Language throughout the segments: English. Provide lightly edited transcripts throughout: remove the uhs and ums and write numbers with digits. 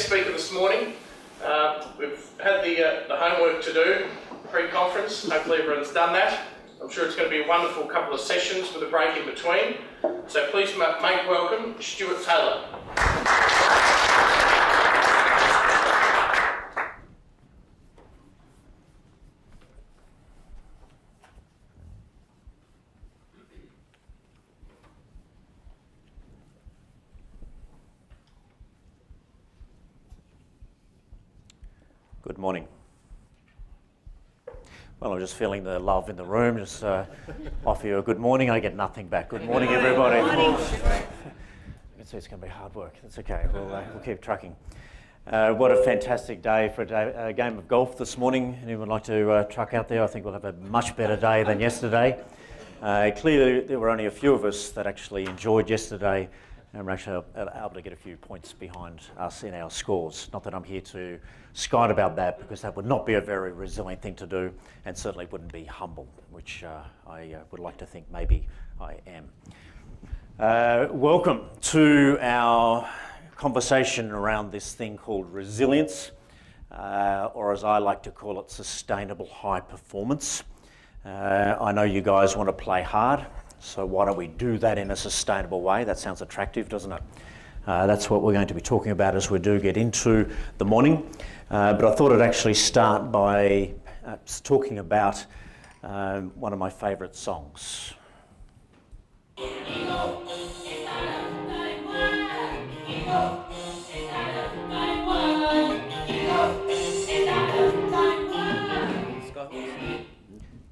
guest speaker this morning. We've had the homework to do, pre-conference. Hopefully everyone's done that. I'm sure it's going to be a wonderful couple of sessions with a break in between. So please make welcome Stuart Taylor. Good morning. Well, I'm just feeling the love in the room. Just offer you a good morning. I get nothing back. Good morning, everybody. Good morning. You can see it's going to be hard work. That's okay. We'll keep trucking. What a fantastic day for a game of golf this morning. Anyone like to truck out there? I think we'll have a much better day than yesterday. Clearly, there were only a few of us that actually enjoyed yesterday, and we're actually able to get a few points behind us in our scores. Not that I'm here to skite about that, because that would not be a very resilient thing to do, and certainly wouldn't be humble, which I would like to think maybe I am. Welcome to our conversation around this thing called resilience, or as I like to call it, sustainable high performance. I know you guys want to play hard, so why don't we do that in a sustainable way? That sounds attractive, doesn't it? That's what we're going to be talking about as we do get into the morning. But I thought I'd actually start by talking about one of my favourite songs.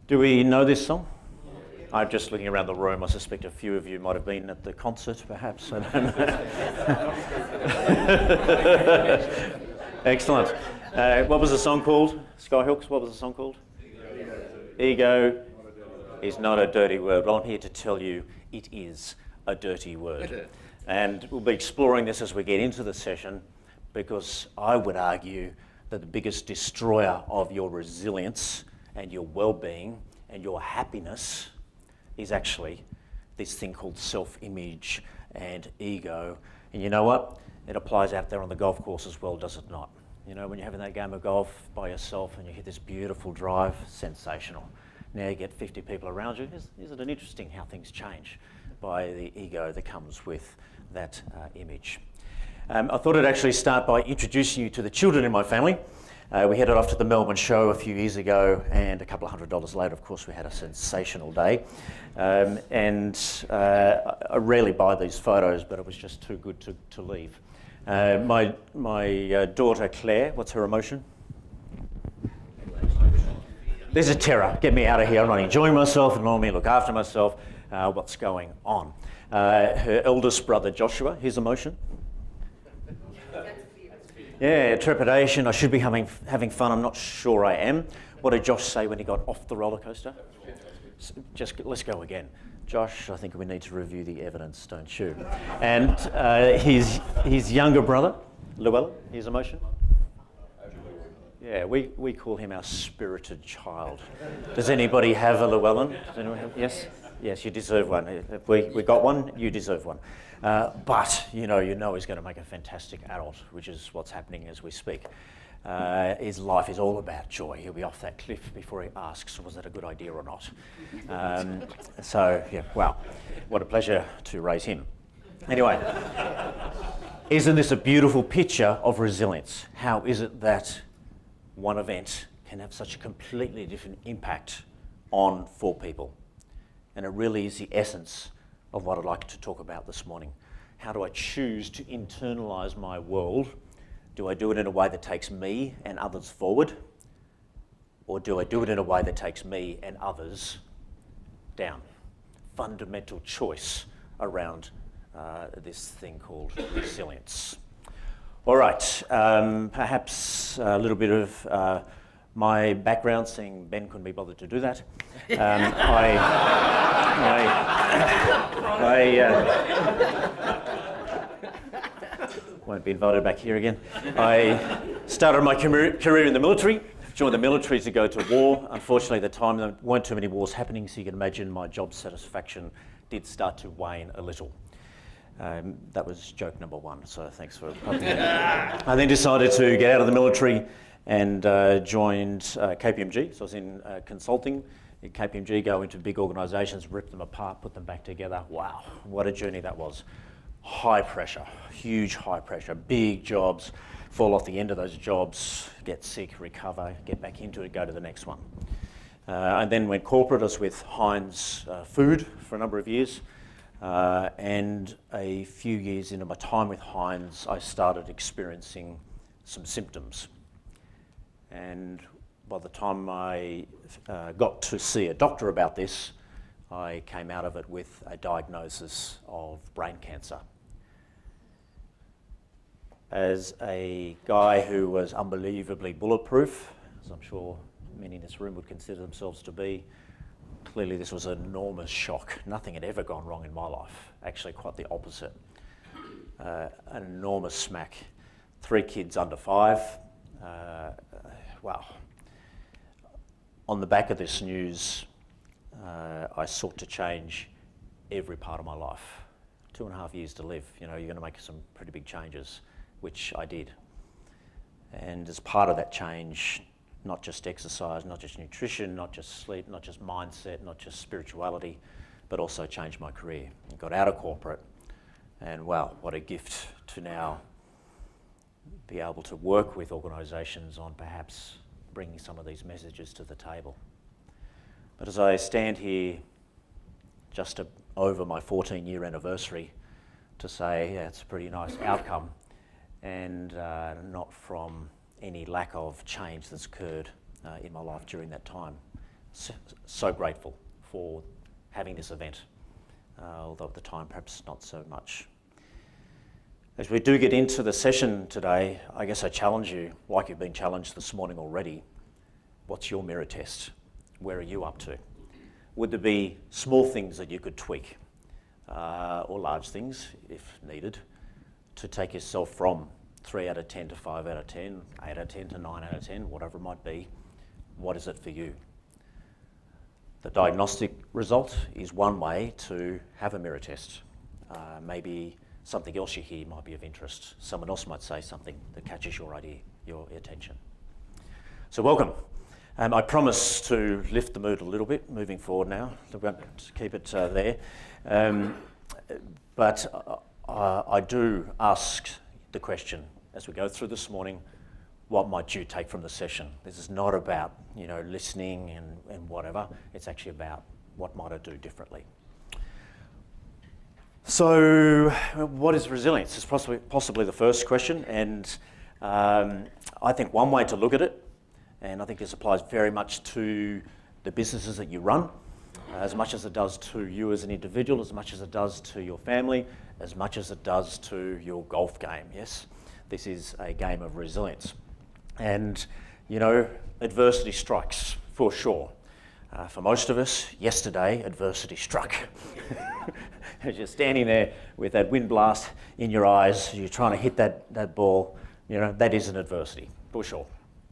Do we know this song? I'm just looking around the room. I suspect a few of you might have been at the concert, perhaps. I don't know. Excellent. What was the song called? Skyhooks, what was the song called? Ego is not a dirty word. Well, I'm here to tell you it is a dirty word. And we'll be exploring this as we get into the session, because I would argue that the biggest destroyer of your resilience and your well-being and your happiness is actually this thing called self-image and ego. And you know what? It applies out there on the golf course as well, does it not? You know, when you're having that game of golf by yourself and you hit this beautiful drive, sensational. Now you get 50 people around you. Isn't it interesting how things change by the ego that comes with that image? I thought I'd actually start by introducing you to the children in my family. We headed off to the Melbourne show a few years ago, and a couple of $100 later, of course, we had a sensational day. I rarely buy these photos, but it was just too good to leave. My daughter Claire, what's her emotion? There's a terror. Get me out of here. I'm not enjoying myself, and let me look after myself. What's going on? Her eldest brother Joshua, his emotion? Yeah, trepidation. I should be having fun. I'm not sure I am. What did Josh say when he got off the roller coaster? Let's go again. Josh, I think we need to review the evidence, don't you? And his younger brother, Llewellyn, his emotion? Yeah, we call him our spirited child. Does anybody have a Llewellyn? Does anyone have? Yes? Yes, you deserve one. If we got one, you deserve one. But you know he's going to make a fantastic adult, which is what's happening as we speak. His life is all about joy. He'll be off that cliff before he asks, was that a good idea or not? So, yeah, wow, what a pleasure to raise him. Anyway, isn't this a beautiful picture of resilience? How is it that one event can have such a completely different impact on four people? And it really is the essence of what I'd like to talk about this morning. How do I choose to internalise my world? Do I do it in a way that takes me and others forward? Or do I do it in a way that takes me and others down? Fundamental choice around this thing called resilience. All right, perhaps a little bit of my background, seeing Ben couldn't be bothered to do that. Won't be invited back here again. I started my career in the military, joined the military to go to war. Unfortunately, at the time there weren't too many wars happening, so you can imagine my job satisfaction did start to wane a little. That was joke number one, so thanks for popping in. I then decided to get out of the military and joined KPMG. So I was in consulting at KPMG, go into big organisations, rip them apart, put them back together. Wow, what a journey that was. High pressure, huge high pressure, big jobs, fall off the end of those jobs, get sick, recover, get back into it, go to the next one. I then went corporate. I was with Heinz Food for a number of years. And a few years into my time with Heinz, I started experiencing some symptoms. And by the time I got to see a doctor about this, I came out of it with a diagnosis of brain cancer. As a guy who was unbelievably bulletproof, as I'm sure many in this room would consider themselves to be, clearly this was an enormous shock. Nothing had ever gone wrong in my life, actually quite the opposite. An enormous smack. 3 kids under 5. Wow. On the back of this news, I sought to change every part of my life. 2.5 years to live, you're going to make some pretty big changes, which I did. And as part of that change, not just exercise, not just nutrition, not just sleep, not just mindset, not just spirituality, but also changed my career. I got out of corporate, and wow, what a gift to now be able to work with organisations on perhaps bringing some of these messages to the table. But as I stand here just over my 14-year anniversary to say, yeah, it's a pretty nice outcome, and not from any lack of change that's occurred in my life during that time. So grateful for having this event, although at the time perhaps not so much. As we do get into the session today, I guess I challenge you, like you've been challenged this morning already, what's your mirror test? Where are you up to? Would there be small things that you could tweak, or large things, if needed, to take yourself from 3 out of 10 to 5 out of 10, 8 out of 10 to 9 out of 10, whatever it might be? What is it for you? The diagnostic result is one way to have a mirror test. Maybe something else you hear might be of interest. Someone else might say something that catches your idea, your attention. So welcome. I promise to lift the mood a little bit moving forward now. We won't keep it there. But I do ask the question as we go through this morning, what might you take from the session? This is not about listening and whatever. It's actually about what might I do differently. So what is resilience? It's possibly the first question, and I think one way to look at it, and I think this applies very much to the businesses that you run, as much as it does to you as an individual, as much as it does to your family, as much as it does to your golf game, yes? This is a game of resilience. And, adversity strikes, for sure. For most of us, yesterday, adversity struck. As you're standing there with that wind blast in your eyes, you're trying to hit that ball, that is an adversity, for sure.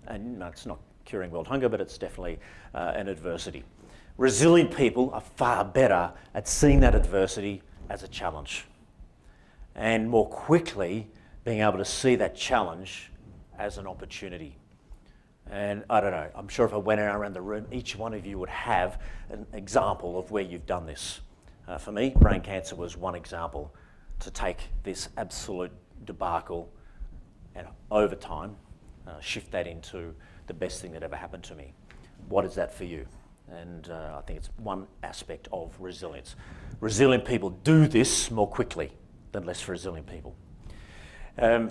And it's not curing world hunger, but it's definitely an adversity. Resilient people are far better at seeing that adversity as a challenge, and more quickly being able to see that challenge as an opportunity. And I don't know, I'm sure if I went around the room, each one of you would have an example of where you've done this. For me, brain cancer was one example, to take this absolute debacle and over time shift that into the best thing that ever happened to me. What is that for you? And I think it's one aspect of resilience. Resilient people do this more quickly than less resilient people.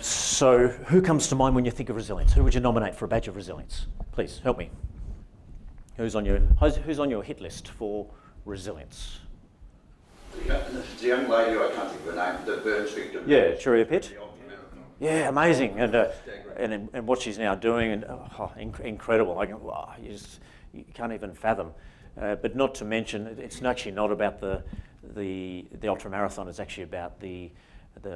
So who comes to mind when you think of resilience? Who would you nominate for a badge of resilience? Please, help me. Who's on your hit list for resilience? The young lady, I can't think of her name, the burns victim. Yeah, Shriya Pitt. Yeah, amazing. And what she's now doing, and incredible. Wow, you can't even fathom. But not to mention, it's actually not about the ultramarathon. It's actually about the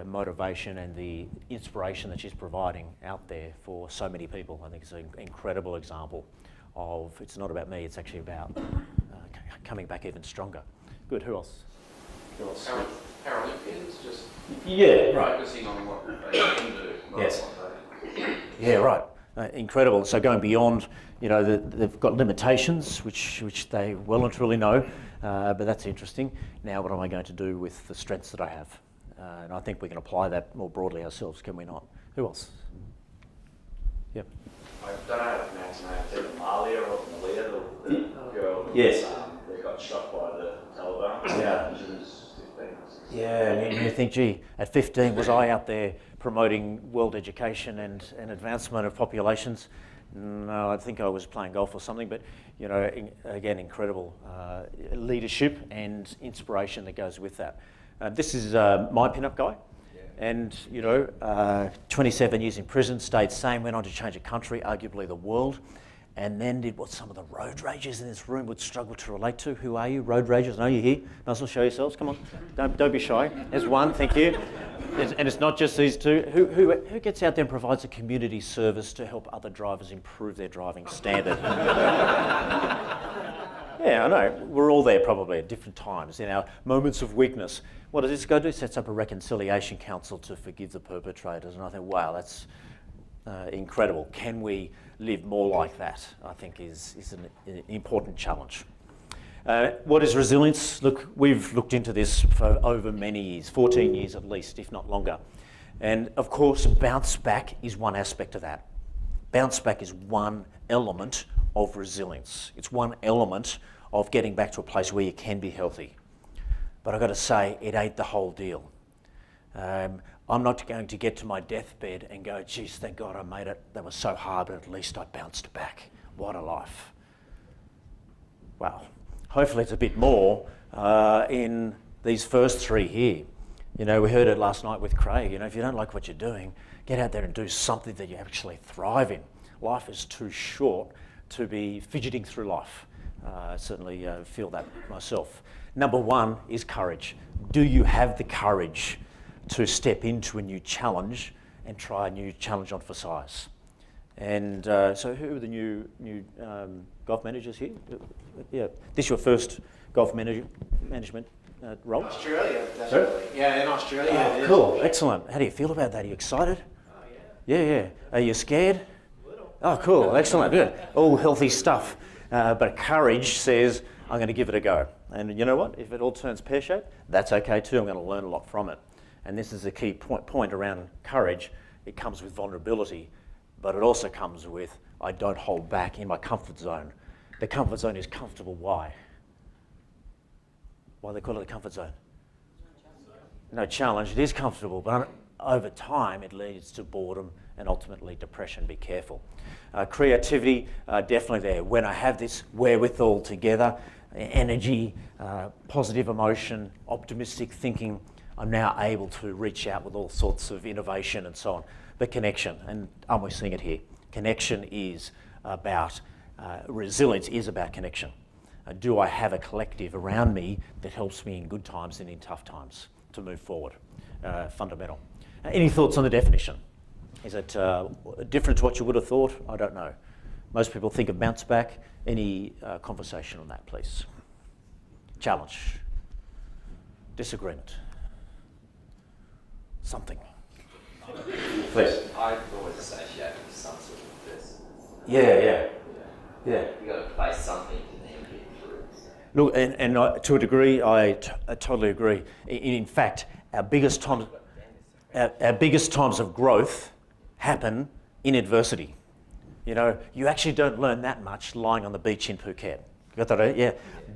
motivation and the inspiration that she's providing out there for so many people. I think it's an incredible example of, it's not about me, it's actually about coming back even stronger. Good, who else? Paralympians just Yeah, right. focusing on what they can do, not Yes. what they. Yeah, right. Incredible. So going beyond, they've got limitations, which they well and truly know, but that's interesting. Now what am I going to do with the strengths that I have? And I think we can apply that more broadly ourselves, can we not? Who else? Yep. I don't know how to pronounce her name. It's either Malia or Malia, the girl Yes. that got shot by the Taliban. Yeah. She was 15. Yeah, and you think, gee, at 15, was I out there promoting world education and advancement of populations? No, I think I was playing golf or something, but, again, incredible leadership and inspiration that goes with that. This is my pin-up guy. And, 27 years in prison, stayed sane, went on to change a country, arguably the world, and then did what some of the road ragers in this room would struggle to relate to. Who are you? Road ragers? No, you're here. Might as well show yourselves. Come on. Don't be shy. There's one. Thank you. And it's not just these two. Who gets out there and provides a community service to help other drivers improve their driving standard? Yeah, I know. We're all there probably at different times in our moments of weakness. What does this go do? It sets up a reconciliation council to forgive the perpetrators. And I think, wow, that's incredible. Can we live more like that? I think is an important challenge. What is resilience? Look, we've looked into this for over many years, 14 years at least, if not longer. And of course, bounce back is one aspect of that. Bounce back is one element of resilience. It's one element of getting back to a place where you can be healthy. But I've got to say, it ain't the whole deal. I'm not going to get to my deathbed and go, geez, thank God I made it. That was so hard, but at least I bounced back. What a life. Well, hopefully it's a bit more in these first three here. We heard it last night with Craig. If you don't like what you're doing, get out there and do something that you actually thrive in. Life is too short to be fidgeting through life. I certainly feel that myself. Number one is courage. Do you have the courage to step into a new challenge and try a new challenge on for size? And so who are the new golf managers here? Yeah, this your first golf management role? Australia, Sorry? definitely. Yeah, in Australia. it Oh, is. cool, excellent. How do you feel about that? Are you excited? Oh, yeah. Yeah. Are you scared? Oh, cool, excellent, good. All healthy stuff. But courage says, I'm going to give it a go. And you know what? If it all turns pear-shaped, that's okay too. I'm going to learn a lot from it. And this is a key point around courage. It comes with vulnerability, but it also comes with, I don't hold back in my comfort zone. The comfort zone is comfortable. Why? Why do they call it the comfort zone? No challenge. It is comfortable, but over time it leads to boredom and ultimately depression. Be careful. Creativity, definitely there. When I have this wherewithal together, energy, positive emotion, optimistic thinking, I'm now able to reach out with all sorts of innovation and so on. But connection, and aren't we seeing it here? Connection is about, resilience is about connection. Do I have a collective around me that helps me in good times and in tough times to move forward? Fundamental. Any thoughts on the definition? Is it different to what you would have thought? I don't know. Most people think of bounce back. Any conversation on that, please? Challenge. Disagreement. Something. Please. I always associate with some sort of this. Yeah. You got to face something to then get through. Look, and to a degree, I totally agree. In fact, our biggest times of growth happen in adversity. You actually don't learn that much lying on the beach in Phuket. You got that? Yeah.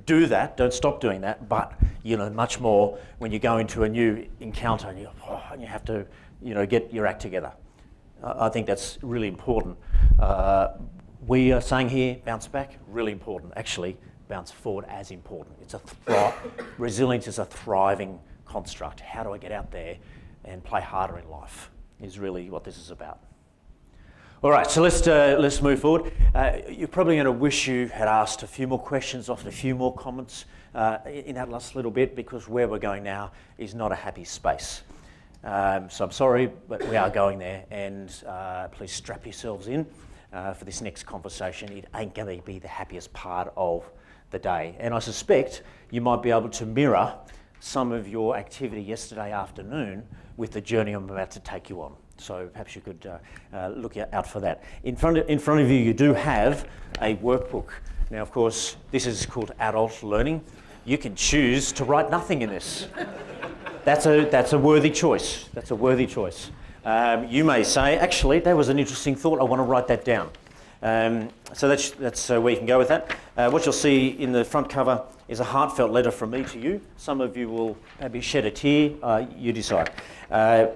Do that. Don't stop doing that. But you learn much more when you go into a new encounter and you have to, get your act together. I think that's really important. We are saying here, bounce back, really important. Actually, bounce forward as important. Resilience is a thriving construct. How do I get out there and play harder in life is really what this is about. All right, so let's move forward. You're probably going to wish you had asked a few more questions, offered a few more comments in that last little bit, because where we're going now is not a happy space. So I'm sorry, but we are going there, and please strap yourselves in for this next conversation. It ain't going to be the happiest part of the day. And I suspect you might be able to mirror some of your activity yesterday afternoon with the journey I'm about to take you on. So perhaps you could look out for that. In front of you, you do have a workbook. Now, of course, this is called adult learning. You can choose to write nothing in this. That's a worthy choice. That's a worthy choice. You may say, actually, that was an interesting thought. I want to write that down. So that's where you can go with that. What you'll see in the front cover is a heartfelt letter from me to you. Some of you will maybe shed a tear. You decide.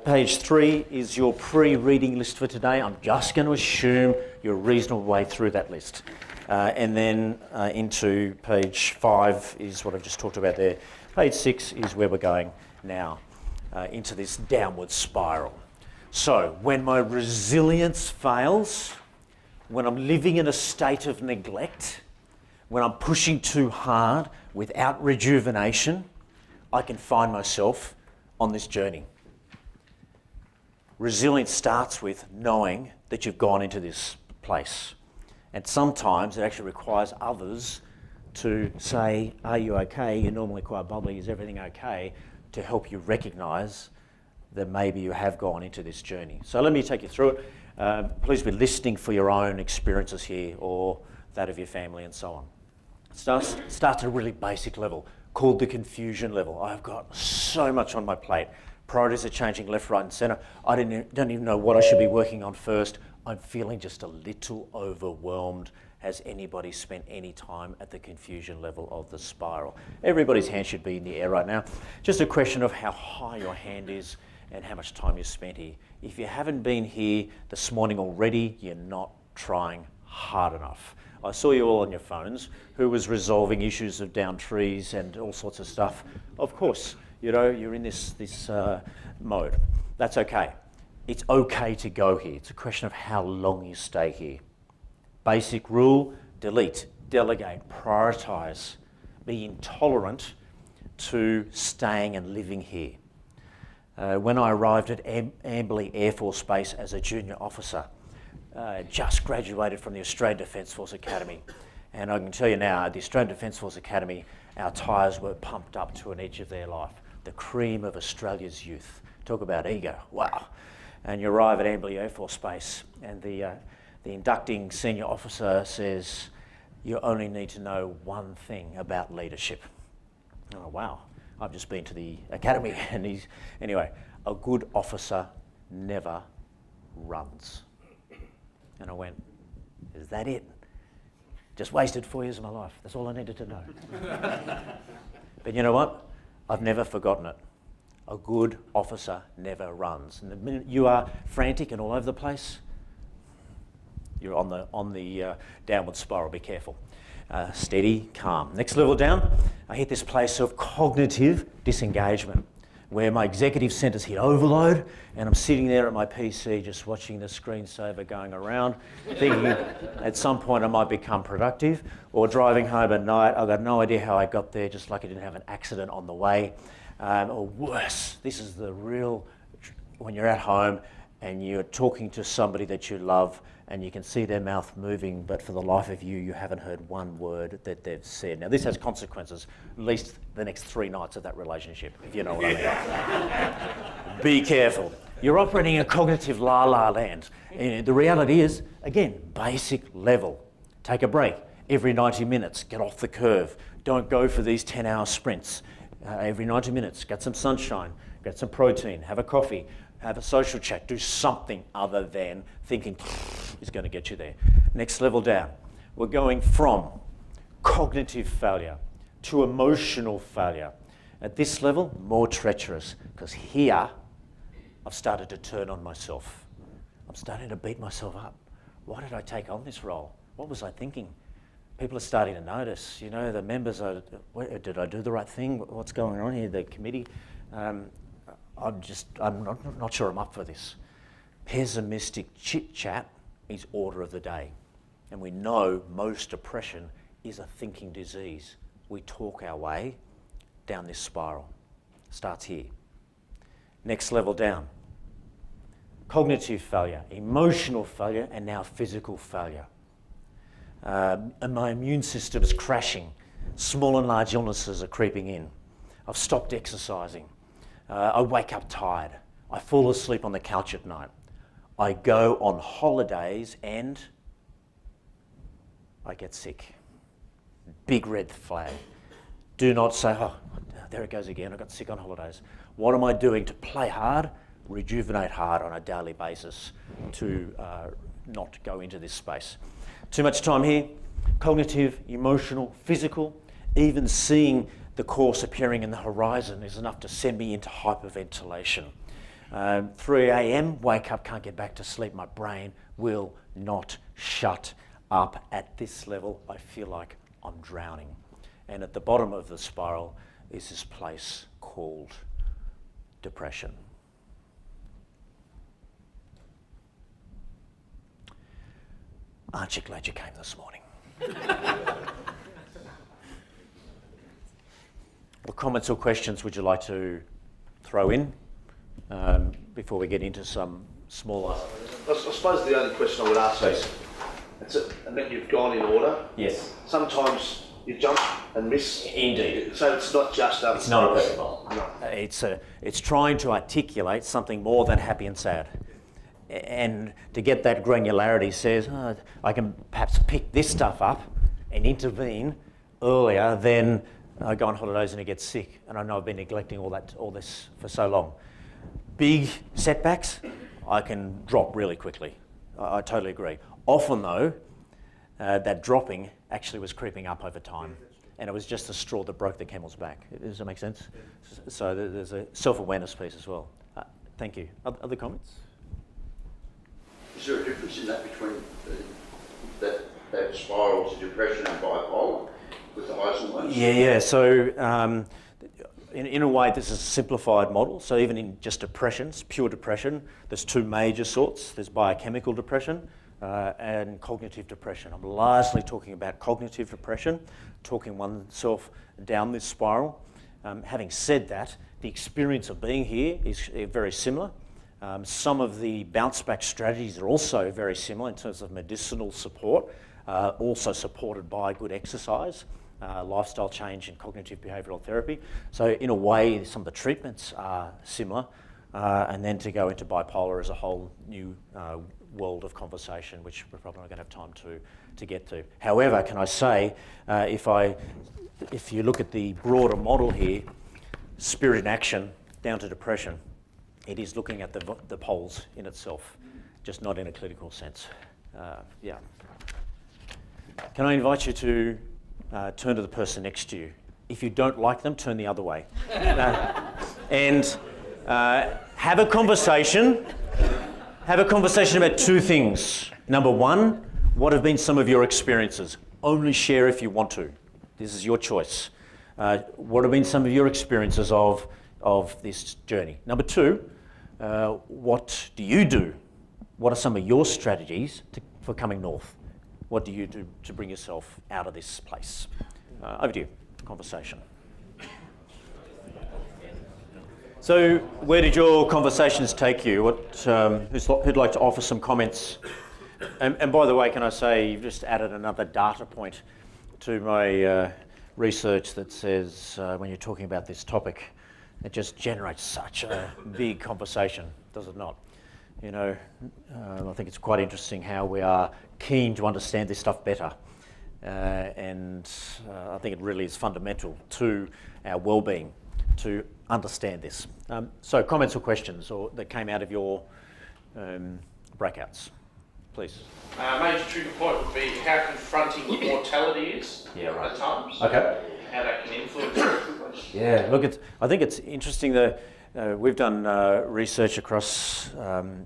Page 3 is your pre-reading list for today. I'm just going to assume you're a reasonable way through that list. And then into page 5 is what I've just talked about there. Page 6 is where we're going now, into this downward spiral. So when my resilience fails, when I'm living in a state of neglect, when I'm pushing too hard without rejuvenation, I can find myself on this journey. Resilience starts with knowing that you've gone into this place. And sometimes it actually requires others to say, are you okay? You're normally quite bubbly. Is everything okay? To help you recognise that maybe you have gone into this journey. So let me take you through it. Please be listening for your own experiences here or that of your family and so on. It starts at a really basic level called the confusion level. I've got so much on my plate. Priorities are changing left, right and centre. I don't even know what I should be working on first. I'm feeling just a little overwhelmed. Has anybody spent any time at the confusion level of the spiral? Everybody's hand should be in the air right now. Just a question of how high your hand is and how much time you spent here. If you haven't been here this morning already, you're not trying hard enough. I saw you all on your phones. Who was resolving issues of downed trees and all sorts of stuff? Of course, you know, you're in this mode. That's okay. It's okay to go here. It's a question of how long you stay here. Basic rule, delete, delegate, prioritise. Be intolerant to staying and living here. When I arrived at Amberley Air Force Base as a junior officer, just graduated from the Australian Defence Force Academy. And I can tell you now, at the Australian Defence Force Academy, our tyres were pumped up to an edge of their life. The cream of Australia's youth. Talk about ego, wow. And you arrive at Amberley Air Force Base and the inducting senior officer says, you only need to know one thing about leadership. Oh, wow. I've just been to the academy and anyway, a good officer never runs. And I went, is that it? Just wasted 4 years of my life. That's all I needed to know. But you know what? I've never forgotten it. A good officer never runs. And the minute you are frantic and all over the place, you're on the downward spiral. Be careful. Steady, calm. Next level down, I hit this place of cognitive disengagement, where my executive centre's hit overload, and I'm sitting there at my PC just watching the screensaver going around, thinking at some point I might become productive, or driving home at night, I've got no idea how I got there, just like I didn't have an accident on the way. Or worse, this is the real, when you're at home and you're talking to somebody that you love and you can see their mouth moving, but for the life of you, you haven't heard one word that they've said. Now this has consequences, at least the next 3 nights of that relationship, if you know what I mean. Be careful. You're operating in a cognitive la-la land. And the reality is, again, basic level. Take a break every 90 minutes, get off the curve. Don't go for these 10-hour sprints. Every 90 minutes, get some sunshine, get some protein, have a coffee, have a social chat, do something other than thinking is going to get you there. Next level down, we're going from cognitive failure to emotional failure. At this level, more treacherous, because here I've started to turn on myself. I'm starting to beat myself up. Why did I take on this role? What was I thinking? People are starting to notice, you know, the members are, did I do the right thing? What's going on here, the committee? I'm not sure I'm up for this. Pessimistic chit-chat is order of the day. And we know most depression is a thinking disease. We talk our way down this spiral. Starts here. Next level down. Cognitive failure, emotional failure, and now physical failure. And my immune system is crashing. Small and large illnesses are creeping in. I've stopped exercising. I wake up tired. I fall asleep on the couch at night. I go on holidays and I get sick. Big red flag. Do not say, oh, there it goes again, I got sick on holidays. What am I doing to play hard, rejuvenate hard on a daily basis to not go into this space? Too much time here, cognitive, emotional, physical, even seeing the course appearing in the horizon is enough to send me into hyperventilation. 3 a.m, wake up, can't get back to sleep. My brain will not shut up. At this level, I feel like I'm drowning. And at the bottom of the spiral is this place called depression. Aren't you glad you came this morning? What comments or questions would you like to throw in before we get into some smaller? I suppose the only question I would ask is, I mean, you've gone in order. Yes. Sometimes you jump and miss. Indeed. So it's not just It's not a perfect No. It's trying to articulate something more than happy and sad. And to get that granularity says, oh, I can perhaps pick this stuff up and intervene earlier than I go on holidays and I get sick. And I know I've been neglecting all this for so long. Big setbacks, I can drop really quickly. I totally agree. Often though, that dropping actually was creeping up over time. And it was just the straw that broke the camel's back. Does that make sense? So there's a self-awareness piece as well. Thank you. Other comments? Is there a difference in that between that spiral to depression and bipolar with the highs and lows? Yeah. So in a way, this is a simplified model. So even in just depressions, pure depression, there's two major sorts. There's biochemical depression and cognitive depression. I'm largely talking about cognitive depression, talking oneself down this spiral. Having said that, the experience of being here is very similar. Some of the bounce back strategies are also very similar in terms of medicinal support, also supported by good exercise, lifestyle change and cognitive behavioural therapy. So in a way, some of the treatments are similar. And then to go into bipolar is a whole new world of conversation, which we're probably not going to have time to get to. However, can I say, if you look at the broader model here, spirit in action down to depression, it is looking at the poles in itself, just not in a clinical sense. Yeah. Can I invite you to turn to the person next to you? If you don't like them, turn the other way. And have a conversation. Have a conversation about two things. Number one, what have been some of your experiences? Only share if you want to. This is your choice. What have been some of your experiences of this journey? Number two, what do you do? What are some of your strategies for coming north? What do you do to bring yourself out of this place? Over to you, conversation. So where did your conversations take you? Who'd like to offer some comments? And by the way, can I say you've just added another data point to my research that says when you're talking about this topic, it just generates such a big conversation, does it not? You know, I think it's quite interesting how we are keen to understand this stuff better. And I think it really is fundamental to our well-being to understand this. So comments or questions that came out of your breakouts, please. Major trigger point would be how confronting mortality is at times. Okay. How that can influence it. Yeah, look, I think it's interesting that we've done research across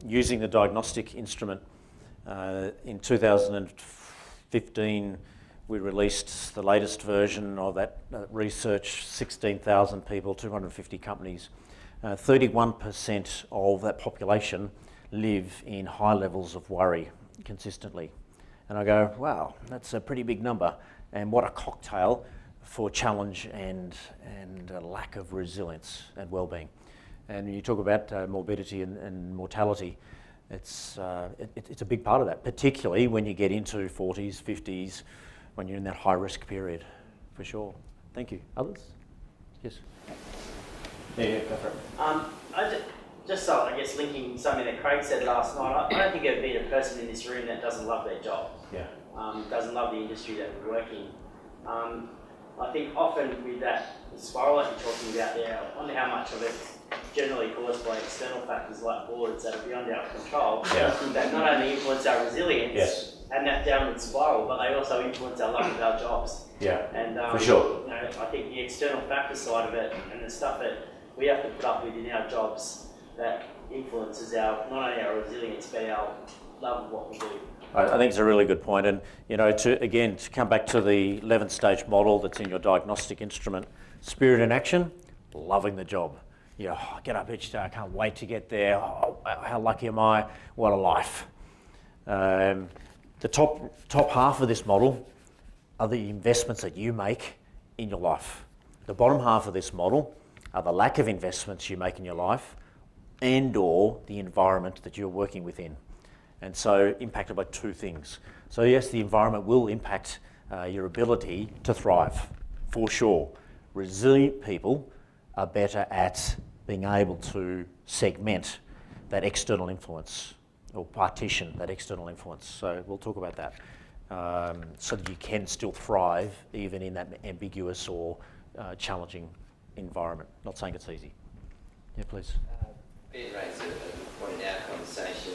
using the diagnostic instrument. In 2015, we released the latest version of that research, 16,000 people, 250 companies. 31% of that population live in high levels of worry consistently. And I go, wow, that's a pretty big number. And what a cocktail for challenge and a lack of resilience and well-being. And when you talk about morbidity and mortality, it's a big part of that, particularly when you get into 40s, 50s, when you're in that high-risk period, for sure. Thank you. Others? Yes. Yeah, go for it. Just so I guess linking something that Craig said last night, I don't think there'd be a person in this room that doesn't love their job. Yeah. Doesn't love the industry that we work in. I think often with that spiral that you're talking about there, I wonder how much of it's generally caused by external factors like boards that are beyond our control, that not only influence our resilience and that downward spiral, but they also influence our love of our jobs. Yeah, and for sure. You know, I think the external factor side of it and the stuff that we have to put up with in our jobs that influences our not only our resilience but our love of what we do. I think it's a really good point, and you know, to come back to the 11-stage model that's in your diagnostic instrument, spirit in action, loving the job. You know, I get up each day, I can't wait to get there. Oh, how lucky am I? What a life. The top half of this model are the investments that you make in your life. The bottom half of this model are the lack of investments you make in your life and/or the environment that you're working within. And so impacted by two things. So yes, the environment will impact your ability to thrive, for sure. Resilient people are better at being able to segment that external influence or partition that external influence. So we'll talk about that. So that you can still thrive even in that ambiguous or challenging environment. Not saying it's easy. Yeah, please. Ben raised a point in our conversation.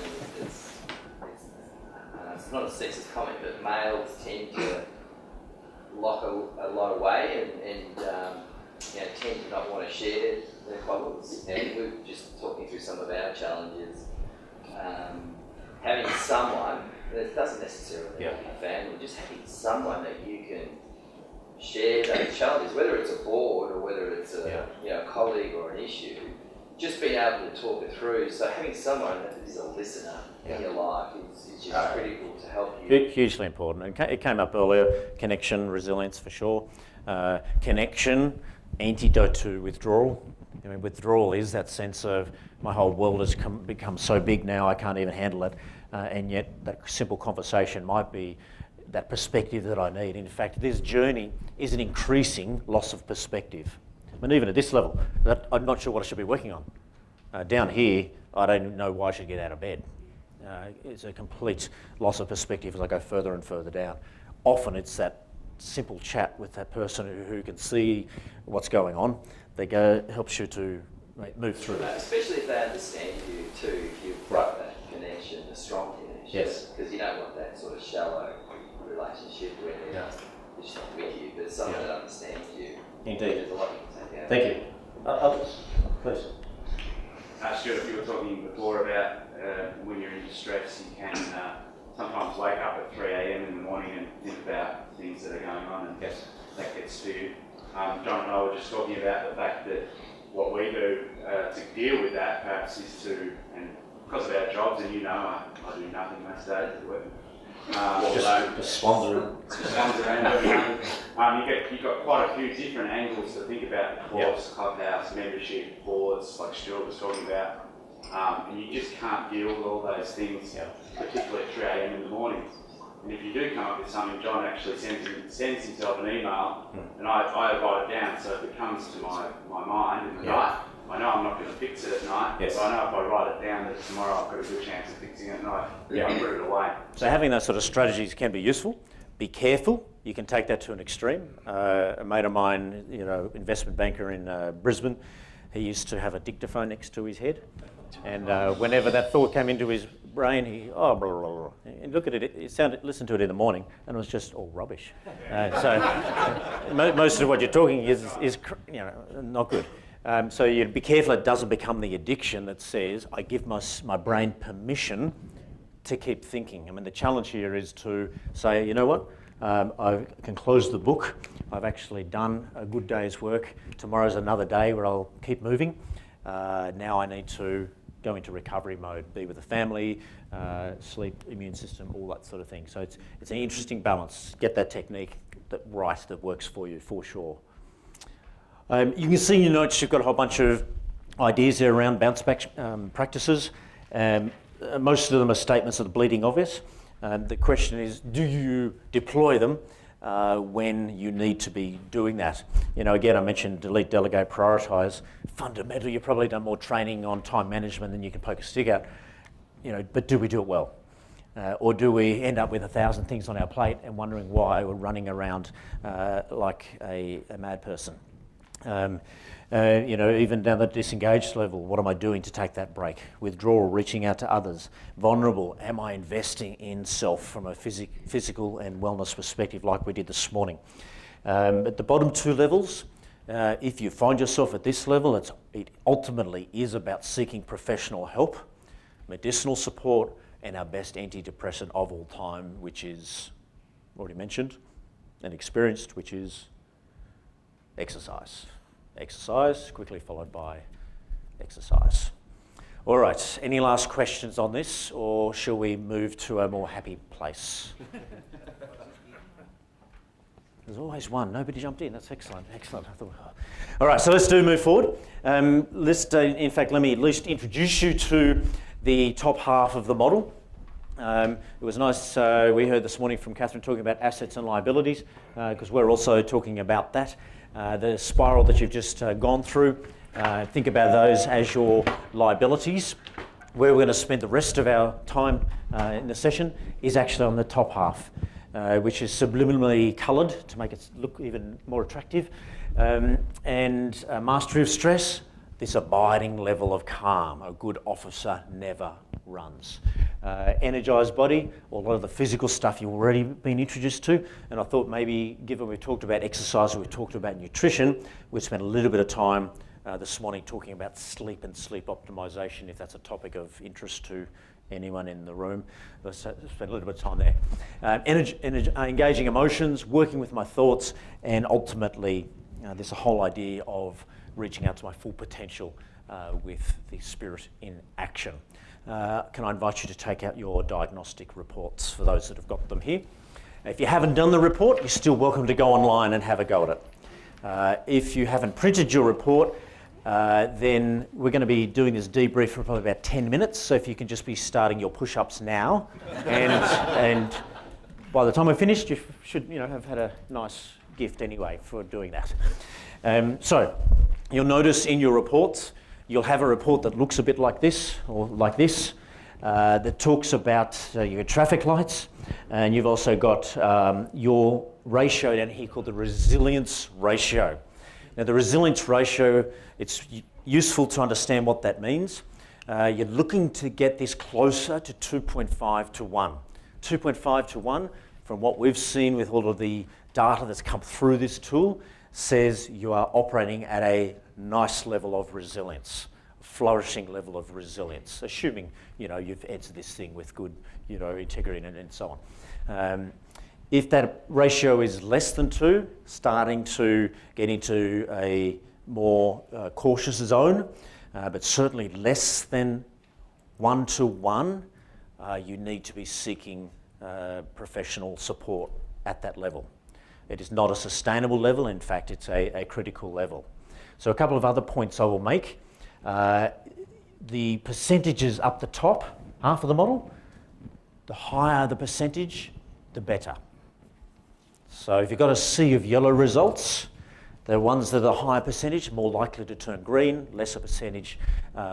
It's not a sexist comment, but males tend to lock a lot away and tend to not want to share their problems. And we're just talking through some of our challenges. Having someone, it doesn't necessarily be a family, just having someone that you can share those challenges, whether it's a board or whether it's a colleague or an issue, just being able to talk it through. So having someone that is a listener in your life is just critical to help you. Hugely important. And it came up earlier, connection, resilience for sure. Connection, antidote to withdrawal. I mean, withdrawal is that sense of my whole world has become so big now I can't even handle it. And yet that simple conversation might be that perspective that I need. In fact, this journey is an increasing loss of perspective. I mean, even at this level, I'm not sure what I should be working on. Down here, I don't know why I should get out of bed. It's a complete loss of perspective as I go further and further down. Often it's that simple chat with that person who can see what's going on that helps you to move through that. Especially if they understand you too, if you've got that connection, a strong connection. Yes. Because you don't want that sort of shallow relationship where they're just with you, but someone that understands you. Indeed. There's a lot you can take out. Thank you. Others, please. Stuart, you were talking before about when you're in distress, you can sometimes wake up at 3 a.m. in the morning and think about things that are going on, and that gets to you. John and I were just talking about the fact that what we do to deal with that perhaps is to, and because of our jobs, and I do nothing most days at work. Just swans around. You've got quite a few different angles to think about the course, clubhouse, membership, boards, like Stuart was talking about. And you just can't deal with all those things, particularly at 3 a.m. in the morning. And if you do come up with something, John actually sends himself an email, and I write it down, so if it comes to my mind in the night, I know I'm not going to fix it at night, but I know if I write it down that tomorrow I've got a good chance of fixing it at night. I put it away. So having those sort of strategies can be useful. Be careful. You can take that to an extreme. A mate of mine, investment banker in Brisbane, he used to have a dictaphone next to his head, and whenever that thought came into his brain, he blah, blah, blah. And look at it. Listen to it in the morning, and it was just all rubbish. So most of what you're talking is not good. So you be careful it doesn't become the addiction that says I give my brain permission to keep thinking. I mean, the challenge here is to say, you know what, I can close the book. I've actually done a good day's work. Tomorrow's another day where I'll keep moving. Now I need to go into recovery mode, be with the family, sleep, immune system, all that sort of thing. So it's an interesting balance. Get that technique that works for you, for sure. You can see in your notes you've got a whole bunch of ideas there around bounce back practices. Most of them are statements of the bleeding obvious. The question is, do you deploy them when you need to be doing that. You know, again, I mentioned delete, delegate, prioritise. Fundamentally, you've probably done more training on time management than you can poke a stick at. You know, but do we do it well? Or do we end up with 1,000 things on our plate and wondering why we're running around like a mad person? You know, even down the disengaged level, what am I doing to take that break? Withdrawal, reaching out to others. Vulnerable, am I investing in self from a physical and wellness perspective like we did this morning? At the bottom 2 levels, if you find yourself at this level, it ultimately is about seeking professional help, medicinal support, and our best antidepressant of all time, which is already mentioned and experienced, which is exercise. Exercise, quickly followed by exercise. All right, any last questions on this, or shall we move to a more happy place? There's always one. Nobody jumped in. That's excellent. Excellent. All right, so let's move forward. In fact, let me at least introduce you to the top half of the model. It was nice, we heard this morning from Catherine talking about assets and liabilities, because we're also talking about that. The spiral that you've just gone through, think about those as your liabilities. Where we're going to spend the rest of our time in the session is actually on the top half, which is subliminally coloured to make it look even more attractive. And mastery of stress, this abiding level of calm. A good officer never runs. Energised body, a lot of the physical stuff you've already been introduced to, and I thought maybe, given we've talked about exercise, we've talked about nutrition, we've spent a little bit of time this morning talking about sleep and sleep optimisation, if that's a topic of interest to anyone in the room. Let's spend a little bit of time there. Engaging emotions, working with my thoughts, and ultimately there's a whole idea of reaching out to my full potential with the spirit in action. Can I invite you to take out your diagnostic reports for those that have got them here? If you haven't done the report, you're still welcome to go online and have a go at it. If you haven't printed your report, then we're going to be doing this debrief for probably about 10 minutes, so if you can just be starting your push-ups now, and by the time we're finished, you should have had a nice gift anyway for doing that. So you'll notice in your reports, you'll have a report that looks a bit like this, or like this, that talks about your traffic lights, and you've also got your ratio down here called the resilience ratio. Now the resilience ratio, it's useful to understand what that means. You're looking to get this closer to 2.5 to 1. 2.5 to 1, from what we've seen with all of the data that's come through this tool, says you are operating at a nice level of resilience, a flourishing level of resilience, assuming you've answered this thing with good integrity and so on. If that ratio is less than 2, starting to get into a more cautious zone, but certainly less than 1 to 1, you need to be seeking professional support at that level. It is not a sustainable level, in fact it's a critical level. So a couple of other points I will make. The percentages up the top, half of the model, the higher the percentage, the better. So if you've got a sea of yellow results, the ones that are higher percentage, more likely to turn green, lesser percentage,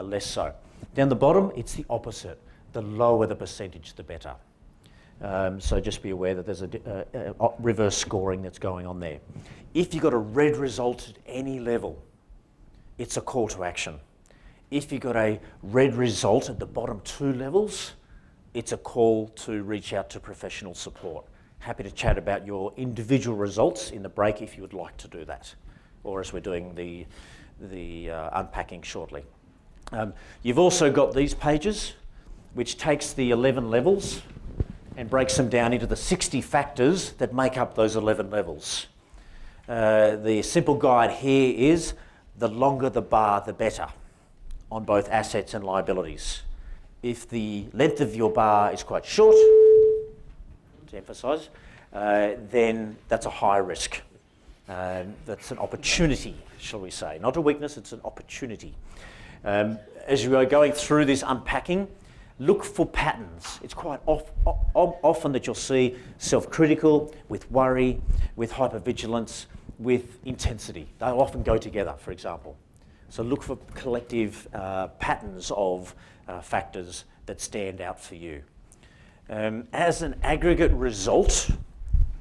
less so. Down the bottom, it's the opposite. The lower the percentage, the better. So just be aware that there's a reverse scoring that's going on there. If you've got a red result at any level, it's a call to action. If you've got a red result at the bottom 2 levels, it's a call to reach out to professional support. Happy to chat about your individual results in the break if you would like to do that, or as we're doing the unpacking shortly. You've also got these pages, which takes the 11 levels and breaks them down into the 60 factors that make up those 11 levels. The simple guide here is the longer the bar, the better on both assets and liabilities. If the length of your bar is quite short, to emphasise, then that's a high risk. That's an opportunity, shall we say. Not a weakness, it's an opportunity. As you are going through this unpacking, look for patterns. It's quite often that you'll see self-critical, with worry, with hypervigilance, with intensity. They'll often go together, for example. So look for collective patterns of factors that stand out for you. As an aggregate result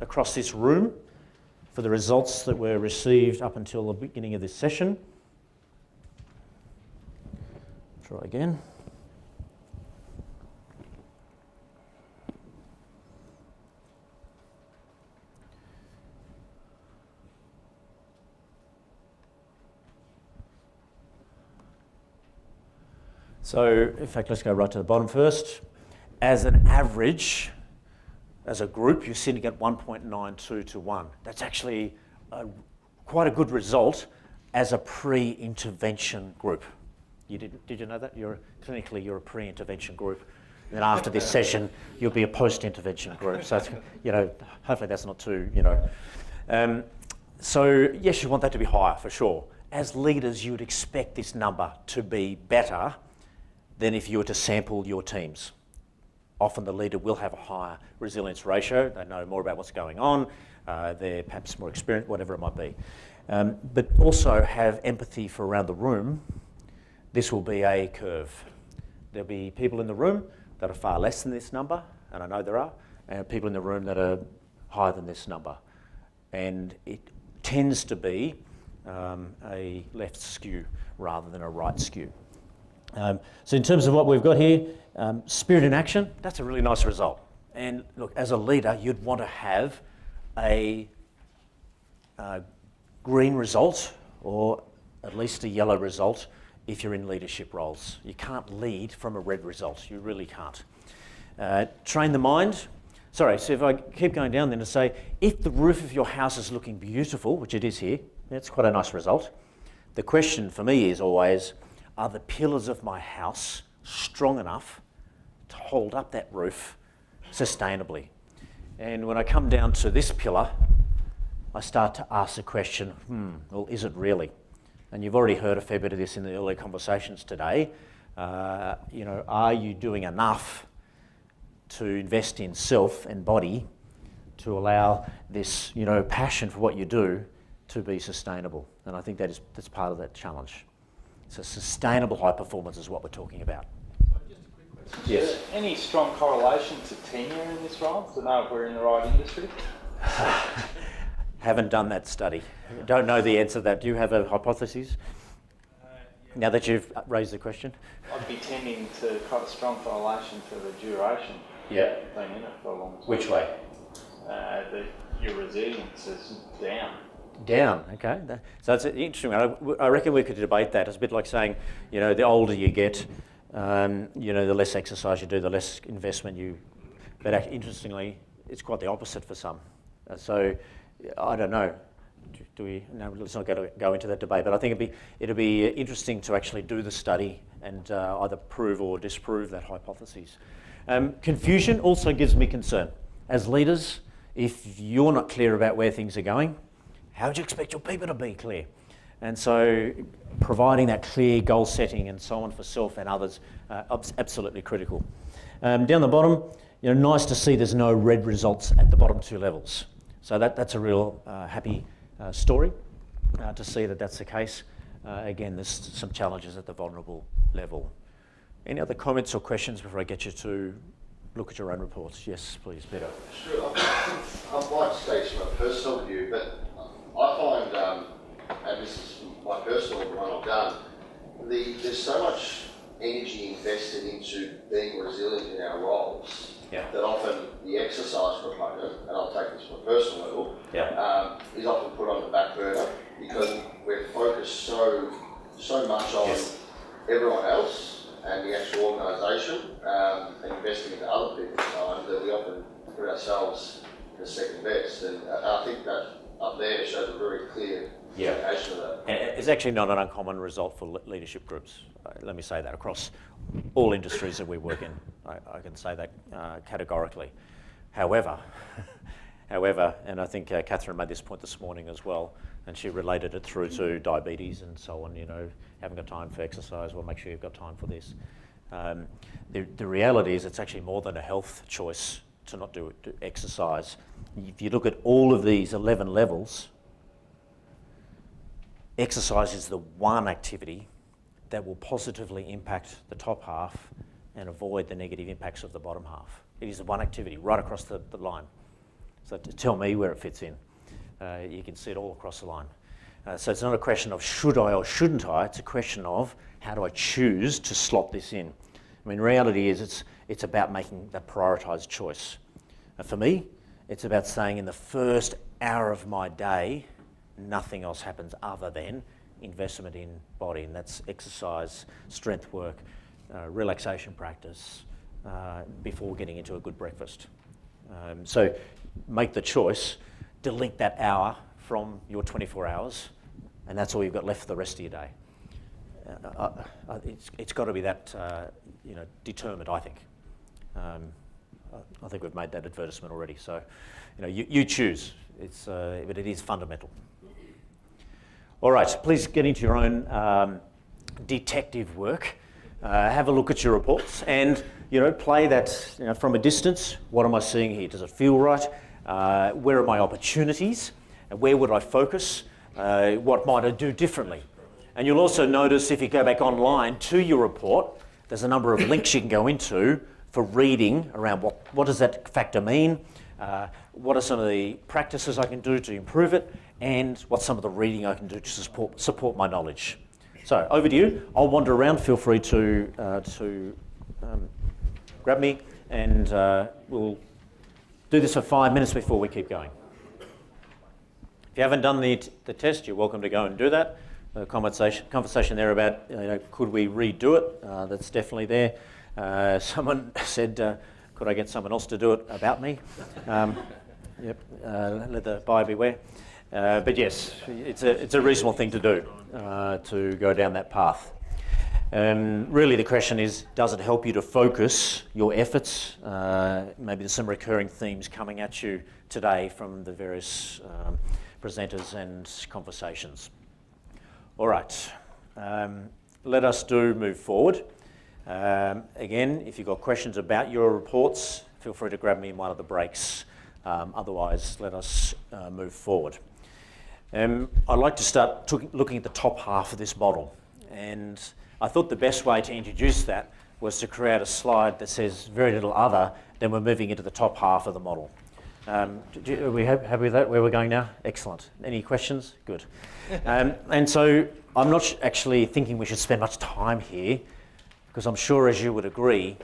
across this room, for the results that were received up until the beginning of this session, try again. So, in fact, let's go right to the bottom first. As an average, as a group, you're sitting at 1.92 to 1. That's actually quite a good result as a pre-intervention group. Did you know that? Clinically, you're a pre-intervention group. And then after this session, you'll be a post-intervention group. So, hopefully that's not too, So, yes, you want that to be higher, for sure. As leaders, you would expect this number to be better than if you were to sample your teams. Often the leader will have a higher resilience ratio. They know more about what's going on. They're perhaps more experienced, whatever it might be. But also have empathy for around the room. This will be a curve. There'll be people in the room that are far less than this number, and I know there are, and people in the room that are higher than this number. And it tends to be a left skew rather than a right skew. So in terms of what we've got here, spirit in action, that's a really nice result. And look, as a leader, you'd want to have a green result or at least a yellow result if you're in leadership roles. You can't lead from a red result, you really can't. Train the mind. Sorry, so if I keep going down then to say, if the roof of your house is looking beautiful, which it is here, that's quite a nice result. The question for me is always, are the pillars of my house strong enough to hold up that roof sustainably? And when I come down to this pillar, I start to ask the question, well, is it really? And you've already heard a fair bit of this in the early conversations today. Are you doing enough to invest in self and body to allow this, passion for what you do to be sustainable? And I think that's part of that challenge. So sustainable high performance is what we're talking about. Just a quick question. Yes. Is there any strong correlation to tenure in this role to know if we're in the right industry? Haven't done that study. Don't know the answer to that. Do you have a hypothesis? Yeah. Now that you've raised the question? I'd be tending to quite a strong correlation to the duration. Yeah. Being in it for a long time. Which way? Your resilience is down. Down, okay. So that's interesting. I reckon we could debate that. It's a bit like saying, the older you get, the less exercise you do, the less investment you. But interestingly, it's quite the opposite for some. So I don't know. Do we? No, let's not go into that debate. But I think it'd be interesting to actually do the study and either prove or disprove that hypothesis. Confusion also gives me concern. As leaders, if you're not clear about where things are going, how would you expect your people to be clear? And so providing that clear goal setting and so on for self and others, absolutely critical. Down the bottom, nice to see there's no red results at the bottom two levels. So that's a real happy story to see that that's the case. Again, there's some challenges at the vulnerable level. Any other comments or questions before I get you to look at your own reports? Yes, please, Peter. Sure. I'd like to say it's from a personal view, but I find, and this is my personal one I've done, there's so much energy invested into being resilient in our roles that often the exercise component, and I'll take this from a personal level, is often put on the back burner because we're focused so much on everyone else and the actual organisation and investing into other people's time that we often put ourselves as second best. And I think that up there shows a very clear indication of that. It's actually not an uncommon result for leadership groups. Let me say that across all industries that we work in. I can say that categorically. However, and I think Catherine made this point this morning as well, and she related it through to diabetes and so on, haven't got time for exercise, well, make sure you've got time for this. The reality is it's actually more than a health choice to not do exercise. If you look at all of these 11 levels, exercise is the one activity that will positively impact the top half and avoid the negative impacts of the bottom half. It is the one activity right across the line. So tell me where it fits in. You can see it all across the line. So it's not a question of should I or shouldn't I, it's a question of how do I choose to slot this in. I mean, reality is it's about making that prioritised choice. For me, it's about saying in the first hour of my day, nothing else happens other than investment in body, and that's exercise, strength work, relaxation practice, before getting into a good breakfast. So make the choice, delete that hour from your 24 hours, and that's all you've got left for the rest of your day. It's got to be that determined, I think. I think we've made that advertisement already. So, you choose. But it is fundamental. All right, please get into your own detective work. Have a look at your reports and play that from a distance. What am I seeing here? Does it feel right? Where are my opportunities? Where would I focus? What might I do differently? And you'll also notice if you go back online to your report, there's a number of links you can go into for reading around what does that factor mean, what are some of the practices I can do to improve it, and what's some of the reading I can do to support my knowledge. So over to you. I'll wander around. Feel free to grab me, and we'll do this for 5 minutes before we keep going. If you haven't done the test, you're welcome to go and do that. The conversation there about could we redo it? That's definitely there. Someone said, could I get someone else to do it about me? Yep, let the buyer beware. But yes, it's a reasonable thing to do, to go down that path. Really the question is, does it help you to focus your efforts? Maybe there's some recurring themes coming at you today from the various presenters and conversations. All right, let us move forward. Again, if you've got questions about your reports, feel free to grab me in one of the breaks. Otherwise, let us move forward. I'd like to start looking at the top half of this model. And I thought the best way to introduce that was to create a slide that says very little other than we're moving into the top half of the model. Are we happy with that, where we're going now? Excellent. Any questions? Good. And so I'm not actually thinking we should spend much time here, because I'm sure, as you would agree,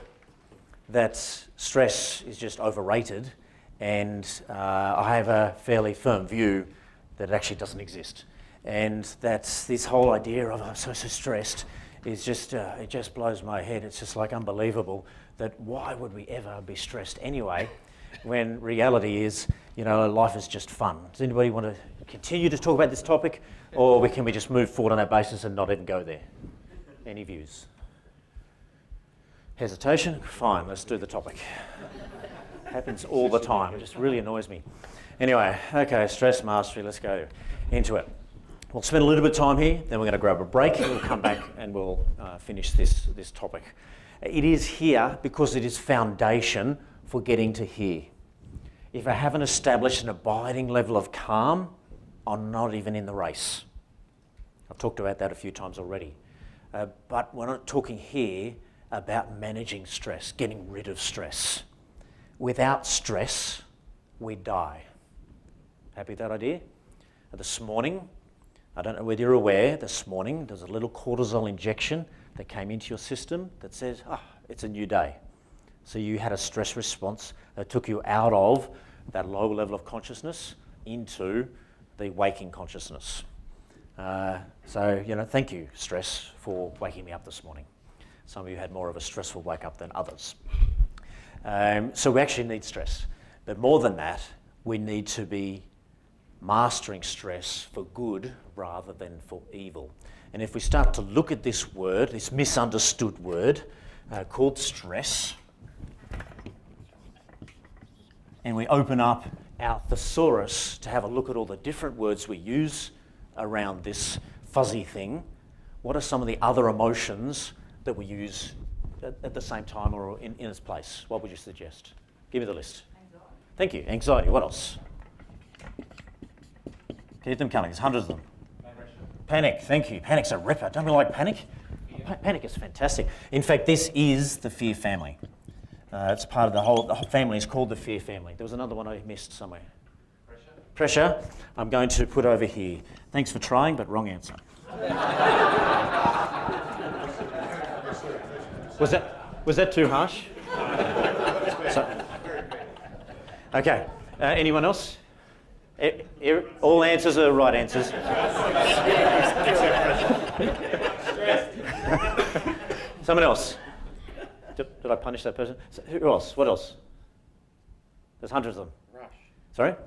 that stress is just overrated, and I have a fairly firm view that it actually doesn't exist. And that this whole idea of I'm so stressed is just, it just blows my head. It's just like unbelievable that why would we ever be stressed anyway, when reality is, life is just fun. Does anybody want to continue to talk about this topic, or can we just move forward on that basis and not even go there? Any views? Hesitation? Fine, let's do the topic. Happens all the time, it just really annoys me. Anyway, okay, stress mastery, let's go into it. We'll spend a little bit of time here, then we're going to grab a break, and we'll come back and we'll finish this topic. It is here because it is foundation for getting to here. If I haven't established an abiding level of calm, I'm not even in the race. I've talked about that a few times already. But we're not talking here about managing stress, getting rid of stress. Without stress, we die. Happy with that idea? This morning, I don't know whether you're aware, this morning there's a little cortisol injection that came into your system that says, it's a new day. So you had a stress response that took you out of that low level of consciousness into the waking consciousness. So, thank you, stress, for waking me up this morning. Some of you had more of a stressful wake up than others. So we actually need stress. But more than that, we need to be mastering stress for good rather than for evil. And if we start to look at this word, this misunderstood word called stress, and we open up our thesaurus to have a look at all the different words we use around this fuzzy thing, what are some of the other emotions that we use at the same time or in its place? What would you suggest? Give me the list. Anxiety. Thank you. Anxiety. What else? Keep them coming. There's hundreds of them. Panic. Thank you. Panic's a ripper. Don't we like panic? Panic is fantastic. In fact, this is the fear family. It's part of the whole family is called the fear family. There was another one I missed somewhere. Pressure. I'm going to put over here. Thanks for trying, but wrong answer. Was that too harsh? Okay. Anyone else? All answers are right answers. Someone else. Did I punish that person? Who else? What else? There's hundreds of them. Rush. Sorry? Rush.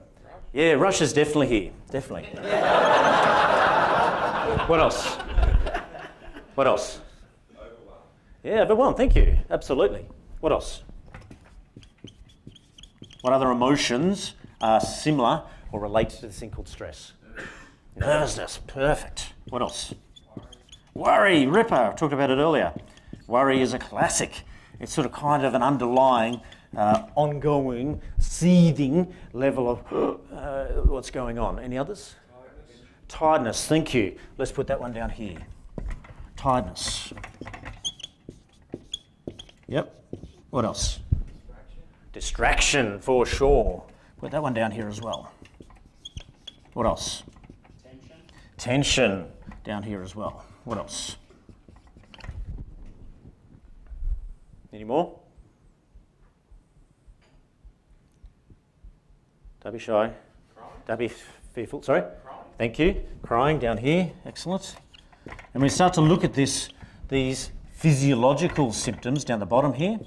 Yeah, Rush is definitely here. Definitely. What else? What else? Overwhelm. Yeah, overwhelmed. Thank you. Absolutely. What else? What other emotions are similar or relate to this thing called stress? Nervousness. Perfect. What else? Worry. Ripper. I talked about it earlier. Worry is a classic. It's sort of kind of an underlying, ongoing, seething level of what's going on. Any others? Tiredness. Thank you. Let's put that one down here. Tiredness. Yep. What else? Distraction, for sure. Put that one down here as well. What else? Tension down here as well. What else? Any more? Don't be shy. Crying. Don't be fearful. Sorry? Crying. Thank you. Crying down here. Excellent. And we start to look at these physiological symptoms down the bottom here.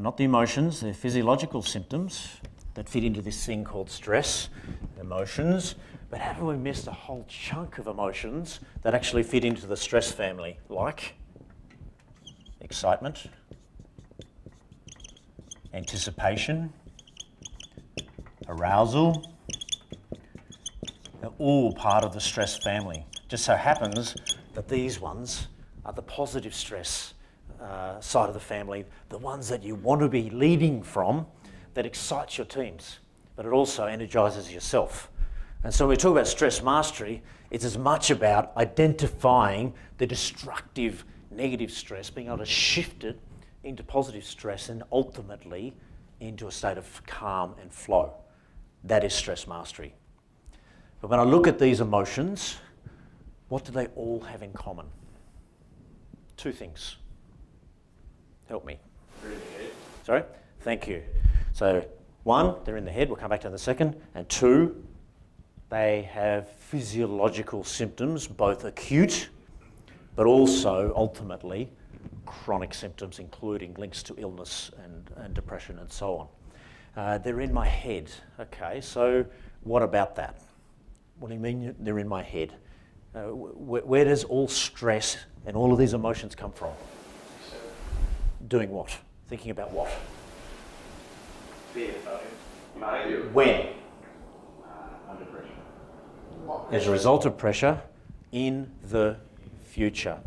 Not the emotions, they're physiological symptoms that fit into this thing called stress, emotions. But haven't we missed a whole chunk of emotions that actually fit into the stress family, like excitement, anticipation, arousal? They're all part of the stress family. Just so happens that these ones are the positive stress side of the family, the ones that you want to be leading from, that excites your teams, but it also energizes yourself. And so when we talk about stress mastery, it's as much about identifying the destructive, negative stress, being able to shift it into positive stress and ultimately into a state of calm and flow. That is stress mastery. But when I look at these emotions, what do they all have in common? Two things. Help me. They're in the head. Sorry? Thank you. So, one, they're in the head. We'll come back to that in a second. And two, they have physiological symptoms, both acute, but also ultimately chronic symptoms, including links to illness and depression and so on. They're in my head. Okay, so what about that? What do you mean they're in my head? Where does all stress and all of these emotions come from? Doing what? Thinking about what? Fear. When? Under pressure. As a result of pressure in the future.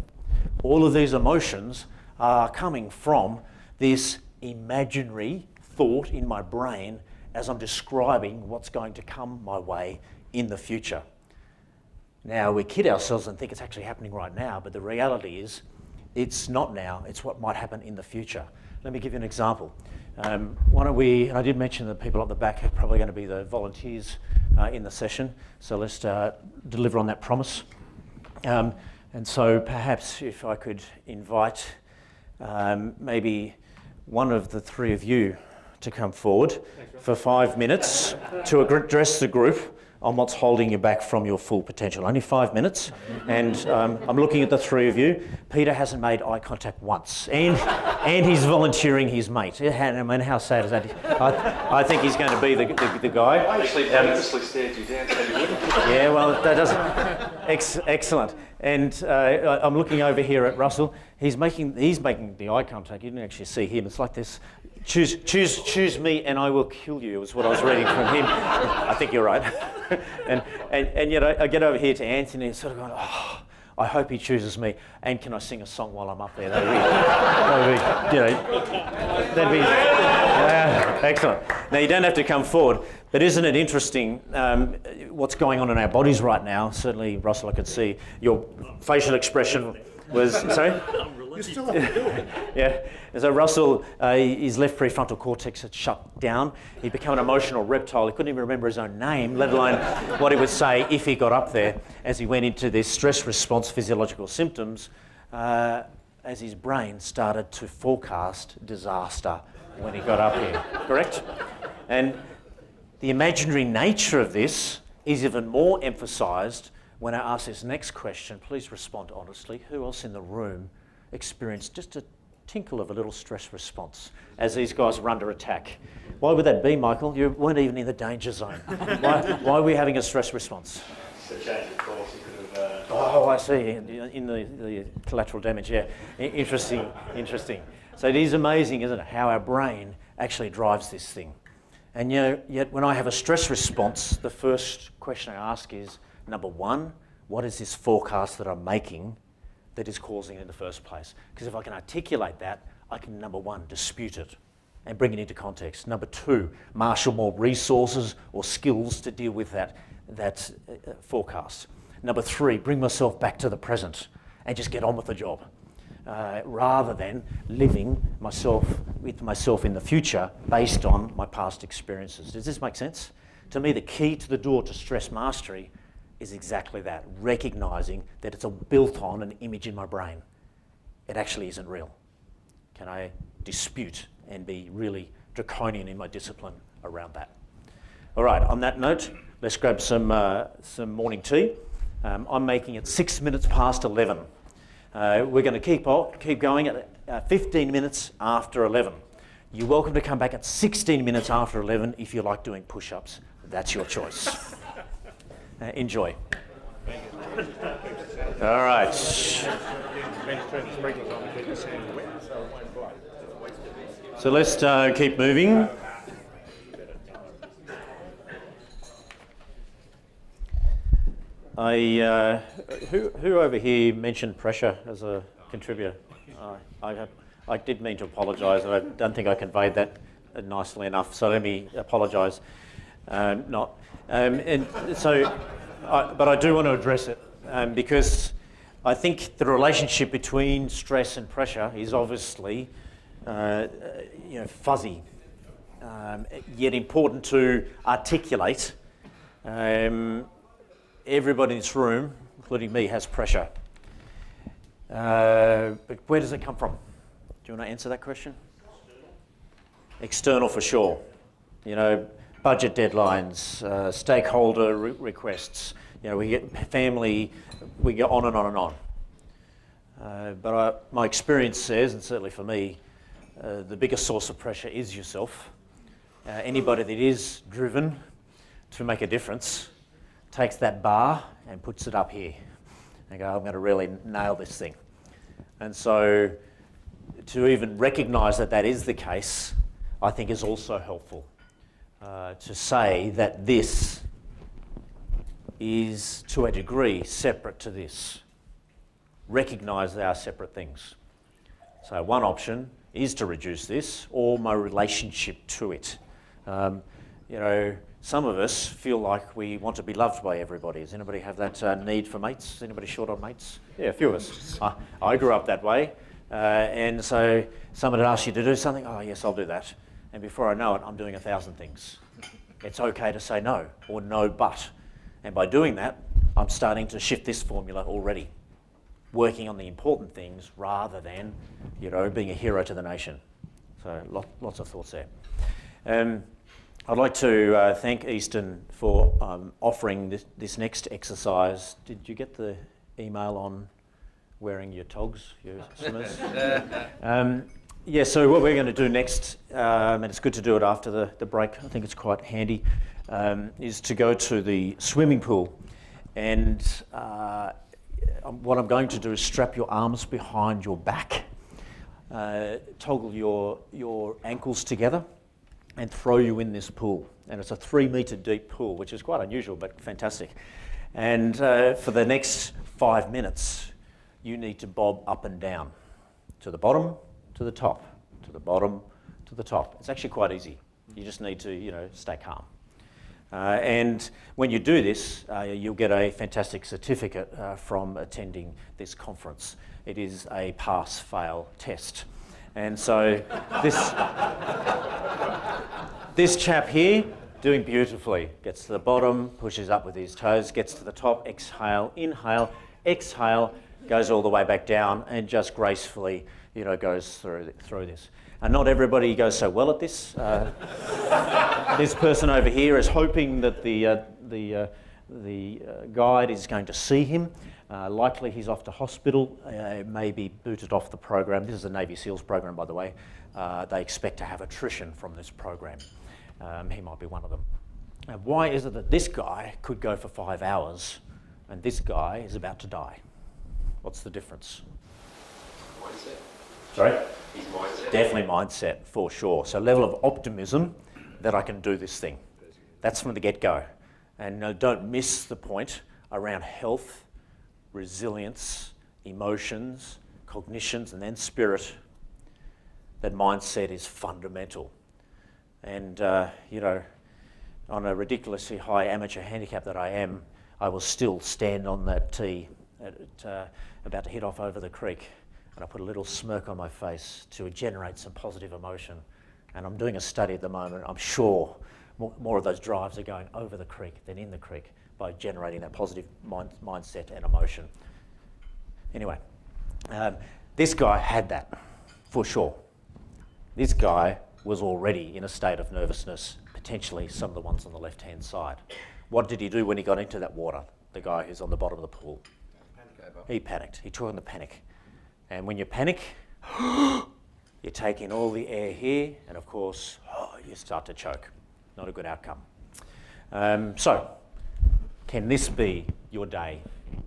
All of these emotions are coming from this imaginary thought in my brain as I'm describing what's going to come my way in the future. Now, we kid ourselves and think it's actually happening right now, but the reality is it's not now, it's what might happen in the future. Let me give you an example. Why don't we, and I did mention that people at the back are probably going to be the volunteers in the session, so let's deliver on that promise. And so perhaps if I could invite maybe one of the three of you to come forward for 5 minutes to address the group on what's holding you back from your full potential. Only 5 minutes, and I'm looking at the three of you. Peter hasn't made eye contact once, and he's volunteering his mate. I mean, how sad is that? I think he's going to be the guy. I actually purposely stared you down so you wouldn't. Yeah, well, that doesn't. Excellent. And I'm looking over here at Russell. He's making the eye contact. You didn't actually see him. It's like this. Choose me and I will kill you, is what I was reading from him. I think you're right. and yet I get over here to Anthony and sort of going, oh, I hope he chooses me. And can I sing a song while I'm up there? That'd be excellent. Now, you don't have to come forward, but isn't it interesting what's going on in our bodies right now? Certainly, Russell, I could see your facial expression was, sorry? You still have to do it. Yeah. So Russell, his left prefrontal cortex had shut down. He'd become an emotional reptile. He couldn't even remember his own name, let alone what he would say if he got up there as he went into this stress response physiological symptoms, as his brain started to forecast disaster when he got up here, correct? And the imaginary nature of this is even more emphasised when I ask this next question. Please respond honestly. Who else in the room experienced just a tinkle of a little stress response as these guys were under attack? Why would that be, Michael? You weren't even in the danger zone. Why are we having a stress response? To change of course, you could have... Oh, I see, in the collateral damage, yeah. Interesting. So it is amazing, isn't it, how our brain actually drives this thing. And yet when I have a stress response, the first question I ask is, number one, what is this forecast that I'm making that is causing it in the first place? Because if I can articulate that, I can, number one, dispute it and bring it into context. Number two, marshal more resources or skills to deal with that forecast. Number three, bring myself back to the present and just get on with the job, rather than living with myself in the future based on my past experiences. Does this make sense? To me, the key to the door to stress mastery is exactly that, recognising that it's built on an image in my brain. It actually isn't real. Can I dispute and be really draconian in my discipline around that? All right, on that note, let's grab some morning tea. I'm making it 6 minutes past 11. We're going to keep going at 15 minutes after 11. You're welcome to come back at 16 minutes after 11 if you like doing push-ups. That's your choice. Enjoy. All right. So let's keep moving. Who over here mentioned pressure as a contributor? I did mean to apologise, and I don't think I conveyed that nicely enough. So let me apologise. But I do want to address it because I think the relationship between stress and pressure is obviously fuzzy, yet important to articulate. Everybody in this room, including me, has pressure. But where does it come from? Do you want to answer that question? External for sure. Budget deadlines, stakeholder requests. We get family, we go on and on and on. But my experience says, and certainly for me, the biggest source of pressure is yourself. Anybody that is driven to make a difference takes that bar and puts it up here and go, I'm going to really nail this thing. And so to even recognise that that is the case, I think is also helpful. To say that this is, to a degree, separate to this. Recognise they are separate things. So one option is to reduce this, or my relationship to it. Some of us feel like we want to be loved by everybody. Does anybody have that need for mates? Is anybody short on mates? Yeah, a few of us. I grew up that way. And so someone had asked you to do something, oh yes, I'll do that. And before I know it, I'm doing 1,000 things. It's okay to say no, or no but. And by doing that, I'm starting to shift this formula already. Working on the important things rather than, being a hero to the nation. So lots of thoughts there. I'd like to thank Easton for offering this next exercise. Did you get the email on wearing your togs, your swimmers? So what we're going to do next, and it's good to do it after the break, I think it's quite handy, is to go to the swimming pool. And what I'm going to do is strap your arms behind your back, toggle your ankles together, and throw you in this pool. And it's a 3 metre deep pool, which is quite unusual, but fantastic. And for the next 5 minutes, you need to bob up and down, to the bottom, to the top, to the bottom, to the top. It's actually quite easy. You just need to, stay calm. And when you do this, you'll get a fantastic certificate from attending this conference. It is a pass-fail test. And so this chap here, doing beautifully, gets to the bottom, pushes up with his toes, gets to the top, exhale, inhale, exhale, goes all the way back down, and just gracefully, goes through this. And not everybody goes so well at this. This person over here is hoping that the guide is going to see him. Likely he's off to hospital, may be booted off the program. This is a Navy SEALs program, by the way. They expect to have attrition from this program. He might be one of them. Now, why is it that this guy could go for 5 hours and this guy is about to die? What's the difference? Mindset. Sorry? His mindset. Definitely mindset, for sure. So level of optimism that I can do this thing. That's from the get-go. And don't miss the point around health, resilience, emotions, cognitions, and then spirit. That mindset is fundamental. And, on a ridiculously high amateur handicap that I am, I will still stand on that tee about to head off over the creek, and I put a little smirk on my face to generate some positive emotion. And I'm doing a study at the moment. I'm sure more of those drives are going over the creek than in the creek by generating that positive mindset and emotion. Anyway, this guy had that, for sure. This guy was already in a state of nervousness, potentially some of the ones on the left-hand side. What did he do when he got into that water, the guy who's on the bottom of the pool? He panicked. He took on the panic. And when you panic, you take in all the air here, and of course, you start to choke. Not a good outcome. So, can this be your day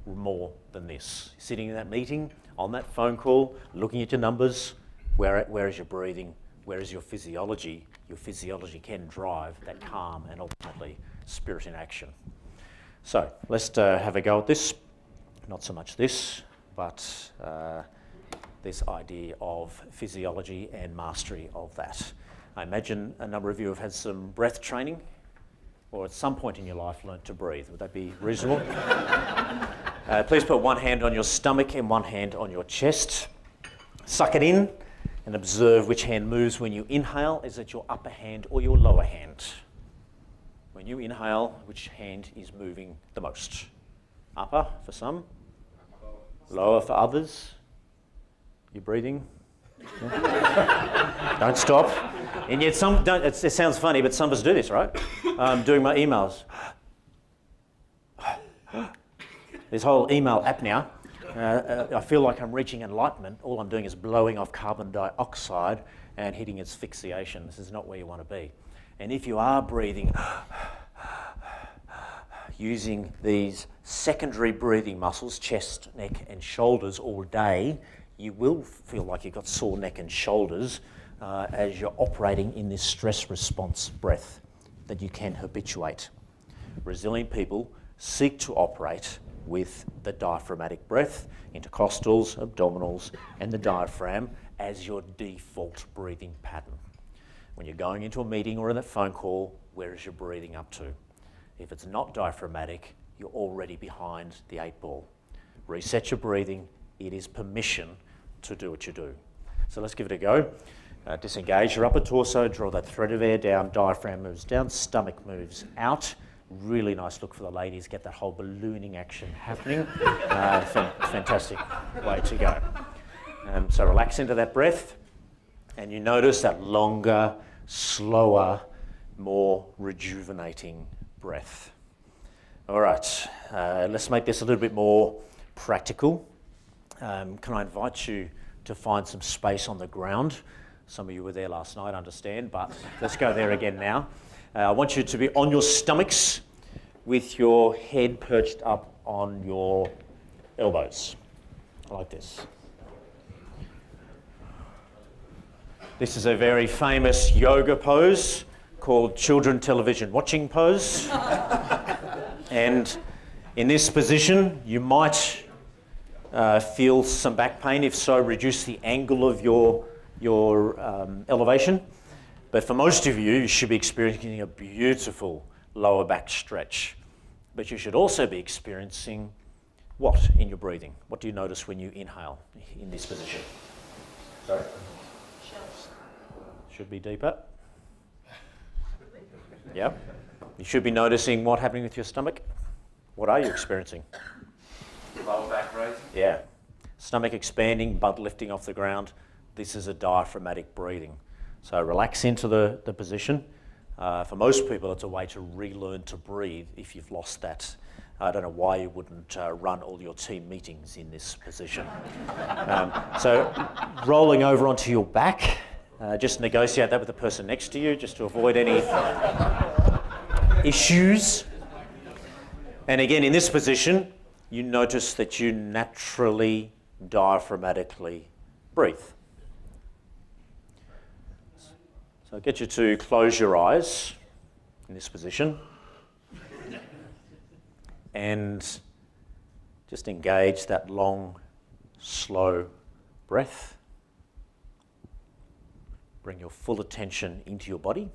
more than this? Sitting in that meeting, on that phone call, looking at your numbers, where is your breathing? Where is your physiology? Your physiology can drive that calm and ultimately spirit in action. So let's have a go at this. Not so much this, but this idea of physiology and mastery of that. I imagine a number of you have had some breath training, or at some point in your life learnt to breathe. Would that be reasonable? Please put one hand on your stomach and one hand on your chest. Suck it in. And observe which hand moves when you inhale. Is it your upper hand or your lower hand? When you inhale, which hand is moving the most? Upper for some, lower for others. You breathing? Yeah. Don't stop. And yet some don't. It sounds funny, but some of us do this, right? Doing my emails. This whole email apnea. I feel like I'm reaching enlightenment. All I'm doing is blowing off carbon dioxide and hitting asphyxiation. This is not where you want to be. And if you are breathing, using these secondary breathing muscles, chest, neck and shoulders all day, you will feel like you've got sore neck and shoulders as you're operating in this stress response breath that you can habituate. Resilient people seek to operate with the diaphragmatic breath, intercostals, abdominals, and the diaphragm as your default breathing pattern. When you're going into a meeting or in a phone call, where is your breathing up to? If it's not diaphragmatic, you're already behind the 8 ball. Reset your breathing. It is permission to do what you do. So let's give it a go. Disengage your upper torso, draw that thread of air down, diaphragm moves down, stomach moves out. Really nice look for the ladies, get that whole ballooning action happening. Fantastic way to go. So relax into that breath, and you notice that longer, slower, more rejuvenating breath. All right, let's make this a little bit more practical. Can I invite you to find some space on the ground? Some of you were there last night, I understand, but let's go there again now. I want you to be on your stomachs with your head perched up on your elbows, like this. This is a very famous yoga pose called children television watching pose. And In this position, you might feel some back pain. If so, reduce the angle of your elevation. But for most of you, you should be experiencing a beautiful lower back stretch. But you should also be experiencing what in your breathing? What do you notice when you inhale in this position? Sorry? Should be deeper. Yep. You should be noticing what's happening with your stomach. What are you experiencing? Lower back raising. Yeah. Stomach expanding, butt lifting off the ground. This is a diaphragmatic breathing. So relax into the position. For most people, it's a way to relearn to breathe if you've lost that. I don't know why you wouldn't run all your team meetings in this position. So rolling over onto your back, just negotiate that with the person next to you just to avoid any issues. And again, in this position, you notice that you naturally diaphragmatically breathe. So I'll get you to close your eyes in this position and just engage that long, slow breath. Bring your full attention into your body.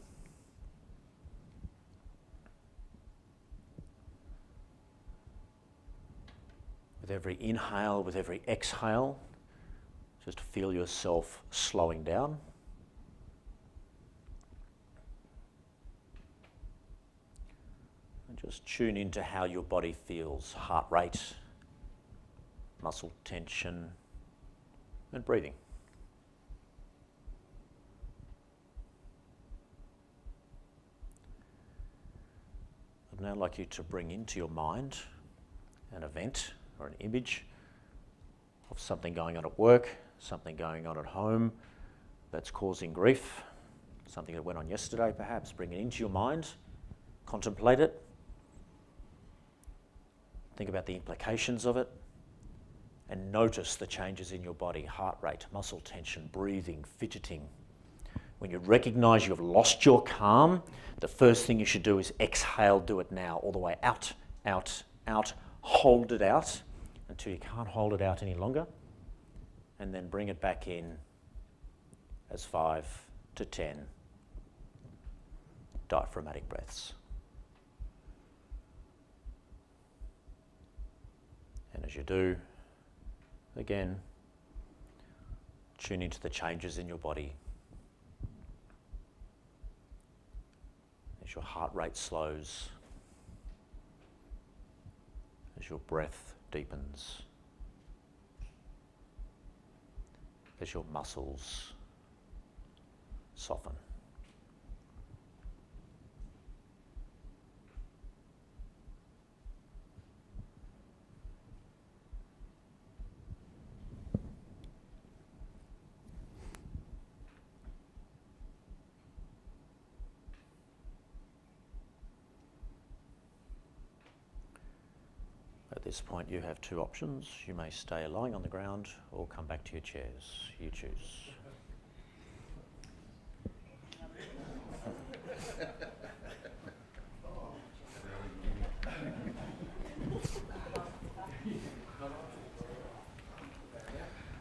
With every inhale, with every exhale, just feel yourself slowing down. And just tune into how your body feels, heart rate, muscle tension, and breathing. I'd now like you to bring into your mind an event or an image of something going on at work, something going on at home that's causing grief, something that went on yesterday perhaps. Bring it into your mind, contemplate it, think about the implications of it, and notice the changes in your body, heart rate, muscle tension, breathing, fidgeting. When you recognize you've lost your calm, the first thing you should do is exhale, do it now, all the way out, out, out. Hold it out until you can't hold it out any longer, and then bring it back in as 5 to 10 diaphragmatic breaths. And as you do, again, tune into the changes in your body. As your heart rate slows, as your breath deepens, as your muscles soften. At this point, you have two options. You may stay lying on the ground or come back to your chairs. You choose.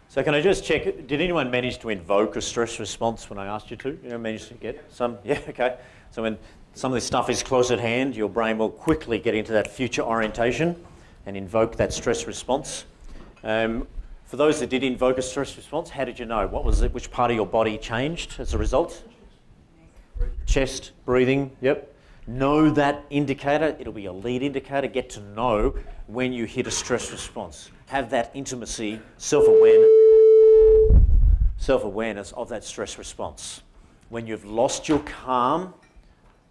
So can I just check, did anyone manage to invoke a stress response when I asked you to? You managed to get some? Yeah, okay. So when some of this stuff is close at hand, your brain will quickly get into that future orientation and invoke that stress response. For those that did invoke a stress response, how did you know? What was it? Which part of your body changed as a result? Chest, breathing, yep. Know that indicator. It'll be a lead indicator. Get to know when you hit a stress response. Have that intimacy, self-awareness of that stress response. When you've lost your calm,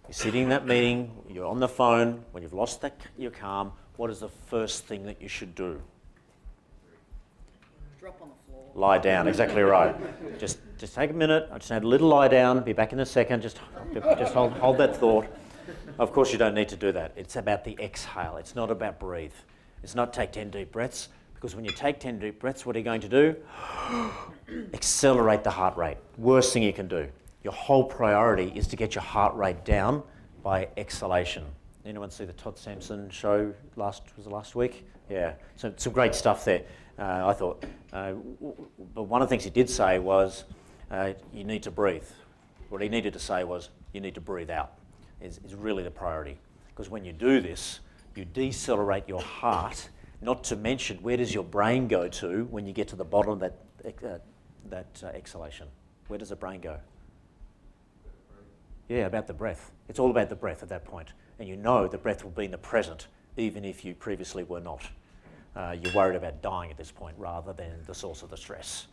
you're sitting in that meeting, you're on the phone, when you've lost your calm, what is the first thing that you should do? Drop on the floor. Lie down, exactly right. Just take a minute, I just had a little lie down, be back in a second, just hold that thought. Of course you don't need to do that. It's about the exhale, it's not about breathe. It's not take 10 deep breaths, because when you take 10 deep breaths, what are you going to do? Accelerate the heart rate. Worst thing you can do. Your whole priority is to get your heart rate down by exhalation. Anyone see the Todd Sampson show last week? Yeah, so some great stuff there, I thought. But one of the things he did say was, you need to breathe. What he needed to say was, you need to breathe out, is really the priority. Because when you do this, you decelerate your heart, not to mention where does your brain go to when you get to the bottom of that exhalation. Where does the brain go? Yeah, about the breath. It's all about the breath at that point. And you know the breath will be in the present, even if you previously were not. You're worried about dying at this point rather than the source of the stress.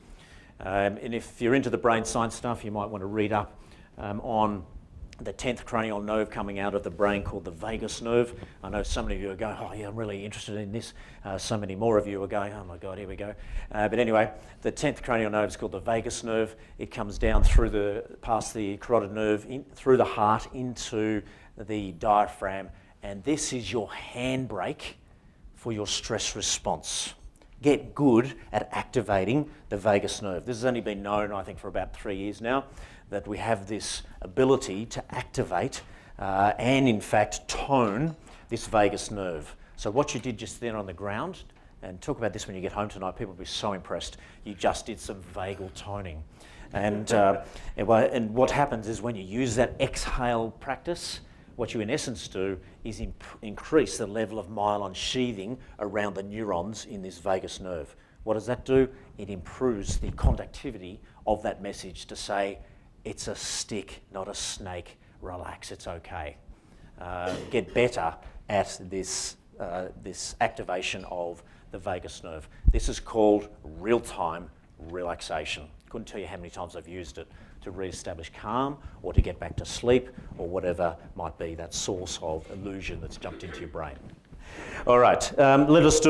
And if you're into the brain science stuff, you might want to read up on the 10th cranial nerve coming out of the brain called the vagus nerve. I know so many of you are going, oh yeah, I'm really interested in this. So many more of you are going, oh my God, here we go. But anyway, the 10th cranial nerve is called the vagus nerve. It comes down past the carotid nerve, through the heart into the diaphragm. And this is your handbrake for your stress response. Get good at activating the vagus nerve. This has only been known, I think, for about 3 years now, that we have this ability to activate and in fact tone this vagus nerve. So what you did just then on the ground, and talk about this when you get home tonight, people will be so impressed, you just did some vagal toning. And what happens is when you use that exhale practice, what you in essence do is increase the level of myelin sheathing around the neurons in this vagus nerve. What does that do? It improves the conductivity of that message to say, it's a stick, not a snake. Relax, it's okay. Get better at this activation of the vagus nerve. This is called real-time relaxation. Couldn't tell you how many times I've used it to re-establish calm or to get back to sleep or whatever might be that source of illusion that's jumped into your brain. All right, let us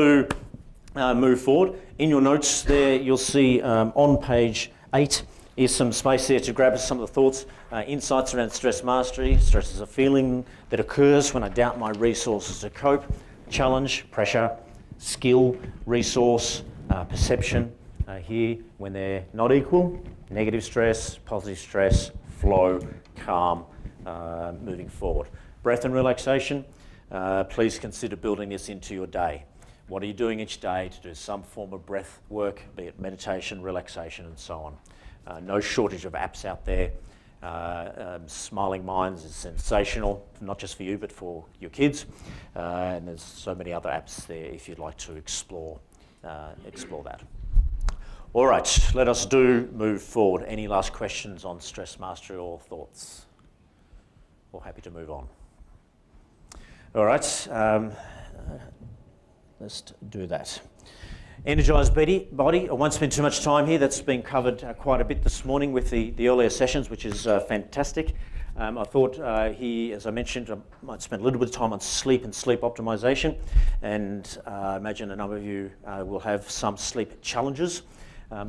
move forward. In your notes there, you'll see on page 8 is some space there to grab some of the thoughts, insights around stress mastery. Stress is a feeling that occurs when I doubt my resources to cope. Challenge, pressure, skill, resource, perception. Here, when they're not equal, negative stress, positive stress, flow, calm, moving forward. Breath and relaxation. Please consider building this into your day. What are you doing each day to do some form of breath work, be it meditation, relaxation, and so on? No shortage of apps out there. Smiling Minds is sensational, not just for you, but for your kids. And there's so many other apps there if you'd like to explore that. All right, let us move forward. Any last questions on stress mastery or thoughts? Or happy to move on? All right, let's do that. Energised body. I won't spend too much time here. That's been covered quite a bit this morning with the earlier sessions, which is fantastic. I thought as I mentioned, I might spend a little bit of time on sleep and sleep optimization. And I imagine a number of you will have some sleep challenges.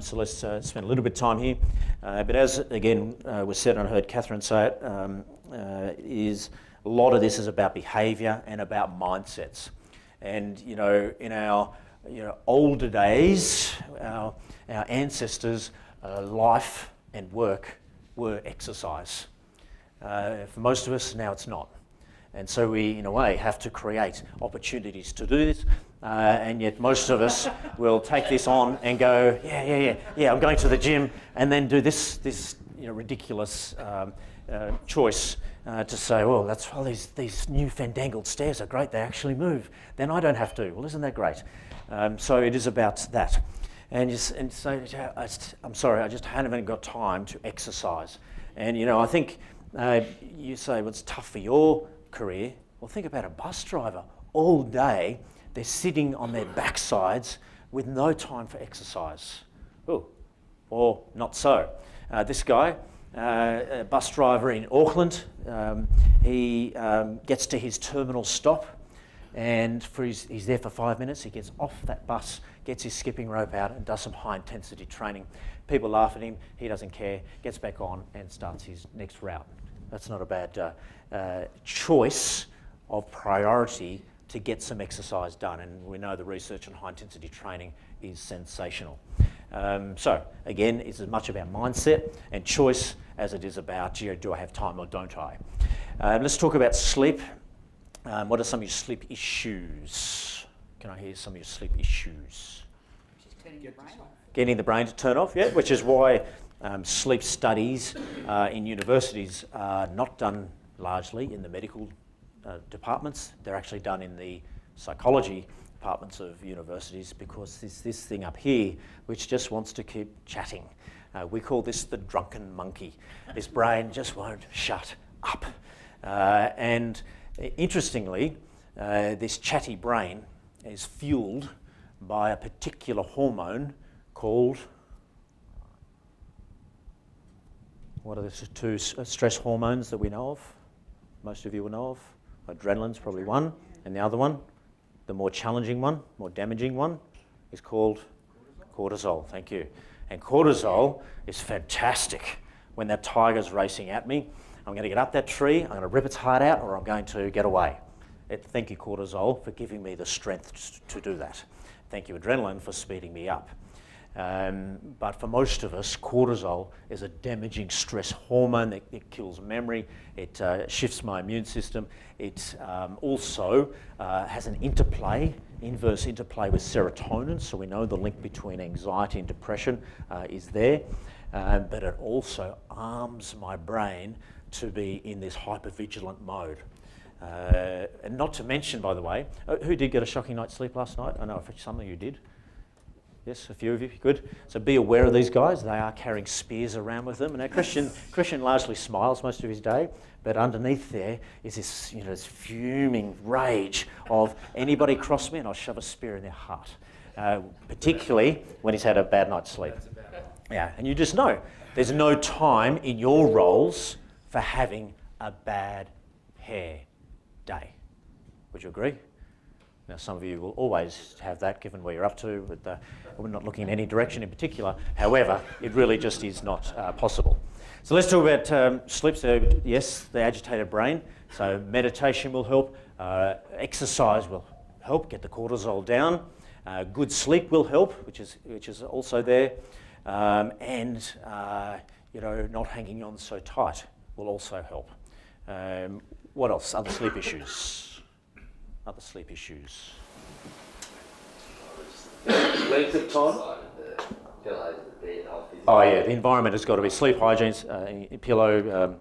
So let's spend a little bit of time here. But as, again, was said, and I heard Catherine say it, is a lot of this is about behaviour and about mindsets. And, in our older days, our ancestors' life and work were exercise. For most of us, now it's not. And so we, in a way, have to create opportunities to do this. And yet most of us will take this on and go, yeah, I'm going to the gym, and then do this ridiculous choice to say, well, these new fandangled stairs are great, they actually move. Then I don't have to. Well, isn't that great? So it is about that. And so, I'm sorry, I just haven't got time to exercise. And, I think you say, well, it's tough for your career. Well, think about a bus driver. All day, they're sitting on their backsides with no time for exercise. Ooh, or not so. This guy, a bus driver in Auckland, he gets to his terminal stop, and he's there for 5 minutes. He gets off that bus, gets his skipping rope out, and does some high-intensity training. People laugh at him. He doesn't care, gets back on and starts his next route. That's not a bad choice of priority to get some exercise done, and we know the research on high-intensity training is sensational. So, again, it's as much about mindset and choice as it is about, do I have time or don't I? Let's talk about sleep. What are some of your sleep issues? Can I hear some of your sleep issues? Just turning your brain off. Getting the brain to turn off, yeah, which is why sleep studies in universities are not done largely in the medical departments. They're actually done in the psychology departments of universities, because there's this thing up here which just wants to keep chatting. We call this the drunken monkey. This brain just won't shut up. And interestingly, this chatty brain is fueled by a particular hormone called, what are the two stress hormones that we know of? Most of you will know of. Adrenaline's probably one, and the other one, the more challenging one, more damaging one, is called cortisol. Thank you. And cortisol is fantastic when that tiger's racing at me. I'm going to get up that tree, I'm going to rip its heart out, or I'm going to get away. Thank you, cortisol, for giving me the strength to do that. Thank you, adrenaline, for speeding me up. But for most of us, cortisol is a damaging stress hormone. It kills memory, it shifts my immune system. It also has an inverse interplay with serotonin, so we know the link between anxiety and depression is there. But it also arms my brain to be in this hypervigilant mode. And not to mention, by the way, who did get a shocking night's sleep last night? I know some of you did. Yes, a few of you, good. So be aware of these guys. They are carrying spears around with them. And now Christian largely smiles most of his day, but underneath there is this, this fuming rage of anybody cross me and I'll shove a spear in their heart, particularly when he's had a bad night's sleep. Yeah, and you just know there's no time in your roles for having a bad hair day. Would you agree? Now, some of you will always have that, given where you're up to, but we're not looking in any direction in particular. However, it really just is not possible. So let's talk about sleep. So yes, the agitated brain. So meditation will help. Exercise will help get the cortisol down. Good sleep will help, which is also there. And not hanging on so tight will also help. What else? Other sleep issues. Other sleep issues. Length of time? Oh yeah, the environment has got to be, sleep hygiene, pillow,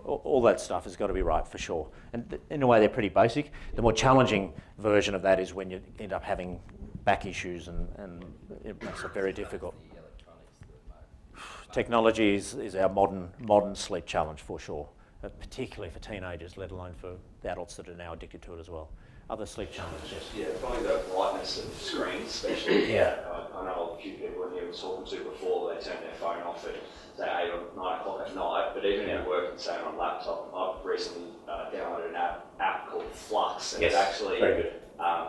all that stuff has got to be right for sure. And in a way they're pretty basic. The more challenging version of that is when you end up having back issues and it makes it very difficult. Technology is our modern sleep challenge for sure, particularly for teenagers, let alone for the adults that are now addicted to it as well. Other sleep challenges. Yeah, probably the brightness of screens, especially. Yeah. I know a few people in here was talking to before, they turned their phone off at say 8 or 9 o'clock at night, but even if you're working, say, on a laptop, I've recently downloaded an app called Flux, and it actually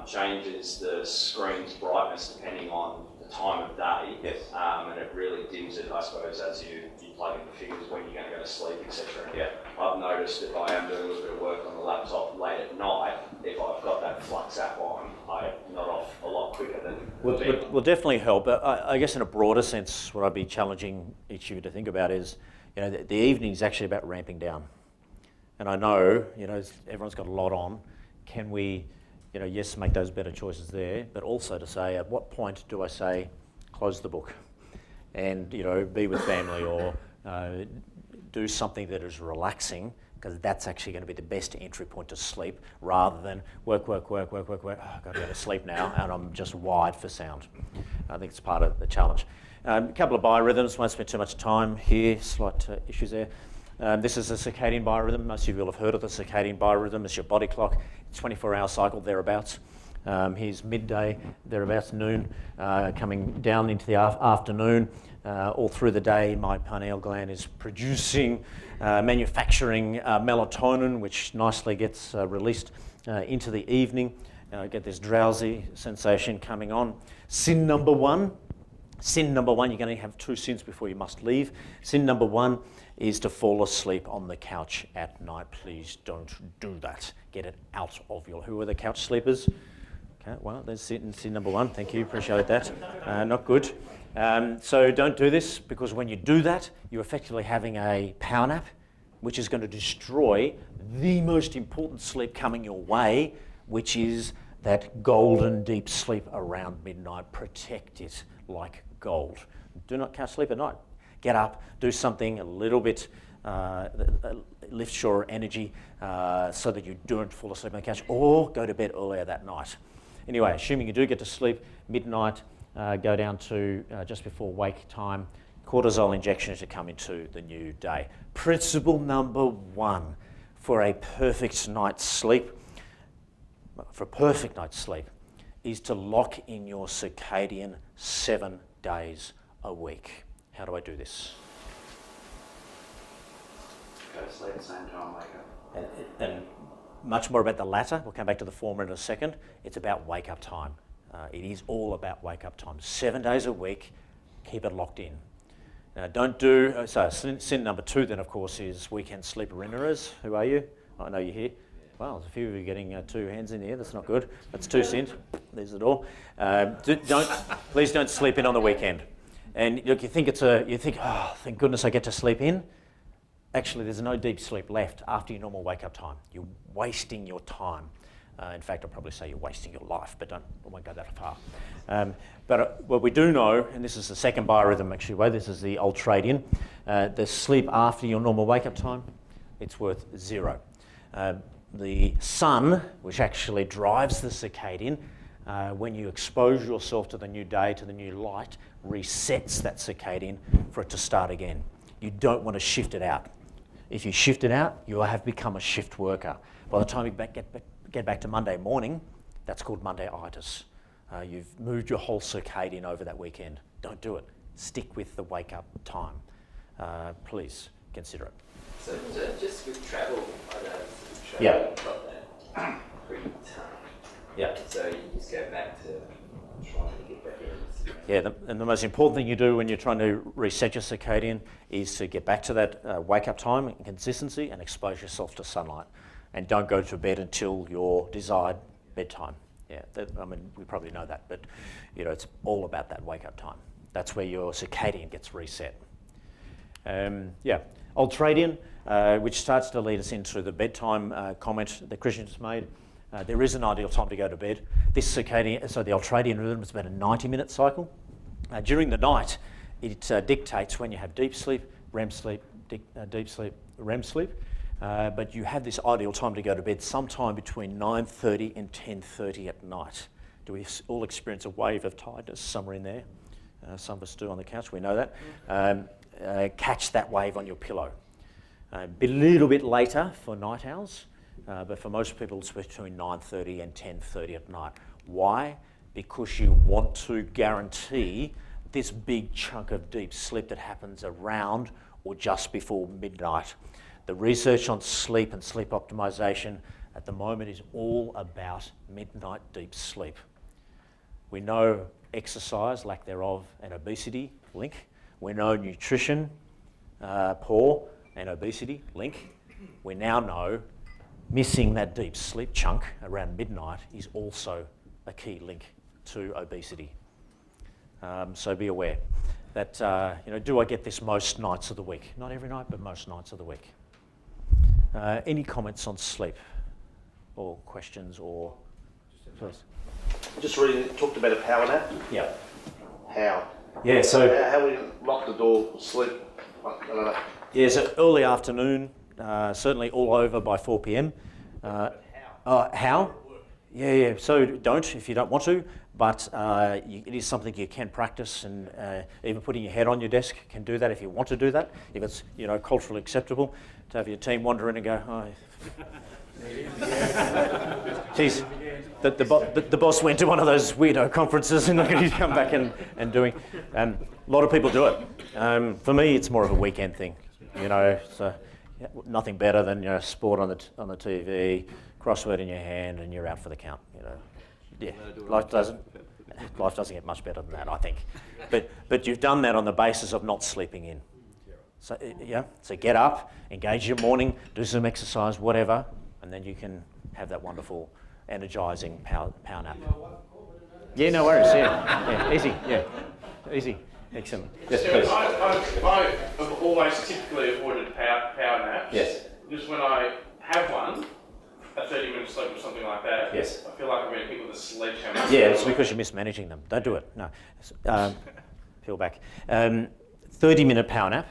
changes the screen's brightness depending on the time of day, and it really dims it, I suppose, as you plug in the figures when you're going to go to sleep, etc. Yeah. I've noticed if I am doing a little bit of work on the laptop late at night, if I've got that Flux app on, I nod off a lot quicker than will definitely help. But I guess in a broader sense, what I'd be challenging each of you to think about is, the evening is actually about ramping down. And I know, everyone's got a lot on. Can we, yes, make those better choices there, but also to say, at what point do I say, close the book and, be with family or do something that is relaxing, because that's actually going to be the best entry point to sleep, rather than work. Oh, I've got to go to sleep now, and I'm just wired for sound. I think it's part of the challenge. A couple of biorhythms, won't spend too much time here, slight issues there. This is a circadian biorhythm. Most of you will have heard of the circadian biorhythm. It's your body clock, 24-hour cycle, thereabouts. Here's midday, thereabouts noon, coming down into the afternoon. All through the day, my pineal gland is producing, manufacturing melatonin, which nicely gets released into the evening. Get this drowsy sensation coming on. Sin number one, you're going to have 2 sins before you must leave. Sin number 1 is to fall asleep on the couch at night. Please don't do that. Get it out of your... Who are the couch sleepers? Okay, well, there's sin number 1. Thank you, appreciate that. Not good. So don't do this, because when you do that, you're effectively having a power nap which is going to destroy the most important sleep coming your way, which is that golden deep sleep around midnight. Protect it like gold. Do not catch sleep at night. Get up, do something a little bit, lifts your energy so that you don't fall asleep on the couch, or go to bed earlier that night. Anyway, assuming you do get to sleep, midnight, go down to just before wake time, cortisol injections to come into the new day. Principle number 1 for a perfect night's sleep, is to lock in your circadian 7 days a week. How do I do this? Go to sleep at the same time, wake up. And much more about the latter. We'll come back to the former in a second. It's about wake up time. It is all about wake up time. 7 days a week, keep it locked in. Now, don't do, so sin number 2 then, of course, is weekend sleep renderers. Who are you? I know you're here. Well, there's a few of you getting 2 hands in here. That's not good. That's 2 sins. There's the door. Please don't sleep in on the weekend. And look, you think, oh, thank goodness I get to sleep in. Actually, there's no deep sleep left after your normal wake-up time. You're wasting your time. In fact, I'll probably say you're wasting your life, but I won't go that far. But what we do know, and this is the second biorhythm actually, this is the ultradian, the sleep after your normal wake-up time, it's worth 0. The sun, which actually drives the circadian, when you expose yourself to the new day, to the new light, resets that circadian for it to start again. You don't want to shift it out. If you shift it out, you will have become a shift worker. By the time you get back to Monday morning, that's called Monday-itis. You've moved your whole circadian over that weekend. Don't do it. Stick with the wake-up time. Please consider it. So just with travel, I know travel, Yeah. got that pretty tough. Yeah. So you just go back to trying to get back in. Yeah, and the most important thing you do when you're trying to reset your circadian is to get back to that wake-up time and consistency and expose yourself to sunlight. And don't go to bed until your desired bedtime. Yeah, we probably know that, but it's all about that wake-up time. That's where your circadian gets reset. Ultradian, which starts to lead us into the bedtime comment that Christian just made. There is an ideal time to go to bed. This circadian, so the ultradian rhythm is about a 90-minute cycle. During the night, it dictates when you have deep sleep, REM sleep, deep sleep, REM sleep. But you have this ideal time to go to bed sometime between 9:30 and 10:30 at night. Do we all experience a wave of tiredness somewhere in there? Some of us do on the couch, we know that. Catch that wave on your pillow. A little bit later for night owls, but for most people it's between 9:30 and 10:30 at night. Why? Because you want to guarantee this big chunk of deep sleep that happens around or just before midnight. The research on sleep and sleep optimization at the moment is all about midnight deep sleep. We know exercise, lack thereof, and obesity link. We know nutrition, poor, and obesity link. We now know missing that deep sleep chunk around midnight is also a key link to obesity. So be aware that, do I get this most nights of the week? Not every night, but most nights of the week. Any comments on sleep or questions or... Please. Just reading, it talked about a power nap. Yeah. How? Yeah, so... How we lock the door, sleep, I don't know. Yeah, so early afternoon, certainly all over by 4 p.m. How? Yeah, so don't if you don't want to, but it is something you can practice, and even putting your head on your desk can do that if you want to do that, if it's culturally acceptable to have your team wander in and go, oh, geez, the boss went to one of those weirdo conferences and he's come back and doing. A lot of people do it. For me, it's more of a weekend thing, so nothing better than sport on the TV, crossword in your hand, and you're out for the count. Yeah, life doesn't get much better than that, I think. But you've done that on the basis of not sleeping in. So so get up, engage your morning, do some exercise, whatever, and then you can have that wonderful, energising power nap. Yeah, no worries. Yeah, easy. Yeah, easy. Excellent. Yes, Stuart, please. I have always typically avoided power naps. Yes. Just when I have one, a 30-minute sleep or something like that, Yes. I feel like I'm going to hit with a sledgehammer. Yeah, it's because you're mismanaging them. Don't do it. No. Peel back. 30-minute power nap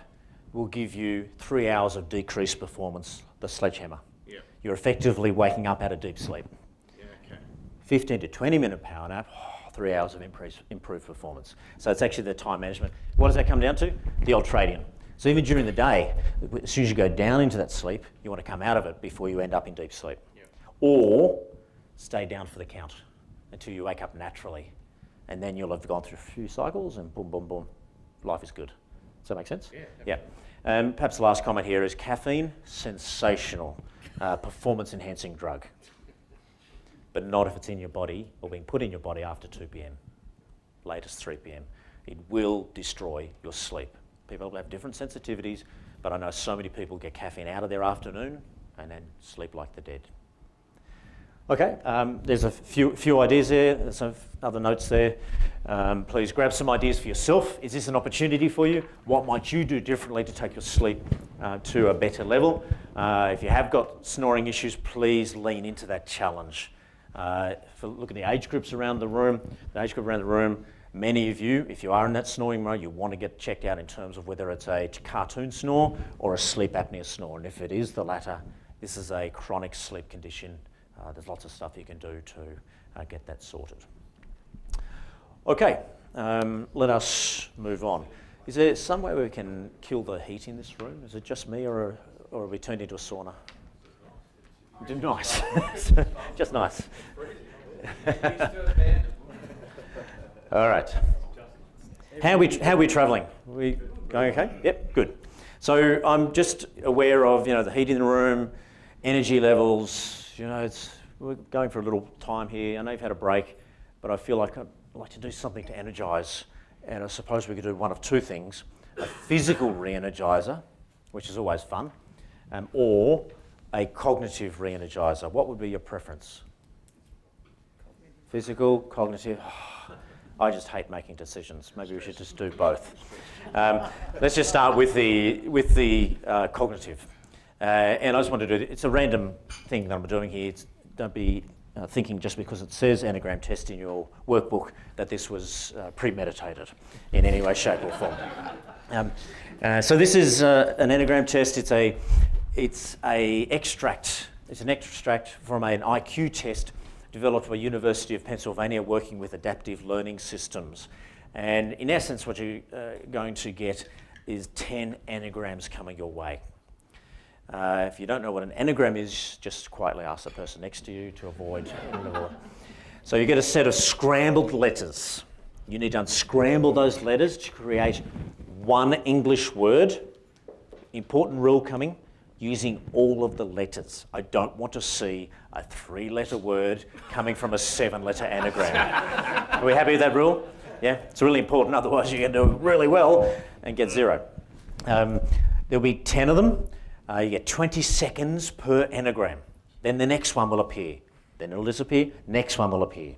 will give you 3 hours of decreased performance, the sledgehammer. Yeah. You're effectively waking up out of deep sleep. Yeah, okay. 15 to 20-minute power nap, 3 hours of improved performance. So it's actually the time management. What does that come down to? The ultradian. So even during the day, as soon as you go down into that sleep, you want to come out of it before you end up in deep sleep. Yeah. Or stay down for the count until you wake up naturally. And then you'll have gone through a few cycles and boom, boom, boom. Life is good. Does that make sense? Yeah. Yeah. Perhaps the last comment here is caffeine, sensational, performance-enhancing drug. But not if it's in your body or being put in your body after 2 p.m, latest 3 p.m. It will destroy your sleep. People have different sensitivities, but I know so many people get caffeine out of their afternoon and then sleep like the dead. Okay, there's a few ideas there, there's some other notes there. Please grab some ideas for yourself. Is this an opportunity for you? What might you do differently to take your sleep to a better level? If you have got snoring issues, please lean into that challenge. Look at the age groups around the room, many of you, if you are in that snoring mode, you want to get checked out in terms of whether it's a cartoon snore or a sleep apnea snore. And if it is the latter, this is a chronic sleep condition. There's lots of stuff you can do to get that sorted. Okay, let us move on. Is there some way we can kill the heat in this room? Is it just me or are we turned into a sauna? Nice, just nice. All right. How are we travelling? Are we going okay? Yep, good. So I'm just aware of the heat in the room, energy levels. We're going for a little time here. I know you've had a break, but I feel like I'd like to do something to energise. And I suppose we could do one of two things: a physical re-energiser, which is always fun, or a cognitive re-energiser. What would be your preference? Physical, cognitive. I just hate making decisions. Maybe we should just do both. Let's just start with the cognitive. And I just want to do it. It's a random thing that I'm doing here. Don't be thinking just because it says anagram test in your workbook that this was premeditated in any way, shape or form. So this is an anagram test. It's an extract from an IQ test developed by University of Pennsylvania working with adaptive learning systems. And in essence, what you're going to get is 10 anagrams coming your way. If you don't know what an anagram is, just quietly ask the person next to you to avoid. So you get a set of scrambled letters. You need to unscramble those letters to create one English word. Important rule coming: using all of the letters. I don't want to see a 3-letter word coming from a 7-letter anagram. Are we happy with that rule? Yeah, it's really important, otherwise you can do it really well and get 0. There'll be 10 of them. You get 20 seconds per anagram. Then the next one will appear. Then it'll disappear, next one will appear.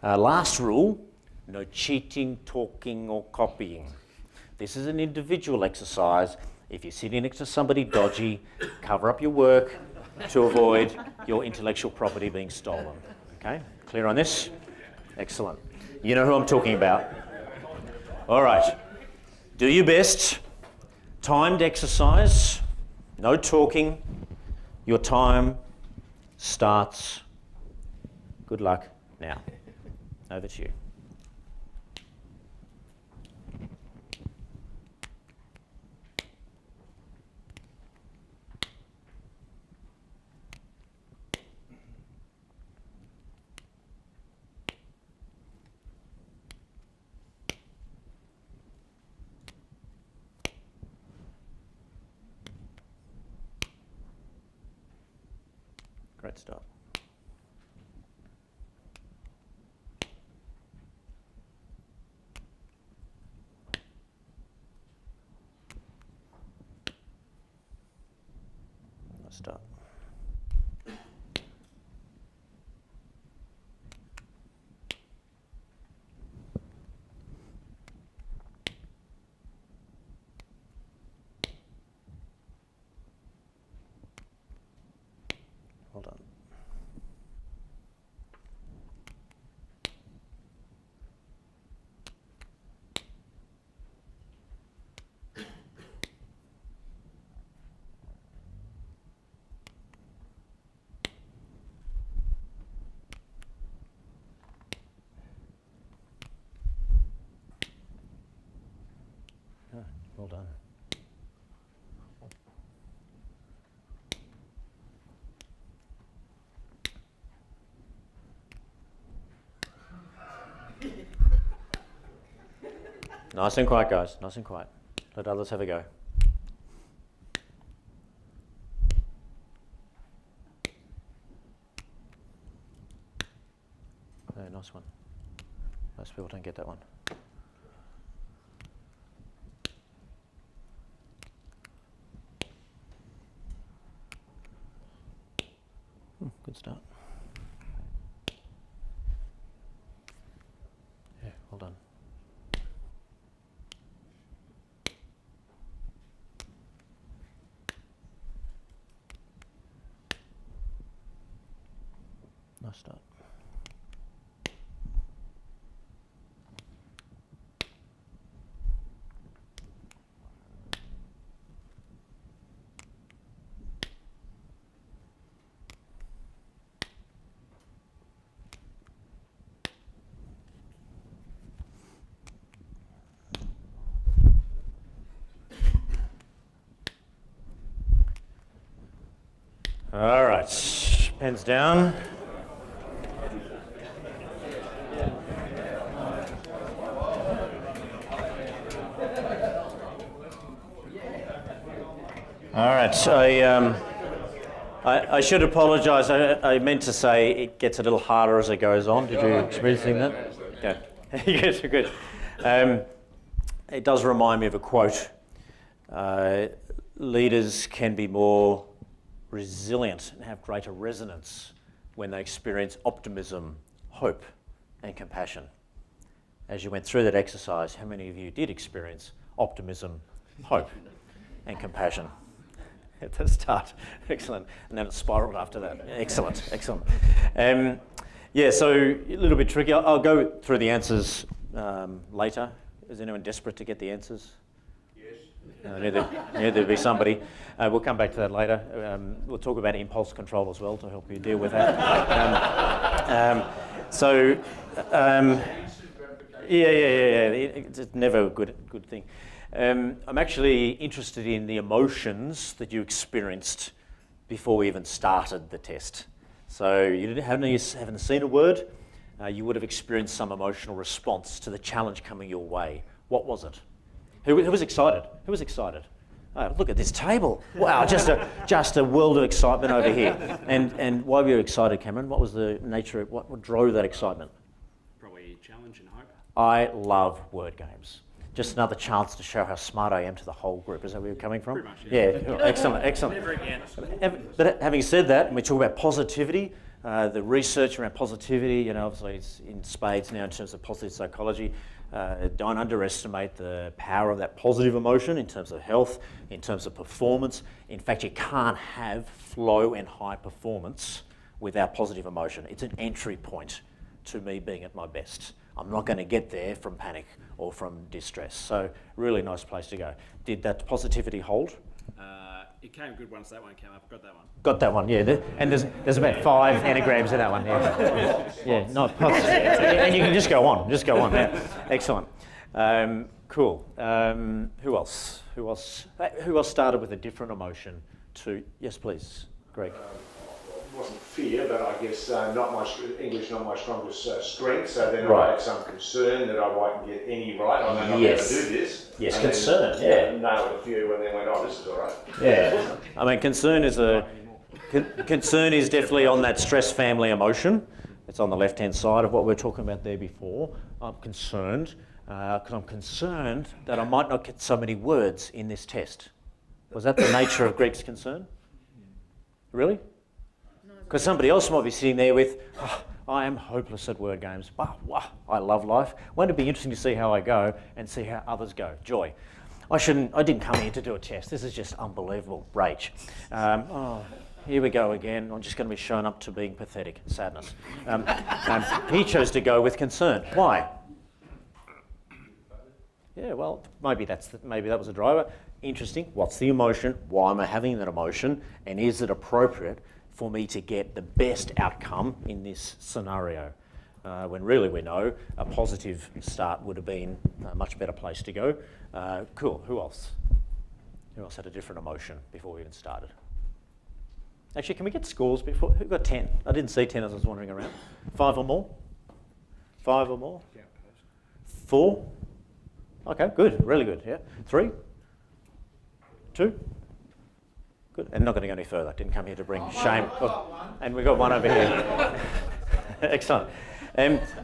Last rule, no cheating, talking or copying. This is an individual exercise. If you're sitting next to somebody dodgy, cover up your work to avoid your intellectual property being stolen. Okay, clear on this? Excellent. You know who I'm talking about. All right, do your best. Timed exercise, no talking. Your time starts. Good luck now. Over to you. Great start. Nice start. Oh, well done. Nice and quiet, guys. Nice and quiet. Let others have a go. Yeah, nice one. Most people don't get that one. Good start. Yeah, well done. Nice start. All right, pens down. All right, I should apologise. I meant to say it gets a little harder as it goes on. Did you experience that? Yeah, yes, good. It does remind me of a quote. Leaders can be more resilient and have greater resonance when they experience optimism, hope, and compassion. As you went through that exercise, how many of you did experience optimism, hope, and compassion? At the start, excellent, and then it spiraled after that. Excellent, excellent. Yeah, so a little bit tricky. I'll go through the answers later. Is anyone desperate to get the answers? Yes. There'll be somebody. We'll come back to that later. We'll talk about impulse control as well to help you deal with that. Yeah. It's never a good thing. I'm actually interested in the emotions that you experienced before we even started the test. So you haven't seen a word, you would have experienced some emotional response to the challenge coming your way. What was it? Who was excited? Who was excited? Oh, look at this table. Wow, just a world of excitement over here. And why were you excited, Cameron? What was the nature of what drove that excitement? Probably challenge and hope. I love word games. Just another chance to show how smart I am to the whole group. Is that where you're coming from? Pretty much, yeah. Yeah, excellent, excellent. Never again. But having said that, when we talk about positivity, the research around positivity, obviously it's in spades now in terms of positive psychology. Don't underestimate the power of that positive emotion in terms of health, in terms of performance. In fact, you can't have flow and high performance without positive emotion. It's an entry point to me being at my best. I'm not going to get there from panic or from distress. So really nice place to go. Did that positivity hold? It came good once that one came up. Got that one. Got that one, yeah. And there's about 5 anagrams in that one. Yeah, not positive. And you can just go on. Yeah. Excellent. Cool. Who else? Who else started with a different emotion? Yes, please, Greg. It wasn't fear, but I guess English not my strongest strength, so then Right. I had some concern that I mightn't get any right. I may not be able to do this. Yes, and concern, then, nailed a few and then went, oh, this is all right. Yeah. I mean, concern is definitely on that stress family emotion. It's on the left-hand side of what we were talking about there before. I'm concerned because I'm concerned that I might not get so many words in this test. Was that the nature of Greg's concern? Really? Because somebody else might be sitting there with, I am hopeless at word games. Wow, I love life. Won't it be interesting to see how I go and see how others go? Joy. I didn't come here to do a test. This is just unbelievable. Rage. Here we go again. I'm just going to be shown up to being pathetic. Sadness. He chose to go with concern. Why? Yeah, well, maybe that was a driver. Interesting. What's the emotion? Why am I having that emotion? And is it appropriate for me to get the best outcome in this scenario? when really we know a positive start would have been a much better place to go. Cool. Who else? Who else had a different emotion before we even started? Actually, can we get scores before? Who got 10? I didn't see 10 as I was wandering around. 5 or more? 5 or more? 4? Okay, good. Really good. Yeah. 3? 2? Good. And not going to go any further. Didn't come here to bring shame. And we've got one over here. Excellent.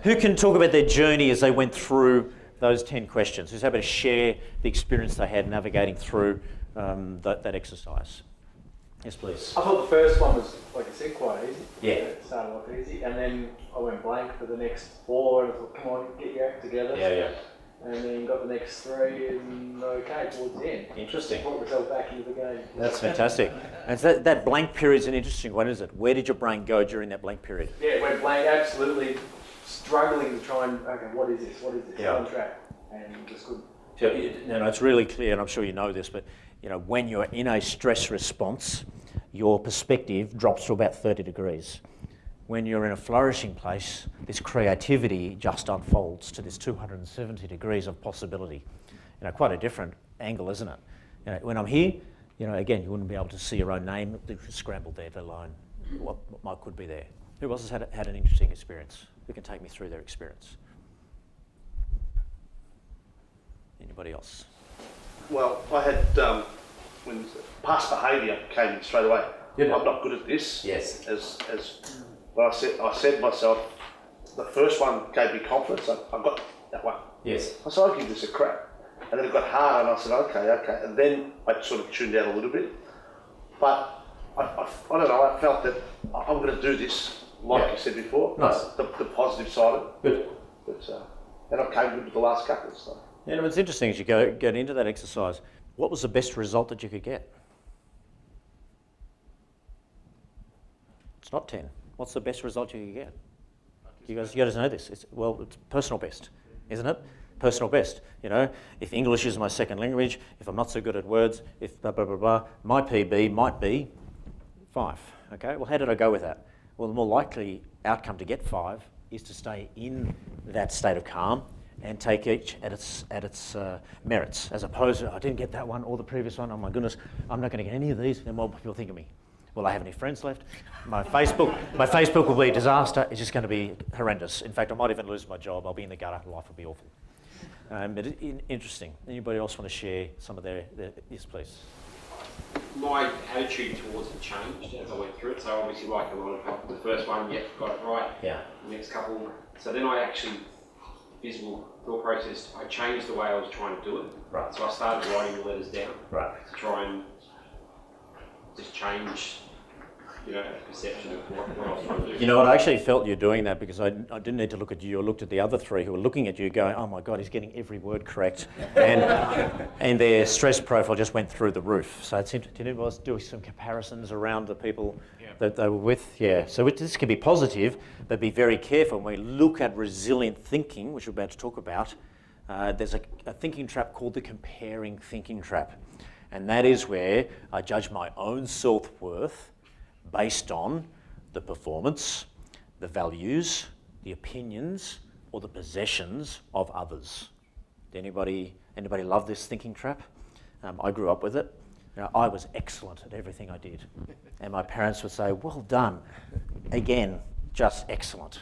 Who can talk about their journey as they went through those 10 questions? Who's able to share the experience they had navigating through that exercise? Yes, please. I thought the first one was, like I said, quite easy. Yeah. It started off easy, and then I went blank for the next 4, and I thought, come on, get your act together. Yeah. And then got the next 3, and okay, towards the end. Interesting. Brought myself back into the game. That's fantastic. And so that blank period is an interesting one, isn't it? Where did your brain go during that blank period? Yeah, it went blank, absolutely struggling to try and, okay, what is this? Yeah. On track. And just couldn't. So, it's really clear, and I'm sure you know this, but when you're in a stress response, your perspective drops to about 30 degrees. When you're in a flourishing place, this creativity just unfolds to this 270 degrees of possibility. Quite a different angle, isn't it? When I'm here, again, you wouldn't be able to see your own name scrambled there, let alone what might could be there. Who else has had an interesting experience? Who can take me through their experience? Anybody else? Well, I had, when past behaviour came in straight away. Yeah. I'm not good at this. Yes. But I said to myself, the first one gave me confidence. I got that one. Yes. I said, I'll give this a crack. And then it got harder, and I said, okay. And then I sort of tuned out a little bit. But I don't know, I felt that I'm going to do this, like you said before. Nice. The positive side of it. Good. But, and I came good with the last couple. So. Yeah, it's interesting as you get into that exercise. What was the best result that you could get? It's not 10. What's the best result you could get? You guys know this. It's personal best, isn't it? Personal best. If English is my second language, if I'm not so good at words, if blah, blah, blah, blah, my PB might be 5. Okay, well, how did I go with that? Well, the more likely outcome to get 5 is to stay in that state of calm and take each at its merits, as opposed to, I didn't get that one or the previous one, oh my goodness, I'm not going to get any of these, then what will people think of me? Will I have any friends left? My Facebook will be a disaster, it's just going to be horrendous. In fact, I might even lose my job, I'll be in the gutter, life will be awful. But interesting. Anybody else want to share some of their yes, please? My attitude towards it changed as I went through it. So obviously, like a lot of people, the first one, got it right. Yeah. The next couple. So then I actually, visible thought process, I changed the way I was trying to do it. Right. So I started writing the letters down. Right. To try and just change, perception of what I was trying to do. You know what, I actually felt you doing that because I didn't need to look at you, I looked at the other 3 who were looking at you going, oh my God, he's getting every word correct. And their stress profile just went through the roof. So did anybody else do some comparisons around the people that they were with? Yeah, so this can be positive, but be very careful. When we look at resilient thinking, which we're about to talk about, there's a thinking trap called the comparing thinking trap. And that is where I judge my own self-worth based on the performance, the values, the opinions, or the possessions of others. Did anybody love this thinking trap? I grew up with it. I was excellent at everything I did. And my parents would say, well done. Again, just excellent.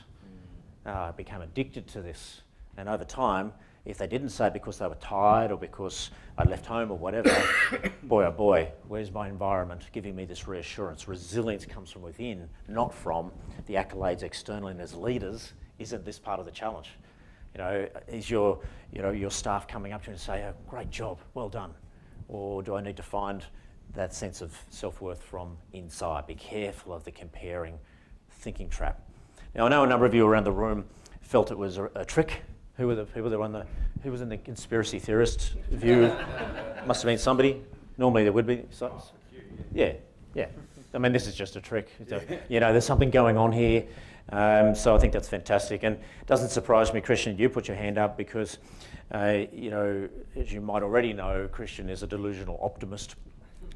I became addicted to this. And over time, if they didn't say it because they were tired or because I left home or whatever, boy oh boy, where's my environment giving me this reassurance? Resilience comes from within, not from the accolades externally. And as leaders, isn't this part of the challenge? Is your staff coming up to you and say, oh, great job, well done? Or do I need to find that sense of self-worth from inside? Be careful of the comparing thinking trap. Now, I know a number of you around the room felt it was a trick. Who were the people that were who was in the conspiracy theorist view? Must have been somebody. Normally there would be. Yeah. I mean, this is just a trick. There's something going on here. So I think that's fantastic. And it doesn't surprise me, Christian, you put your hand up because, as you might already know, Christian is a delusional optimist.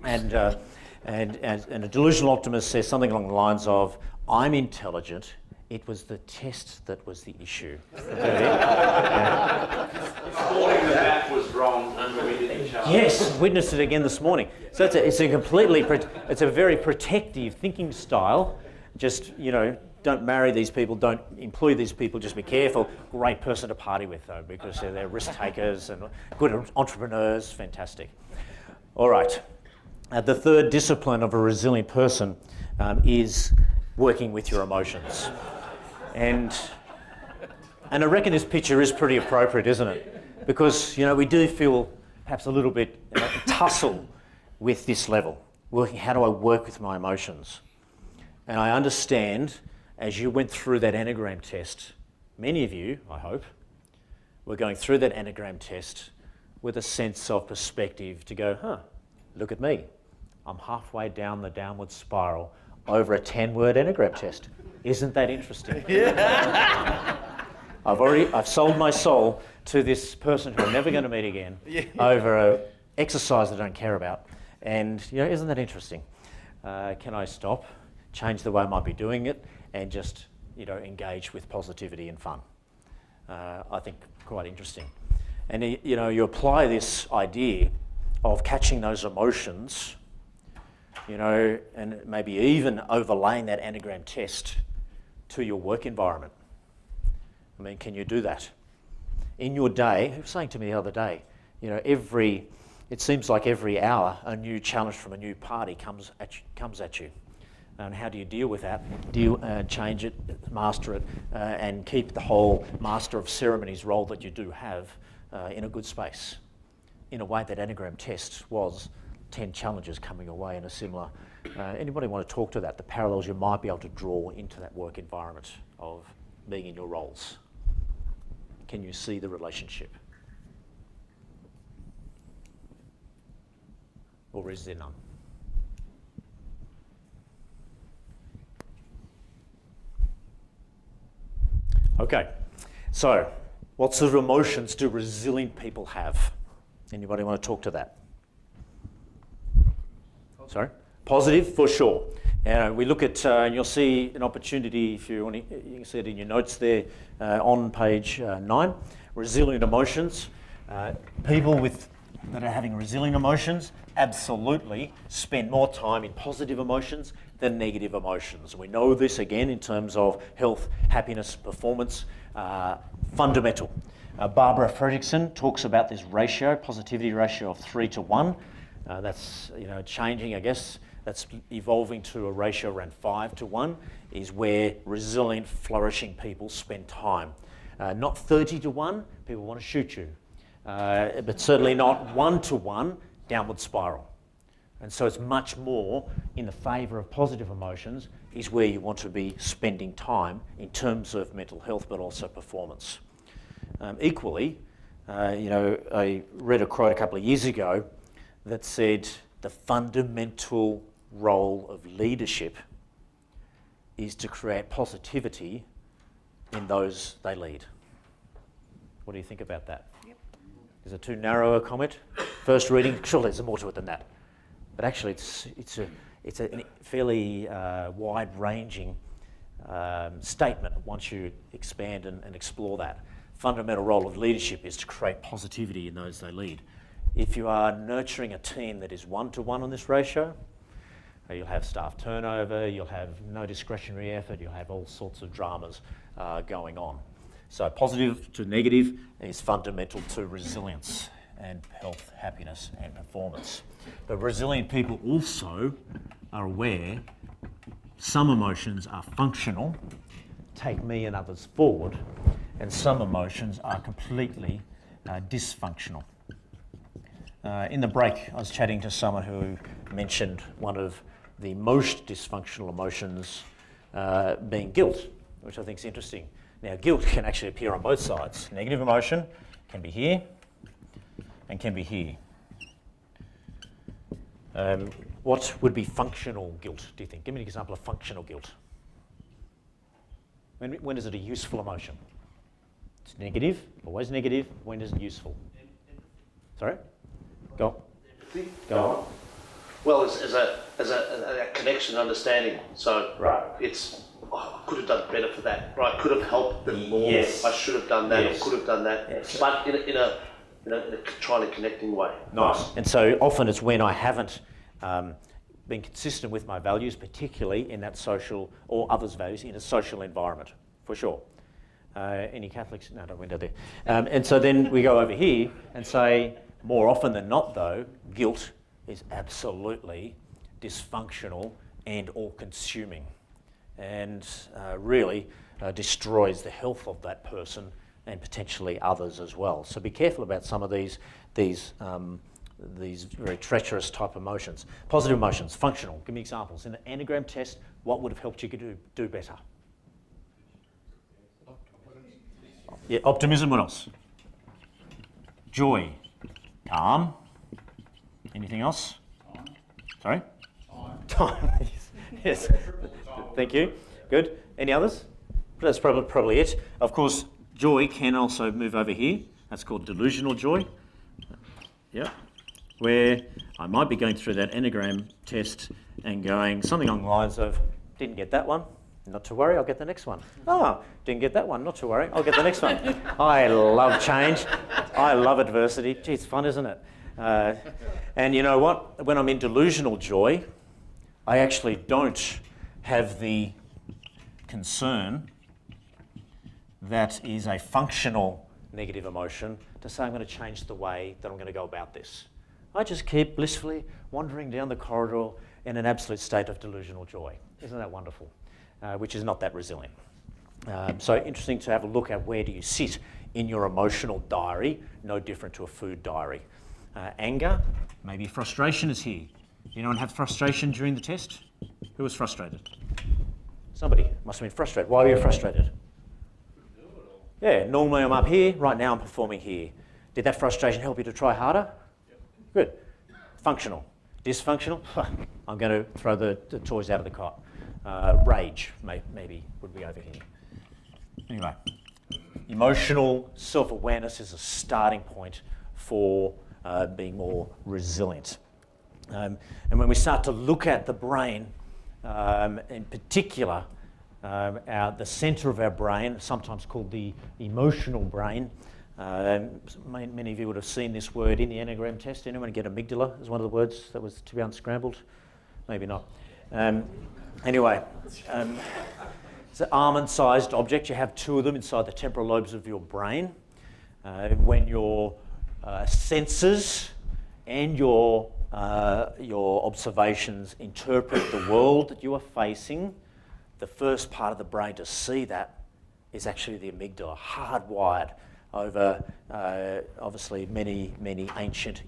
And a delusional optimist says something along the lines of, I'm intelligent It was the test that was the issue. Reporting that was wrong when we didn't charge. Yes, witnessed it again this morning. So it's a very protective thinking style. Just, don't marry these people, don't employ these people, just be careful. Great person to party with though, because they're risk takers and good entrepreneurs, fantastic. All right, the third discipline of a resilient person is working with your emotions. And I reckon this picture is pretty appropriate, isn't it? Because, we do feel perhaps a little bit tussle with this level. How do I work with my emotions? And I understand, as you went through that Enneagram test, many of you, I hope, were going through that Enneagram test with a sense of perspective to go, look at me. I'm halfway down the downward spiral over a 10-word Enneagram test. Isn't that interesting? Yeah. I've sold my soul to this person who I'm never going to meet again over an exercise that I don't care about. And, isn't that interesting? Can I stop, change the way I might be doing it, and just, engage with positivity and fun? I think quite interesting. And, you apply this idea of catching those emotions, and maybe even overlaying that Enneagram test to your work environment. I mean, can you do that? In your day, who was saying to me the other day, it seems like every hour a new challenge from a new party comes at you. And how do you deal with that? Change it, master it, and keep the whole master of ceremonies role that you do have in a good space, in a way that Enneagram test was 10 challenges coming away in a similar. Anybody want to talk to that, the parallels you might be able to draw into that work environment of being in your roles? Can you see the relationship? Or is there none? Okay, so what sort of emotions do resilient people have? Anybody want to talk to that? Sorry? Positive, for sure. We look at, and you'll see an opportunity, if you want to, you can see it in your notes there on page 9, resilient emotions. People that are having resilient emotions absolutely spend more time in positive emotions than negative emotions. We know this again in terms of health, happiness, performance, fundamental. Barbara Fredrickson talks about this ratio, positivity ratio of 3 to 1. That's changing, I guess. That's evolving to a ratio around 5 to 1 is where resilient, flourishing people spend time. Not 30 to 1, people want to shoot you. But certainly not 1 to 1, downward spiral. And so it's much more in the favour of positive emotions is where you want to be spending time in terms of mental health, but also performance. Equally, I read a quote a couple of years ago that said the fundamental role of leadership is to create positivity in those they lead. What do you think about that? Yep. Is it too narrow a comment? First reading, surely there's more to it than that. But actually it's a fairly wide-ranging statement once you expand and explore that. Fundamental role of leadership is to create positivity in those they lead. If you are nurturing a team that is 1 to 1 on this ratio, you'll have staff turnover, you'll have no discretionary effort, you'll have all sorts of dramas going on. So positive to negative is fundamental to resilience and health, happiness and performance. But resilient people also are aware some emotions are functional, take me and others forward, and some emotions are completely dysfunctional. In the break, I was chatting to someone who mentioned one of the most dysfunctional emotions being guilt, which I think is interesting. Now, guilt can actually appear on both sides. Negative emotion can be here and can be here. What would be functional guilt, do you think? Give me an example of functional guilt. When is it a useful emotion? It's negative, always negative. When is it useful? Sorry? Go on. Well, as a connection, understanding. So right. It's I could have done better for that, or I could have helped them more. Yes. I should have done that, Yes. or could have done that. Yes. But in a trying to connecting way. Nice. And so often it's when I haven't been consistent with my values, particularly in that social or others' values in a social environment, for sure. Any Catholics? No, don't went out there. And so then we go over here and say, more often than not, though, guilt is absolutely dysfunctional and all-consuming, and really destroys the health of that person and potentially others as well. So be careful about some of these very treacherous type emotions. Positive emotions, functional. Give me examples. In the Enneagram test, what would have helped you do better? Yeah, optimism. What else? Joy, calm. Anything else? Sorry? Time. Yes. Thank you. Good. Any others? That's probably it. Of course, joy can also move over here. That's called delusional joy. Yeah. Where I might be going through that Enneagram test and going something along the lines of, didn't get that one, not to worry, I'll get the next one. Oh, didn't get that one, not to worry, I'll get the next one. I love change. I love adversity. Gee, it's fun, isn't it? And you know what? When I'm in delusional joy, I actually don't have the concern that is a functional negative emotion to say I'm going to change the way that I'm going to go about this. I just keep blissfully wandering down the corridor in an absolute state of delusional joy. Isn't that wonderful? Which is not that resilient. So interesting to have a look at where do you sit in your emotional diary, no different to a food diary. Anger, maybe frustration is here. Anyone have frustration during the test? Who was frustrated? Somebody must have been frustrated. Why were you frustrated? Yeah, normally I'm up here, right now I'm performing here. Did that frustration help you to try harder? Good. Functional. Dysfunctional? I'm going to throw the toys out of the cot. Rage, maybe, would be over here. Anyway, emotional self-awareness is a starting point for being more resilient. And when we start to look at the brain, in particular, the centre of our brain, sometimes called the emotional brain. Many of you would have seen this word in the Enneagram test. Anyone get amygdala as one of the words that was to be unscrambled? Maybe not. Anyway, it's an almond-sized object. You have two of them inside the temporal lobes of your brain. When your senses and your observations interpret the world that you are facing, the first part of the brain to see that is actually the amygdala, hardwired over obviously many ancient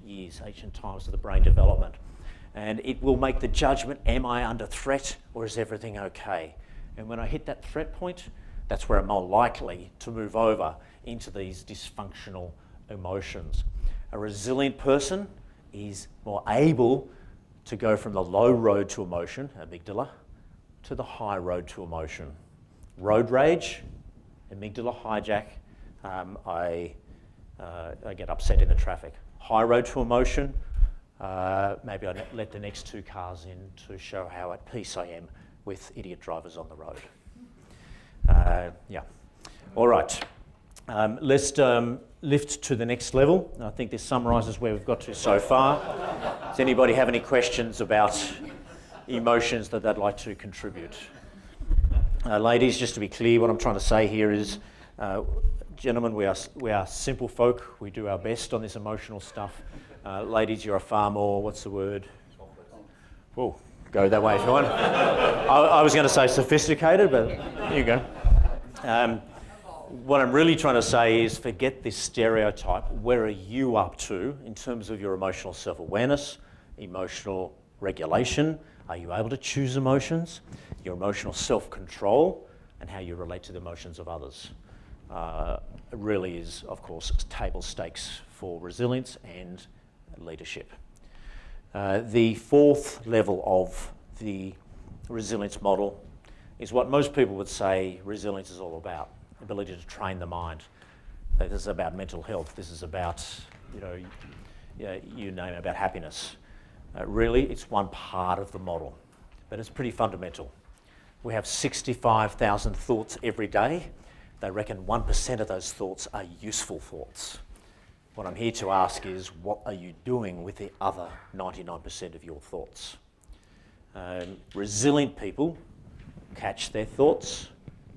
times of the brain development. And it will make the judgment, am I under threat or is everything okay? And when I hit that threat point, that's where I'm more likely to move over into these dysfunctional emotions. A resilient person is more able to go from the low road to emotion, amygdala, to the high road to emotion. Road rage, amygdala hijack, I get upset in the traffic. High road to emotion, maybe I let the next two cars in to show how at peace I am with idiot drivers on the road. Yeah. All right. Let's lift to the next level. I think this summarises where we've got to so far. Does anybody have any questions about emotions that they'd like to contribute? Ladies, just to be clear, what I'm trying to say here is, gentlemen, we are simple folk. We do our best on this emotional stuff. Ladies, you're a far more, what's the word? Whoa, go that way if you want. I was going to say sophisticated, but here you go. What I'm really trying to say is forget this stereotype. Where are you up to in terms of your emotional self-awareness, emotional regulation? Are you able to choose emotions? Your emotional self-control and how you relate to the emotions of others. It really is, of course, table stakes for resilience and leadership. The fourth level of the resilience model is what most people would say resilience is all about. Ability to train the mind. This is about mental health. This is about, you name it, about happiness. Really, it's one part of the model, but it's pretty fundamental. We have 65,000 thoughts every day. They reckon 1% of those thoughts are useful thoughts. What I'm here to ask is, what are you doing with the other 99% of your thoughts? Resilient people catch their thoughts,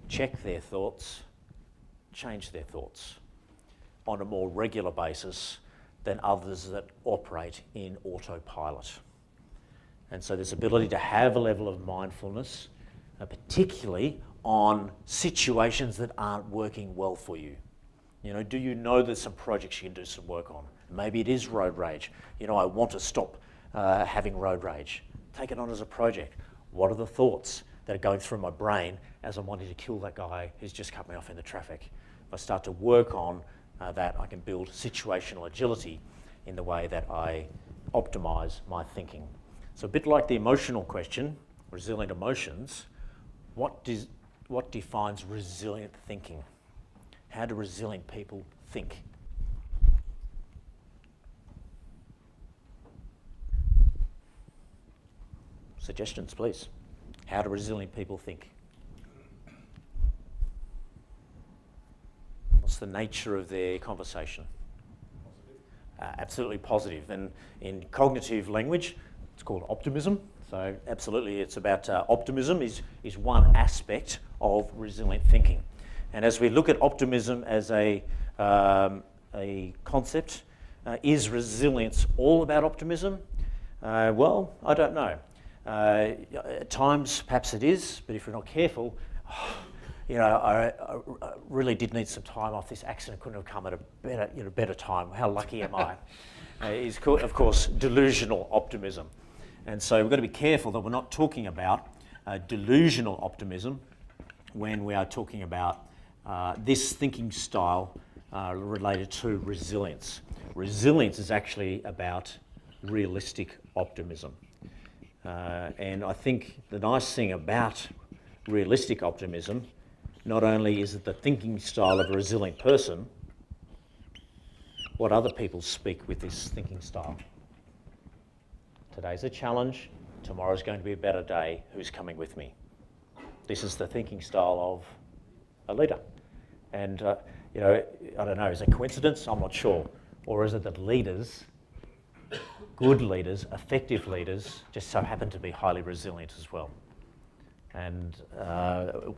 check their thoughts, change their thoughts on a more regular basis than others that operate in autopilot. And so this ability to have a level of mindfulness, particularly on situations that aren't working well for you. You know, do you know there's some projects you can do some work on? Maybe it is road rage. You know, I want to stop having road rage. Take it on as a project. What are the thoughts that are going through my brain as I'm wanting to kill that guy who's just cut me off in the traffic? If I start to work on that, I can build situational agility in the way that I optimize my thinking. So a bit like the emotional question, resilient emotions, what defines resilient thinking? How do resilient people think? Suggestions, please. How do resilient people think? What's the nature of their conversation? Absolutely positive. And in cognitive language, it's called optimism. So absolutely, it's about optimism is one aspect of resilient thinking. And as we look at optimism as a concept, is resilience all about optimism? Well, I don't know. At times, perhaps it is, but if we're not careful, you know, I really did need some time off. This accident couldn't have come at a better time. How lucky am I? Is, of course, delusional optimism. And so we've got to be careful that we're not talking about delusional optimism when we are talking about this thinking style related to resilience. Resilience is actually about realistic optimism. And I think the nice thing about realistic optimism, not only is it the thinking style of a resilient person, what other people speak with this thinking style. Today's a challenge, tomorrow's going to be a better day, who's coming with me? This is the thinking style of a leader. And, you know, I don't know, is it coincidence? I'm not sure. Or is it that leaders, good leaders, effective leaders, just so happen to be highly resilient as well? And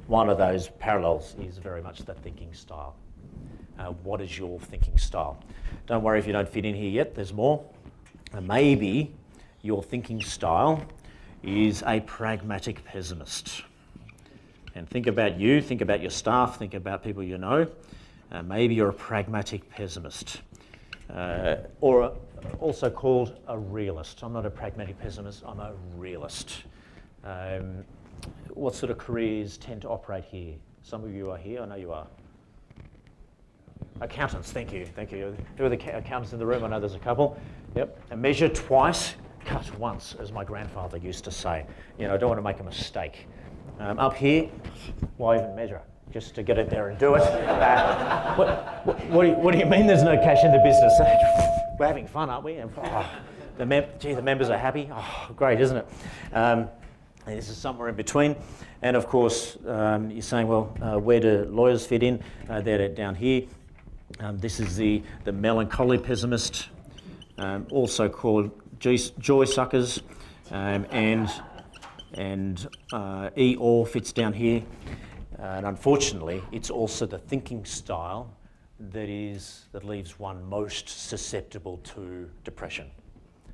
one of those parallels is very much the thinking style. What is your thinking style? Don't worry if you don't fit in here yet, there's more. Maybe your thinking style is a pragmatic pessimist. And think about you, think about your staff, think about people you know. Maybe you're a pragmatic pessimist. Or also called a realist. I'm not a pragmatic pessimist, I'm a realist. What sort of careers tend to operate here? Some of you are here, I know you are. Accountants, thank you. Who are the accountants in the room? I know there's a couple. Yep, and measure twice, cut once, as my grandfather used to say. You know, I don't want to make a mistake. Up here, why even measure? Just to get it there and do it. What do you mean there's no cash in the business? We're having fun, aren't we? And, the members are happy. Oh, great, isn't it? This is somewhere in between. And of course, you're saying, well, where do lawyers fit in? They're down here. This is the melancholy pessimist, also called joy suckers, and E-or fits down here. And unfortunately, it's also the thinking style that leaves one most susceptible to depression.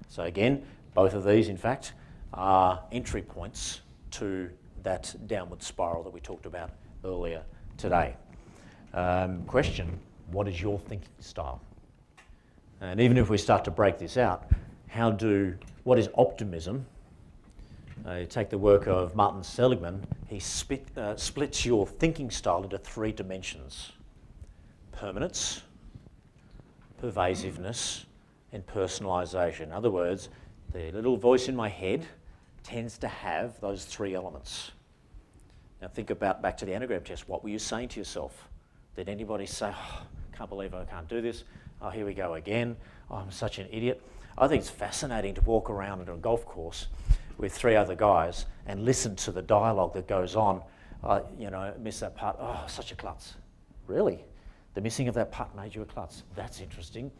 So again, both of these, in fact, are entry points to that downward spiral that we talked about earlier today. Question, what is your thinking style? And even if we start to break this out, what is optimism? You take the work of Martin Seligman, he splits your thinking style into 3 dimensions: permanence, pervasiveness, and personalisation. In other words, the little voice in my head tends to have those 3 elements. Now think about back to the anagram test. What were you saying to yourself? Did anybody say, oh, I can't believe I can't do this. Oh, here we go again. Oh, I'm such an idiot. I think it's fascinating to walk around at a golf course with 3 other guys and listen to the dialogue that goes on. You know, miss that part. Oh, such a klutz. Really? The missing of that part made you a klutz. That's interesting.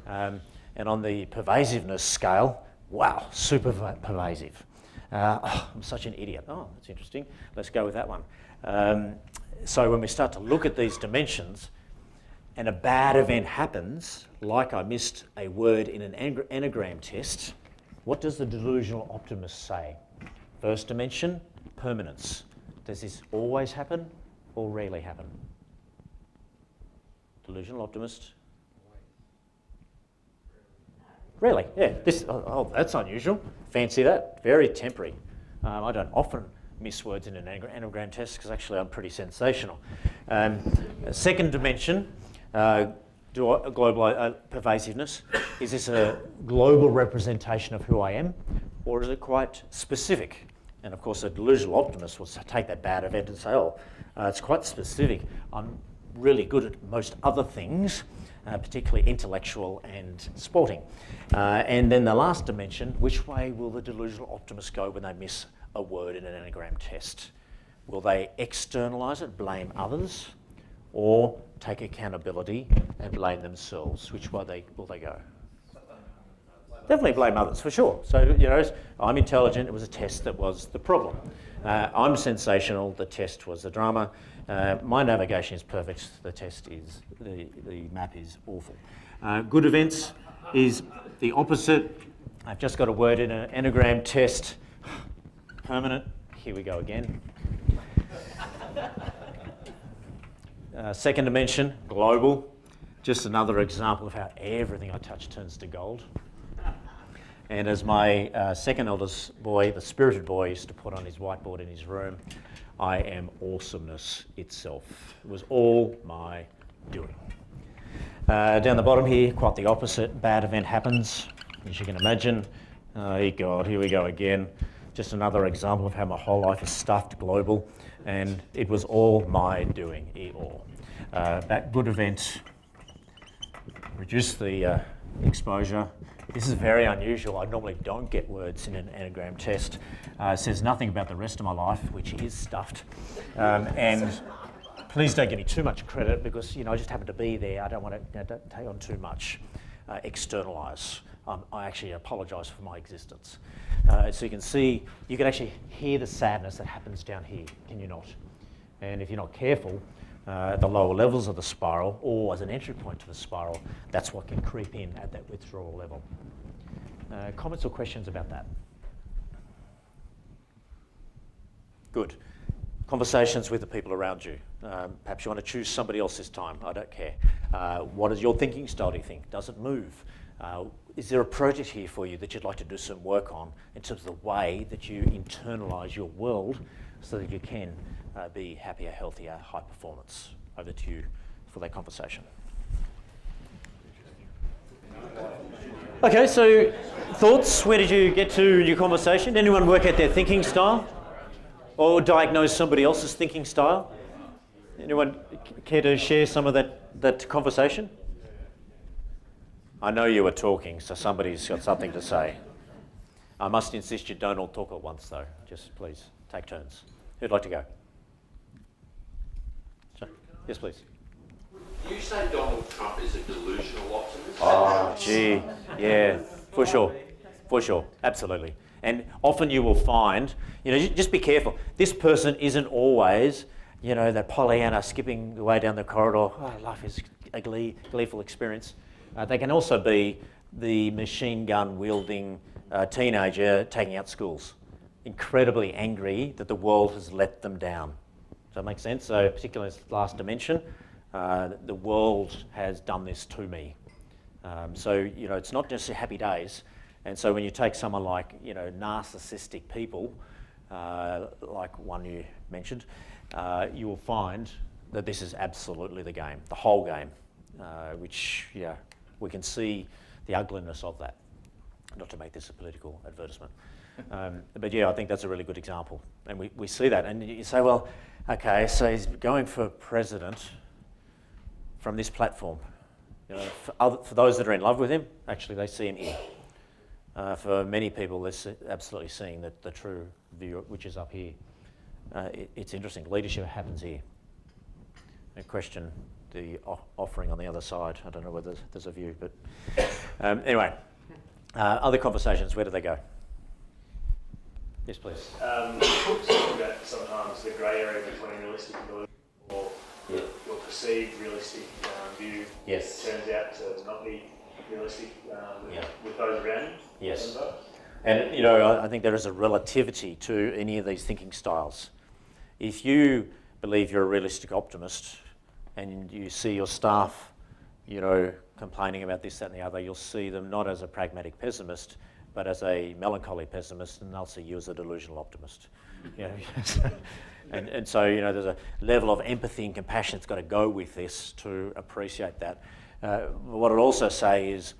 And on the pervasiveness scale, wow, super pervasive. Oh, I'm such an idiot. Oh, that's interesting. Let's go with that one. So when we start to look at these dimensions and a bad event happens, like I missed a word in an anagram test, what does the delusional optimist say? First dimension, permanence. Does this always happen or rarely happen? Delusional optimist. Really? Yeah. Oh, that's unusual. Fancy that. Very temporary. I don't often miss words in an anagram test because actually I'm pretty sensational. Second dimension, global pervasiveness. Is this a global representation of who I am, or is it quite specific? And of course, a delusional optimist will take that bad event and say, oh, it's quite specific. I'm really good at most other things, particularly intellectual and sporting. And then the last dimension, which way will the delusional optimist go when they miss a word in an anagram test? Will they externalise it, blame others, or take accountability and blame themselves? Which way will they go? Definitely blame others, for sure. So, you know, I'm intelligent, it was a test that was the problem. I'm sensational, the test was the drama. My navigation is perfect, the test is, the map is awful. Good events is the opposite. I've just got a word in an anagram test. Permanent, here we go again. Second dimension, global. Just another example of how everything I touch turns to gold. And as my second eldest boy, the spirited boy, used to put on his whiteboard in his room, I am awesomeness itself. It was all my doing. Down the bottom here, quite the opposite. Bad event happens, as you can imagine. Oh God, here we go again. Just another example of how my whole life is stuffed, global, and it was all my doing, that good event, reduce the exposure. This is very unusual. I normally don't get words in an anagram test. It says nothing about the rest of my life, which is stuffed. And please don't give me too much credit because, you know, I just happen to be there. I don't want to don't take on too much. Externalise. I actually apologise for my existence. So you can see, you can actually hear the sadness that happens down here, can you not? And if you're not careful, the lower levels of the spiral, or as an entry point to the spiral, that's what can creep in at that withdrawal level. Comments or questions about that? Good. Conversations with the people around you. Perhaps you want to choose somebody else this time. I don't care. What is your thinking style, do you think? Does it move? Is there a project here for you that you'd like to do some work on in terms of the way that you internalise your world so that you can be happier, healthier, high performance? Over to you for that conversation. Okay, so thoughts? Where did you get to your conversation? Anyone work out their thinking style? Or diagnose somebody else's thinking style? Anyone care to share some of that conversation? I know you were talking, so somebody's got something to say. I must insist you don't all talk at once, though. Just please, take turns. Who'd like to go? Yes, please. Do you say Donald Trump is a delusional optimist? Oh, gee, yeah, for sure, absolutely. And often you will find, you know, just be careful. This person isn't always, you know, that Pollyanna skipping the way down the corridor. Oh, life is a gleeful experience. They can also be the machine gun wielding teenager taking out schools, incredibly angry that the world has let them down. Does that make sense? So particularly in this last dimension, the world has done this to me. So, you know, it's not just happy days. And so when you take someone like, you know, narcissistic people, like one you mentioned, you will find that this is absolutely the game, the whole game, which, yeah, we can see the ugliness of that. Not to make this a political advertisement. But yeah, I think that's a really good example. And we see that. And you say, well, okay, so he's going for president from this platform. You know, for those that are in love with him, actually they see him here. For many people, they're absolutely seeing the true view, which is up here. It's interesting. Leadership happens here. I question the offering on the other side. I don't know whether there's a view, but anyway. Other conversations, where do they go? Yes, please. Talking about sometimes the grey area between realistic and delusional, or your perceived realistic view turns out to not be realistic with those around you. Yes. And, you know, I think there is a relativity to any of these thinking styles. If you believe you're a realistic optimist and you see your staff, you know, complaining about this, that and the other, you'll see them not as a pragmatic pessimist, but as a melancholy pessimist, and they'll see you as a delusional optimist. You know? and so, you know, there's a level of empathy and compassion that's got to go with this to appreciate that. What I'd also say is,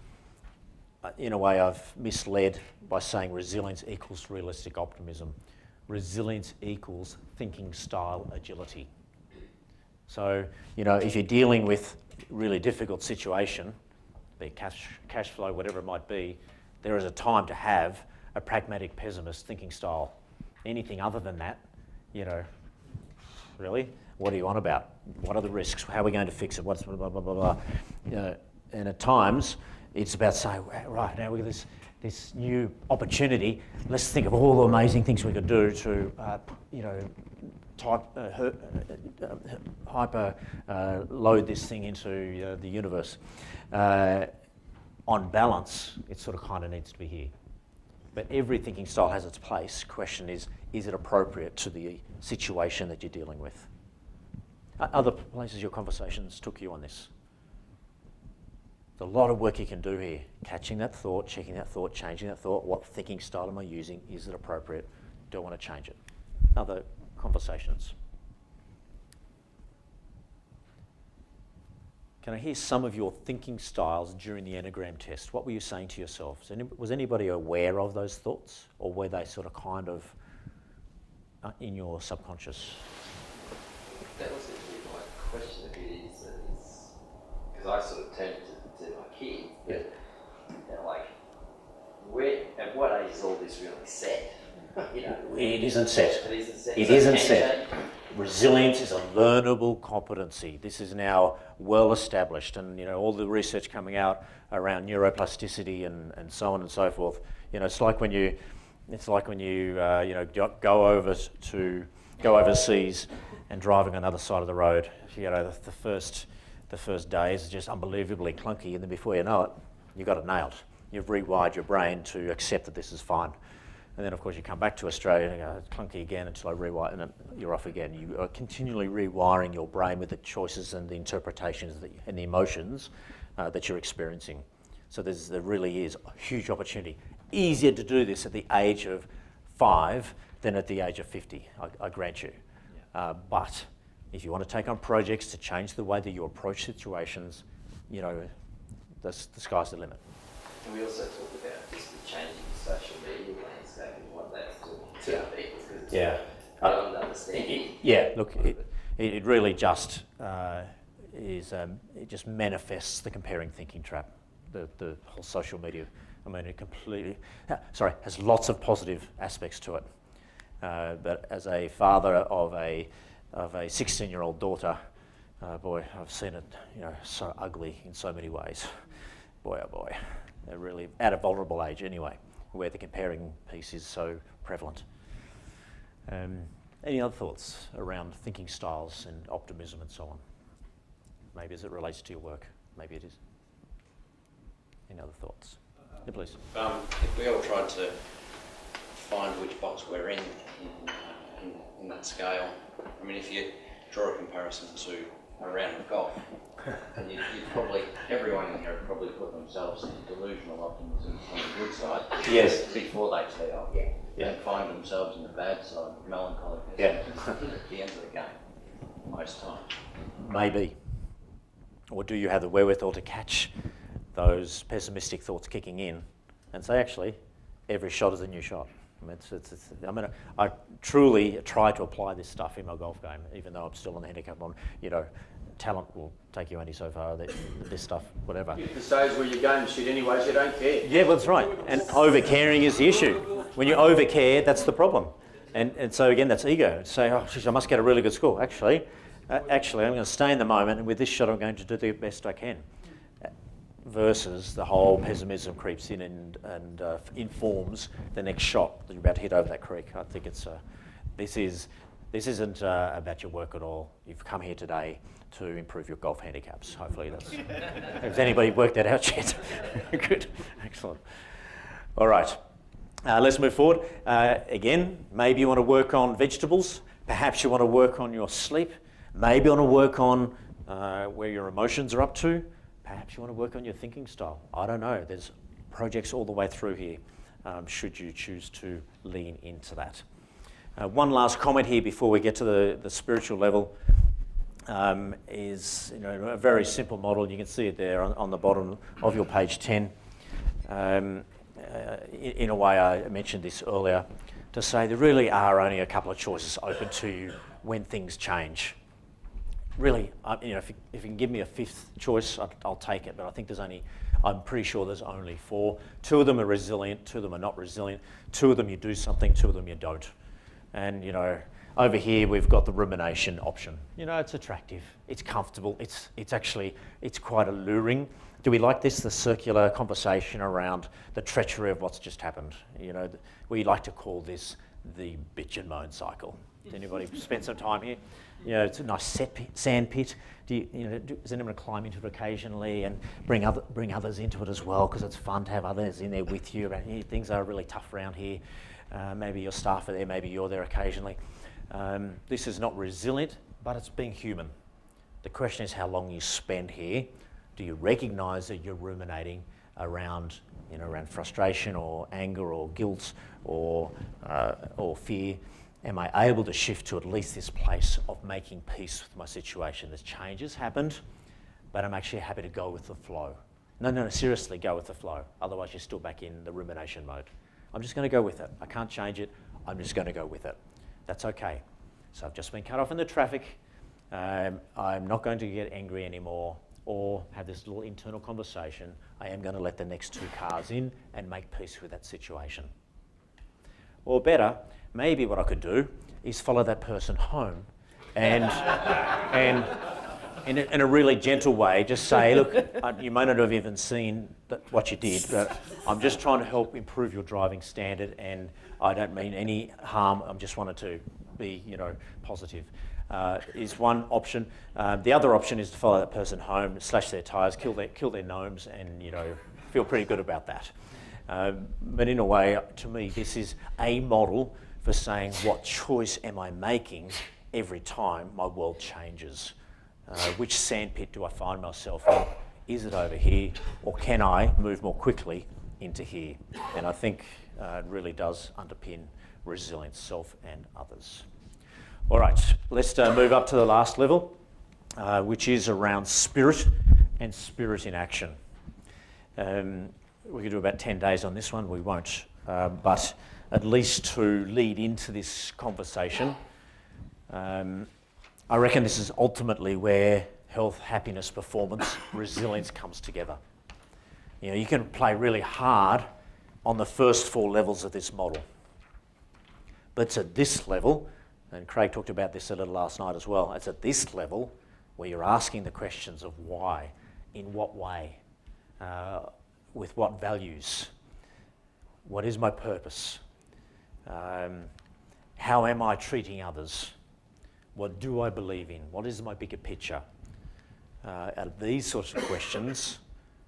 in a way, I've misled by saying resilience equals realistic optimism. Resilience equals thinking style agility. So, you know, if you're dealing with really difficult situation, be it cash flow, whatever it might be, there is a time to have a pragmatic pessimist thinking style. Anything other than that, you know, really, what are you on about? What are the risks? How are we going to fix it? What's blah, blah, blah, blah, blah. You know, and at times, it's about saying, right, now we've got this new opportunity. Let's think of all the amazing things we could do to, you know, hyper load this thing into the universe. On balance, it sort of kind of needs to be here. But every thinking style has its place. Question is it appropriate to the situation that you're dealing with? Other places your conversations took you on this? There's a lot of work you can do here. Catching that thought, checking that thought, changing that thought. What thinking style am I using? Is it appropriate? Do I want to change it? Other conversations. Can I hear some of your thinking styles during the Enneagram test? What were you saying to yourselves? Was anybody aware of those thoughts, or were they sort of kind of in your subconscious? That was actually my question a bit is because I sort of turned to my kids, but they're like, at what age is all this really set? You know, it isn't set. It isn't set. It isn't set. Resilience is a learnable competency. This is now well established, and you know all the research coming out around neuroplasticity and so on and so forth. You know, it's like when you you know, go overseas and driving on the other side of the road. You know, the first days are just unbelievably clunky, and then before you know it, you got it nailed. You've rewired your brain to accept that this is fine. And then, of course, you come back to Australia and go, it's clunky again until I rewire, and then you're off again. You are continually rewiring your brain with the choices and the interpretations and the emotions that you're experiencing. So there really is a huge opportunity. Easier to do this at the age of 5 than at the age of 50, I grant you. But if you want to take on projects to change the way that you approach situations, you know, the sky's the limit. And we also talked about just the changing social media landscape and what that's doing to people, because it's beyond understanding. Yeah, look, it really just it just manifests the comparing thinking trap. The whole social media, I mean, it has lots of positive aspects to it. But as a father of a 16-year-old daughter, boy, I've seen it, you know, so ugly in so many ways. Boy, oh boy. They're really at a vulnerable age anyway, where the comparing piece is so prevalent. Any other thoughts around thinking styles and optimism and so on? Maybe as it relates to your work. Maybe it is. Any other thoughts? Yeah, please. If we all tried to find which box we're in that scale, I mean, if you draw a comparison to a round of golf, and you'd probably, everyone in here would probably put themselves in delusional optimism on the good side. Yes. Before they say, oh, and find themselves in the bad side, melancholy at the end of the game, most times. Maybe. Or do you have the wherewithal to catch those pessimistic thoughts kicking in and say, actually, every shot is a new shot? I mean, I truly try to apply this stuff in my golf game, even though I'm still on the handicap. You know, talent will take you only so far, this stuff, whatever. The stage where you're going to shit anyways, you don't care. Yeah, well, that's right. And over-caring is the issue. When you over-care, that's the problem. And so again, that's ego. Say, oh, geez, I must get a really good score. Actually, I'm going to stay in the moment, and with this shot, I'm going to do the best I can. Versus the whole pessimism creeps in and informs the next shot that you're about to hit over that creek. I think it's this isn't about your work at all. You've come here today to improve your golf handicaps. Hopefully that's. Has anybody worked that out yet? Good, excellent. All right, let's move forward. Again, maybe you want to work on vegetables. Perhaps you want to work on your sleep. Maybe you want to work on where your emotions are up to. Perhaps you want to work on your thinking style. I don't know. There's projects all the way through here, should you choose to lean into that. One last comment here before we get to the spiritual level is a very simple model. You can see it there on the bottom of your page 10. In a way, I mentioned this earlier, to say there really are only a couple of choices open to you when things change. Really, if you can give me a fifth choice, I'll take it. But I think I'm pretty sure there's only 4. 2 of them are resilient, 2 of them are not resilient. 2 of them you do something, 2 of them you don't. And over here we've got the rumination option. It's attractive, it's comfortable, it's quite alluring. Do we like this? The circular conversation around the treachery of what's just happened. We like to call this the bitch and moan cycle. Does anybody spend some time here? It's a nice sand pit. Does anyone climb into it occasionally and bring others into it as well? Because it's fun to have others in there with you. Things are really tough around here. Maybe your staff are there, maybe you're there occasionally. This is not resilient, but it's being human. The question is how long you spend here. Do you recognise that you're ruminating around frustration or anger or guilt or fear? Am I able to shift to at least this place of making peace with my situation? There's changes happened, but I'm actually happy to go with the flow. No, seriously, go with the flow. Otherwise, you're still back in the rumination mode. I'm just going to go with it. I can't change it. I'm just going to go with it. That's okay. So I've just been cut off in the traffic. I'm not going to get angry anymore or have this little internal conversation. I am going to let the next 2 cars in and make peace with that situation. Or better, maybe what I could do is follow that person home and in a really gentle way, just say, look, you may not have even seen what you did, but I'm just trying to help improve your driving standard, and I don't mean any harm. I just wanted to be, positive. Is one option. The other option is to follow that person home, slash their tyres, kill their gnomes, and feel pretty good about that. But in a way, to me, this is a model for saying what choice am I making every time my world changes. Which sandpit do I find myself in? Is it over here, or can I move more quickly into here? And I think it really does underpin resilience, self and others. All right, let's move up to the last level, which is around spirit and spirit in action. We could do about 10 days on this one. We won't, but at least to lead into this conversation, I reckon this is ultimately where health, happiness, performance, resilience comes together. You can play really hard on the first 4 levels of this model. But it's at this level, and Craig talked about this a little last night as well, it's at this level where you're asking the questions of why, in what way, with what values, what is my purpose, how am I treating others, what do I believe in, what is my bigger picture? Are these sorts of questions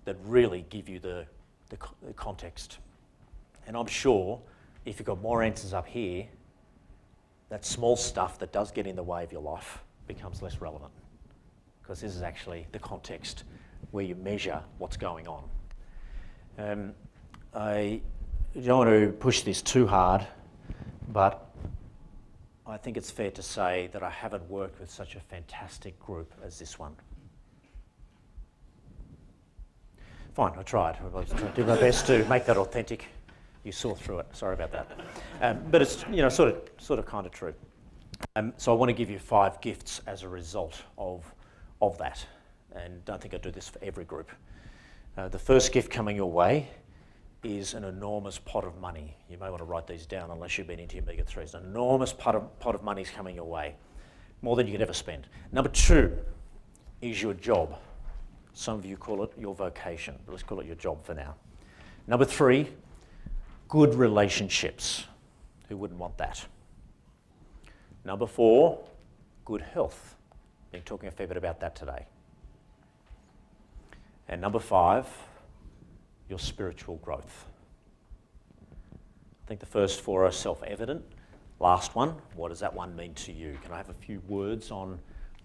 that really give you the context. And I'm sure if you've got more answers up here, that small stuff that does get in the way of your life becomes less relevant, because this is actually the context where you measure what's going on. I don't want to push this too hard, but I think it's fair to say that I haven't worked with such a fantastic group as this one. Fine, I tried. I was trying to do my best to make that authentic. You saw through it. Sorry about that. But it's sort of kind of true. So I want to give you 5 gifts as a result of of that. And don't think I do this for every group. The first gift coming your way is an enormous pot of money. You may want to write these down unless you've been into your omega-3s. An enormous pot of money is coming your way, more than you could ever spend. Number 2 is your job. Some of you call it your vocation, but let's call it your job for now. Number 3, good relationships. Who wouldn't want that? Number 4, good health. Been talking a fair bit about that today. And number 5, your spiritual growth. I think the first 4 are self-evident. Last one, what does that one mean to you? Can I have a few words on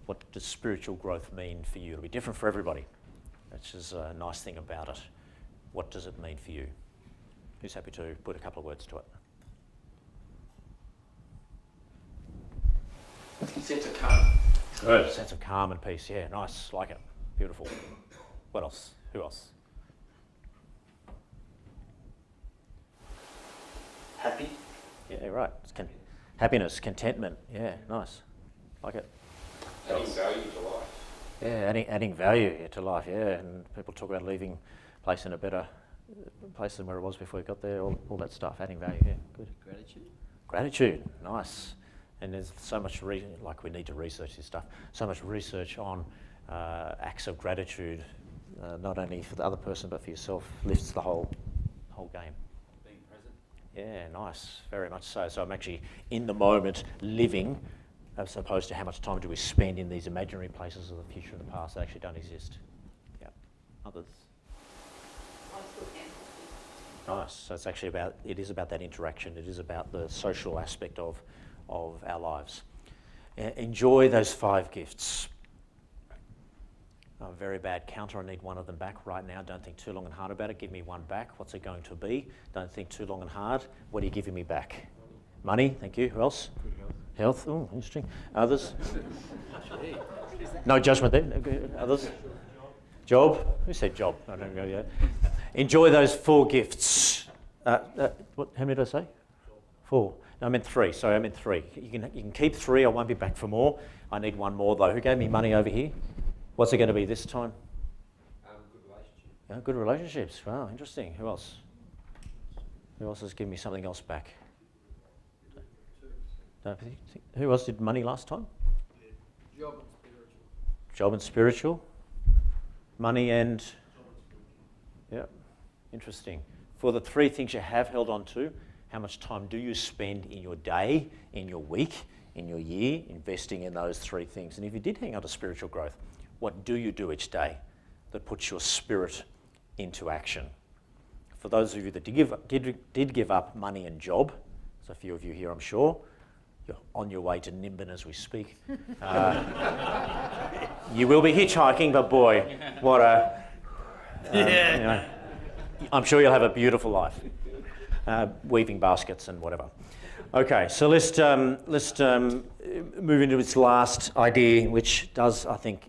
what does spiritual growth mean for you? It'll be different for everybody, which is a nice thing about it. What does it mean for you? Who's happy to put a couple of words to it? Sense of calm. Good. Sense of calm and peace. Yeah, nice. Like it. Beautiful. What else? Who else? Happy. Yeah, right. Happiness, contentment. Yeah, nice. Like it. Adding value to life. Yeah, adding value to life. Yeah, and people talk about leaving a place in a better place than where it was before you got there. All that stuff. Adding value. Yeah, good. Gratitude. Nice. And there's so much, we need to research this stuff, so much research on acts of gratitude, not only for the other person but for yourself, lifts the whole game. Being present. Yeah, nice, very much so. So I'm actually in the moment, living, as opposed to how much time do we spend in these imaginary places of the future and the past that actually don't exist. Yeah. Others? Nice. So it's actually it is about that interaction. It is about the social aspect of our lives. Enjoy those 5 gifts. I'm a very bad counter. I need one of them back right now. Don't think too long and hard about it. Give me one back. What's it going to be? Don't think too long and hard. What are you giving me back? Money. Thank you. Who else? Good health. Oh, interesting. Others? No judgment there. Others? Job? Who said job? I don't know yet. Enjoy those 4 gifts. How many did I say? 4. No, I meant 3. Sorry, I meant 3. You can keep 3. I won't be back for more. I need one more though. Who gave me money over here? What's it going to be this time? Good relationship. Yeah, good relationships. Wow, interesting. Who else? Who else has given me something else back? Who else did money last time? Job and spiritual. Job and spiritual. Money and... Yeah, interesting. For the 3 things you have held on to, how much time do you spend in your day, in your week, in your year, investing in those 3 things? And if you did hang on to spiritual growth, what do you do each day that puts your spirit into action? For those of you that did give up money and job, there's a few of you here I'm sure, you're on your way to Nimbin as we speak. You will be hitchhiking, but boy, what a... I'm sure you'll have a beautiful life. Weaving baskets and whatever. Okay, so let's move into its last idea, which does, I think,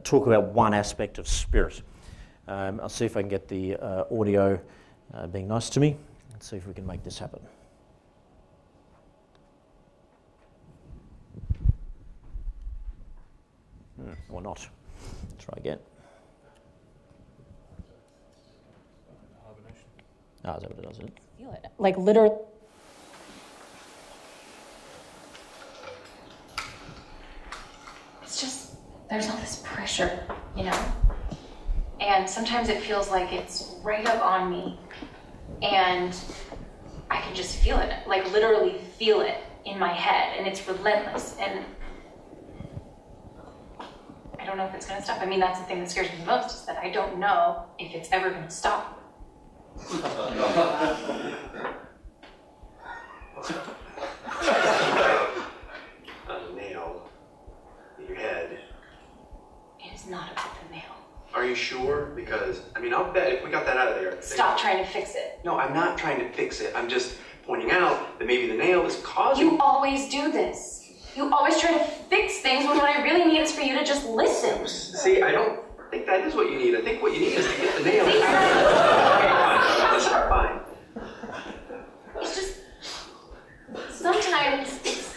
talk about one aspect of spirit. I'll see if I can get the audio being nice to me. Let's see if we can make this happen. Or not. Try again. Oh, is that what it does, is it? Feel it. Like literally. It's just, there's all this pressure, you know? And sometimes it feels like it's right up on me. And I can just feel it, like literally feel it in my head. And it's relentless. And I don't know if it's going to stop. I mean, that's the thing that scares me the most, is that I don't know if it's ever going to stop. A nail in your head. It is not about the nail. Are you sure? Because, I mean, I'll bet if we got that out of there. Stop trying to fix it. No, I'm not trying to fix it. I'm just pointing out that maybe the nail is causing... You always do this. You always try to fix things when what I really need is for you to just listen. See, I don't think that is what you need. I think what you need is to get the nail. See, Okay, fine. it's just, sometimes it's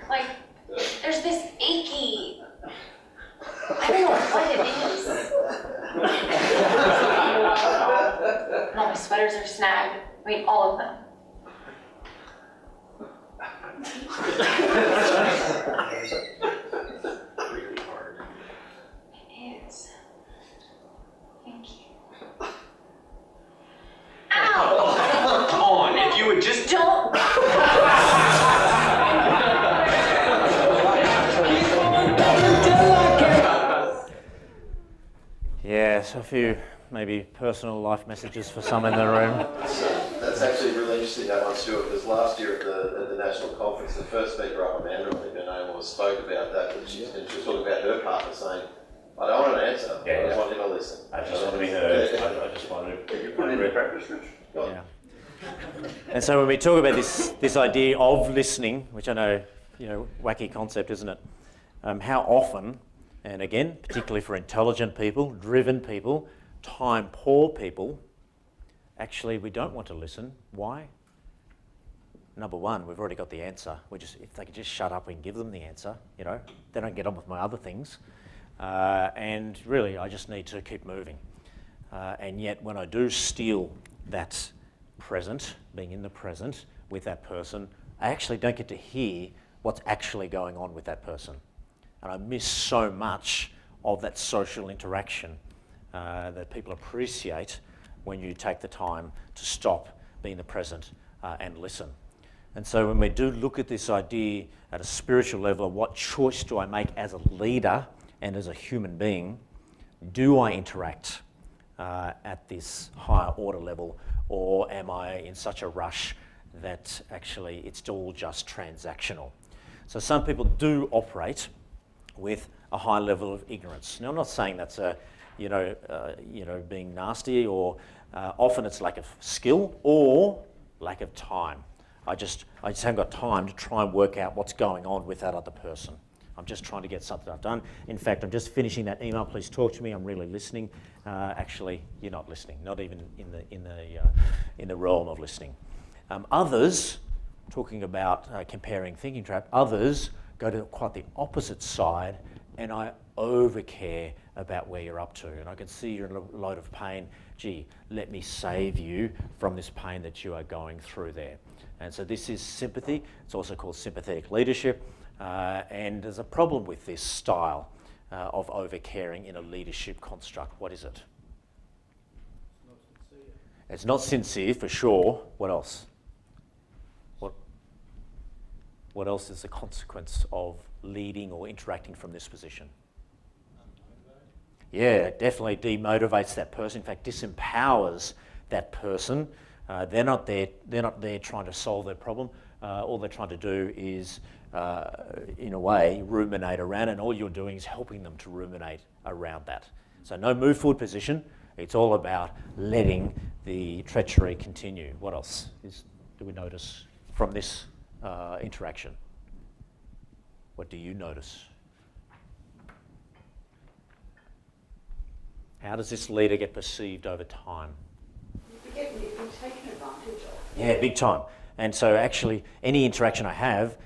like, there's this achy, Really hard. It is. Thank you. Come on, if you would just Don't. Yeah, so a few maybe personal life messages for some in the room. That's actually really interesting, that one, Stuart, because last year at the national conference, the first speaker up, Amanda, I think her name was, spoke about that, and she was talking about her partner saying, I don't want an answer, I just want you to listen. I just want to be heard. I just want to. You put it into practice, Rich. Yeah. And so when we talk about this idea of listening, which I know, wacky concept, isn't it? How often, and again, particularly for intelligent people, driven people, time-poor people, actually we don't want to listen. Why? Number one, we've already got the answer. If they could just shut up and give them the answer, they don't get on with my other things. And really, I just need to keep moving. And yet, when I do steal that present, being in the present with that person, I actually don't get to hear what's actually going on with that person. And I miss so much of that social interaction that people appreciate when you take the time to stop, be in the present, and listen. And so when we do look at this idea at a spiritual level of what choice do I make as a leader and as a human being, do I interact at this higher order level, or am I in such a rush that actually it's all just transactional? So some people do operate with a high level of ignorance. Now, I'm not saying that's being nasty, or often it's lack of skill or lack of time. I just haven't got time to try and work out what's going on with that other person. I'm just trying to get something I've done. In fact, I'm just finishing that email. Please talk to me. I'm really listening. Actually, you're not listening. Not even in the realm of listening. Others, talking about comparing thinking trap. Others go to quite the opposite side, and I overcare about where you're up to. And I can see you're in a load of pain. Gee, let me save you from this pain that you are going through there. And so this is sympathy. It's also called sympathetic leadership. And there's a problem with this style of overcaring in a leadership construct. What is it? It's not sincere, for sure. What else? What else is the consequence of leading or interacting from this position? Yeah, it definitely demotivates that person. In fact, disempowers that person. They're not there trying to solve their problem. All they're trying to do is, in a way, ruminate around, and all you're doing is helping them to ruminate around that. So no move forward position. It's all about letting the treachery continue. What else do we notice from this interaction? What do you notice? How does this leader get perceived over time? You're taken advantage of. Yeah, big time. And so actually, any interaction I have,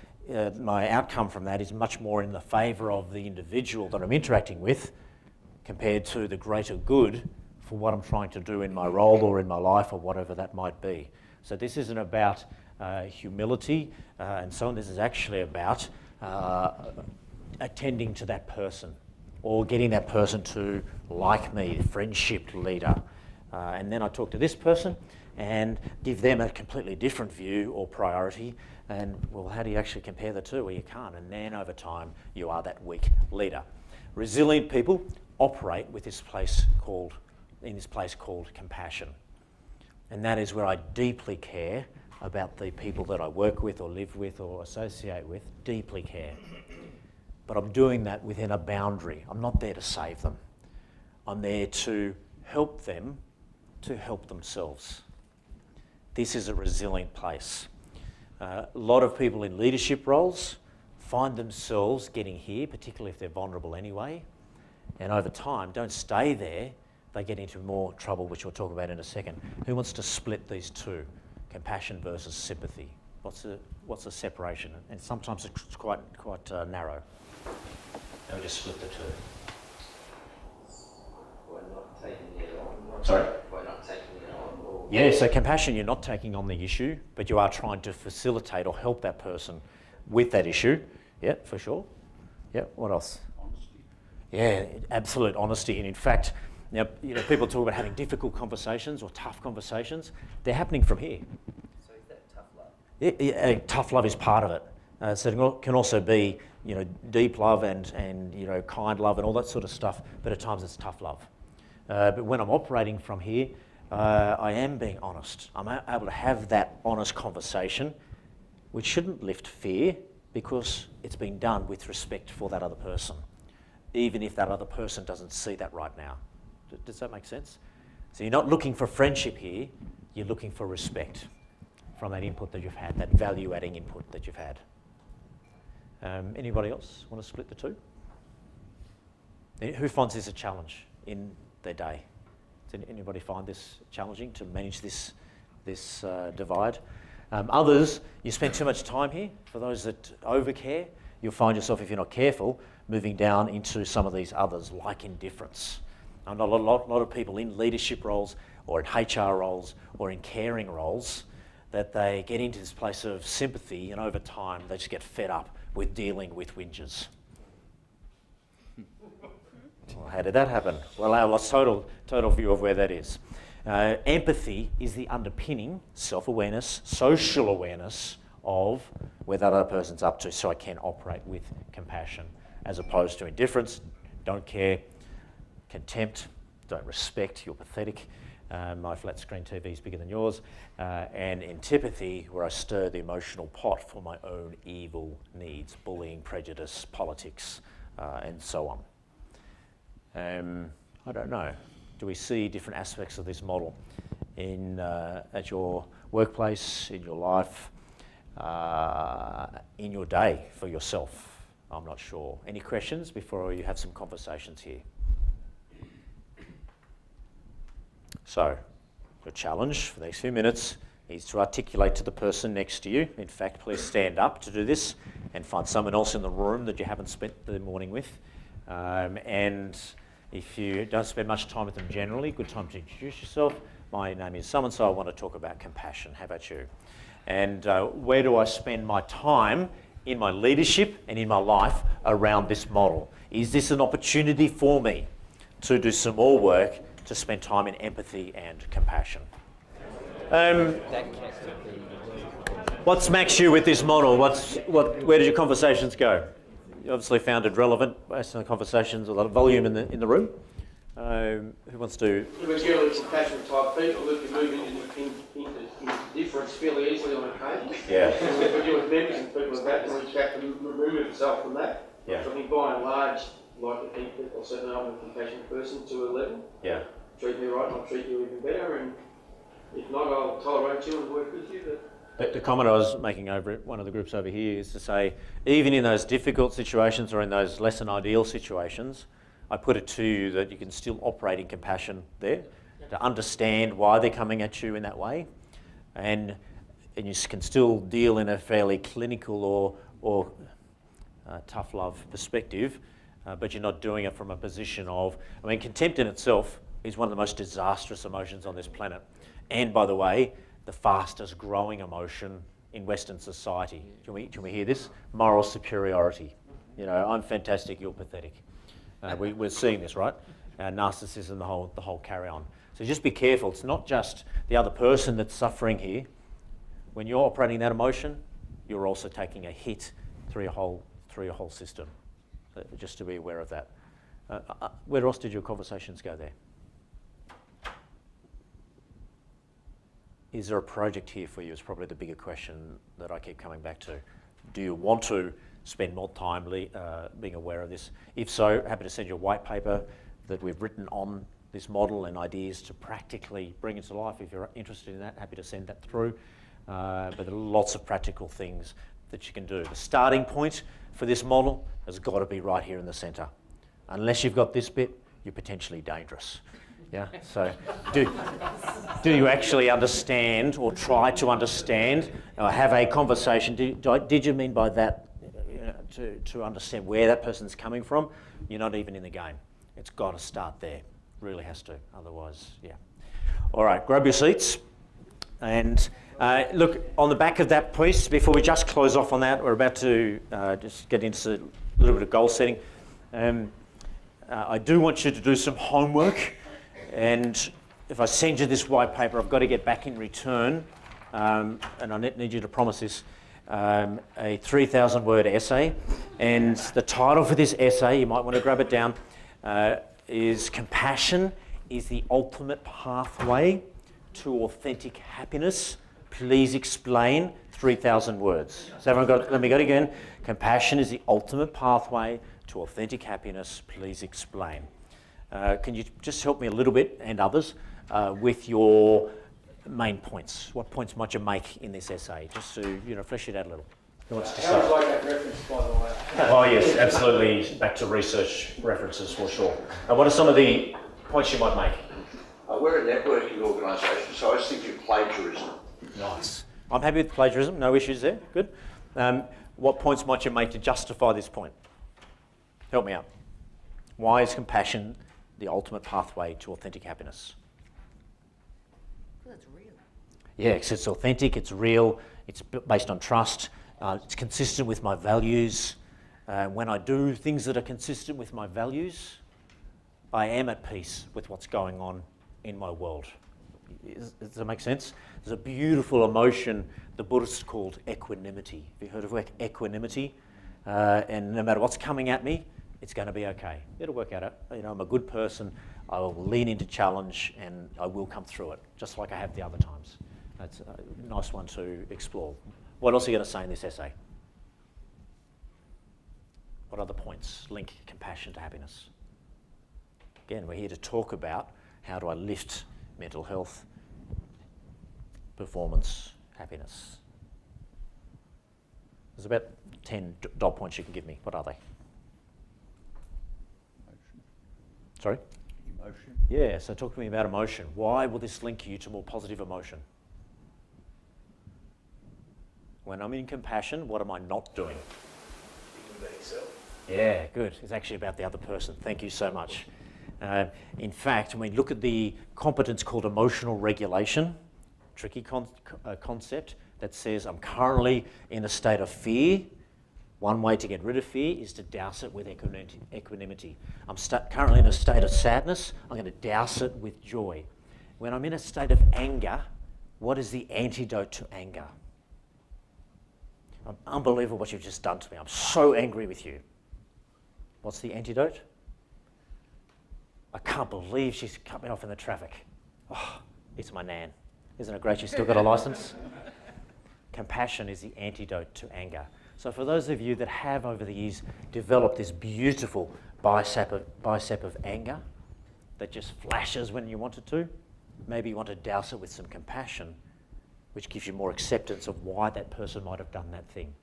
my outcome from that is much more in the favour of the individual that I'm interacting with compared to the greater good for what I'm trying to do in my role or in my life or whatever that might be. So this isn't about humility and so on. This is actually about attending to that person or getting that person to like me, friendship leader. And then I talk to this person and give them a completely different view or priority. And, well, how do you actually compare the two? Well, you can't. And then over time, you are that weak leader. Resilient people operate with this place called compassion. And that is where I deeply care about the people that I work with or live with or associate with, deeply care. But I'm doing that within a boundary. I'm not there to save them. I'm there to help them to help themselves. This is a resilient place. A lot of people in leadership roles find themselves getting here, particularly if they're vulnerable anyway, and over time don't stay there. They get into more trouble, which we'll talk about in a second. Who wants to split these two, compassion versus sympathy? What's the separation? And sometimes it's quite narrow. And we just split the two. We're not taking it on. Sorry? We're not taking it on. Or... Yeah, so compassion, you're not taking on the issue, but you are trying to facilitate or help that person with that issue. Yeah, for sure. Yeah, what else? Honesty. Yeah, absolute honesty. And in fact, people talk about having difficult conversations or tough conversations. They're happening from here. So is that tough love? Tough love is part of it. So it can also be, deep love and kind love and all that sort of stuff. But at times it's tough love. But when I'm operating from here, I am being honest. I'm able to have that honest conversation, which shouldn't lift fear because it's been done with respect for that other person, even if that other person doesn't see that right now. Does that make sense? So you're not looking for friendship here, you're looking for respect from that input that you've had, that value-adding input that you've had. Anybody else want to split the two? Who finds this a challenge in their day? Does anybody find this challenging to manage this divide? Others, you spend too much time here. For those that overcare, you'll find yourself, if you're not careful, moving down into some of these others, like indifference. And a lot of people in leadership roles or in HR roles or in caring roles, that they get into this place of sympathy, and over time they just get fed up with dealing with whingers. Well, how did that happen? Well, I lost total view of where that is. Empathy is the underpinning, self-awareness, social awareness of where that other person's up to, so I can operate with compassion, as opposed to indifference, don't care, contempt, don't respect, you're pathetic, my flat screen TV is bigger than yours, and antipathy, where I stir the emotional pot for my own evil needs, bullying, prejudice, politics, and so on. I don't know. Do we see different aspects of this model at your workplace, in your life, in your day for yourself? I'm not sure. Any questions before you have some conversations here? So, your challenge for the next few minutes is to articulate to the person next to you. In fact, please stand up to do this and find someone else in the room that you haven't spent the morning with. And if you don't spend much time with them generally, good time to introduce yourself. My name is so-and-so, I want to talk about compassion. How about you? And where do I spend my time in my leadership and in my life around this model? Is this an opportunity for me to do some more work to spend time in empathy and compassion? What smacks you with this model? Where did your conversations go? You obviously found it relevant based on the conversations, a lot of volume in the room. Who wants to? We're generally compassionate type people that can move into difference fairly easily on occasion. Yeah. And if we deal with members and people like that, then we just have to remove himself from that. Yeah. So I think by and large, like to think that, or certainly I'm a compassionate person to a level. Yeah. Treat me right and I'll treat you even better, and if not, I'll tolerate you and work with you. But The comment I was making over at one of the groups over here is to say, even in those difficult situations or in those less than ideal situations, I put it to you that you can still operate in compassion there, to understand why they're coming at you in that way, and you can still deal in a fairly clinical or tough love perspective, but you're not doing it from a position of, contempt in itself is one of the most disastrous emotions on this planet. And by the way, the fastest growing emotion in Western society. Can we hear this? Moral superiority. I'm fantastic, you're pathetic. We're seeing this, right? Narcissism, the whole carry on. So just be careful. It's not just the other person that's suffering here. When you're operating that emotion, you're also taking a hit through your whole system. So just to be aware of that. Where else did your conversations go there? Is there a project here for you is probably the bigger question that I keep coming back to. Do you want to spend more time being aware of this? If so, happy to send you a white paper that we've written on this model and ideas to practically bring it to life. If you're interested in that, happy to send that through. But there are lots of practical things that you can do. The starting point for this model has got to be right here in the centre. Unless you've got this bit, you're potentially dangerous. Yeah. So, do you actually understand or try to understand or have a conversation? Did you mean by that to understand where that person's coming from? You're not even in the game. It's got to start there. Really has to. Otherwise, yeah. All right. Grab your seats. And look, on the back of that piece, before we just close off on that, we're about to just get into a little bit of goal setting. I do want you to do some homework, and if I send you this white paper, I've got to get back in return, and I need you to promise this, a 3,000 word essay. And the title for this essay, you might want to grab it down, is Compassion is the Ultimate Pathway to Authentic Happiness. Please explain, 3,000 words. So everyone got, let me go again. Compassion is the ultimate pathway to authentic happiness. Please explain. Can you just help me a little bit, and others, with your main points? What points might you make in this essay, just to flesh it out a little? Who wants to start? Sounds like that reference, by the way. Oh yes, absolutely. Back to research references for sure. What are some of the points you might make? We're a networking organisation, so I was thinking plagiarism. Nice. I'm happy with plagiarism, no issues there, good. What points might you make to justify this point? Help me out. Why is compassion the ultimate pathway to authentic happiness? Because it's real. Yeah, because it's authentic, it's real, it's based on trust, it's consistent with my values. When I do things that are consistent with my values, I am at peace with what's going on in my world. Does that make sense? There's a beautiful emotion the Buddhists called equanimity. Have you heard of equanimity? And no matter what's coming at me, it's going to be okay. It'll work out. I'm a good person. I will lean into challenge and I will come through it, just like I have the other times. That's a nice one to explore. What else are you going to say in this essay? What other points link compassion to happiness? Again, we're here to talk about how do I lift mental health, performance, happiness. There's about 10 dot points you can give me. What are they? Emotion. Sorry? Emotion. Yeah, so talk to me about emotion. Why will this link you to more positive emotion? When I'm in compassion, what am I not doing? Thinking about yourself. Yeah, good. It's actually about the other person. Thank you so much. In fact, when we look at the competence called emotional regulation, tricky concept that says I'm currently in a state of fear. One way to get rid of fear is to douse it with equanimity. I'm currently in a state of sadness. I'm going to douse it with joy. When I'm in a state of anger, what is the antidote to anger? Unbelievable what you've just done to me. I'm so angry with you. What's the antidote? I can't believe she's cut me off in the traffic. Oh, it's my nan. Isn't it great she's still got a license? Compassion is the antidote to anger. So for those of you that have over the years developed this beautiful bicep of anger that just flashes when you want it to, maybe you want to douse it with some compassion, which gives you more acceptance of why that person might have done that thing.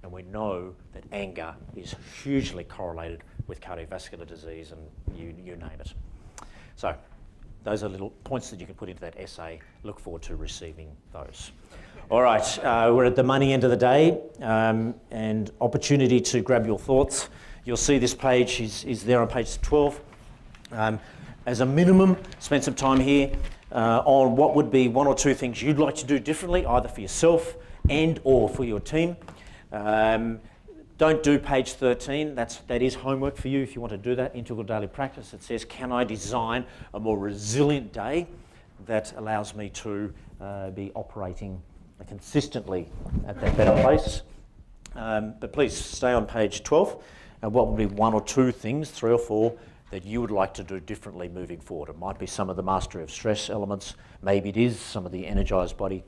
And we know that anger is hugely correlated with cardiovascular disease and you name it. So those are little points that you can put into that essay. Look forward to receiving those. All right, we're at the money end of the day and opportunity to grab your thoughts. You'll see this page is there on page 12. As a minimum, spend some time here on what would be one or two things you'd like to do differently, either for yourself and or for your team. Don't do page 13. That is homework for you if you want to do that. Integral daily practice. It says, can I design a more resilient day that allows me to be operating consistently at that better place? But please stay on page 12. What would be one or two things, 3 or 4, that you would like to do differently moving forward? It might be some of the mastery of stress elements. Maybe it is some of the energized body,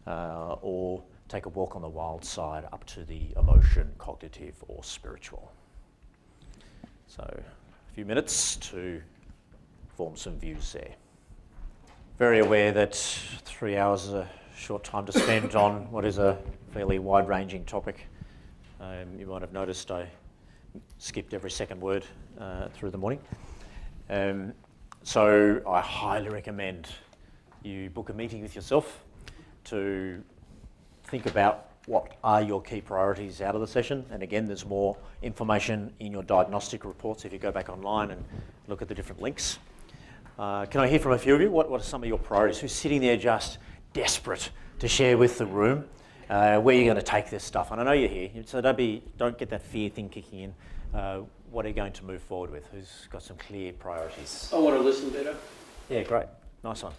or take a walk on the wild side up to the emotion, cognitive or spiritual. So a few minutes to form some views there. Very aware that 3 hours is a short time to spend on what is a fairly wide-ranging topic. You might have noticed I skipped every second word through the morning. So I highly recommend you book a meeting with yourself to think about what are your key priorities out of the session. And again, there's more information in your diagnostic reports if you go back online and look at the different links. Can I hear from a few of you? What are some of your priorities? Who's sitting there just desperate to share with the room where you're going to take this stuff. And I know you're here, so don't get that fear thing kicking in. What are you going to move forward with? Who's got some clear priorities? I want to listen better. Yeah, great. Nice one.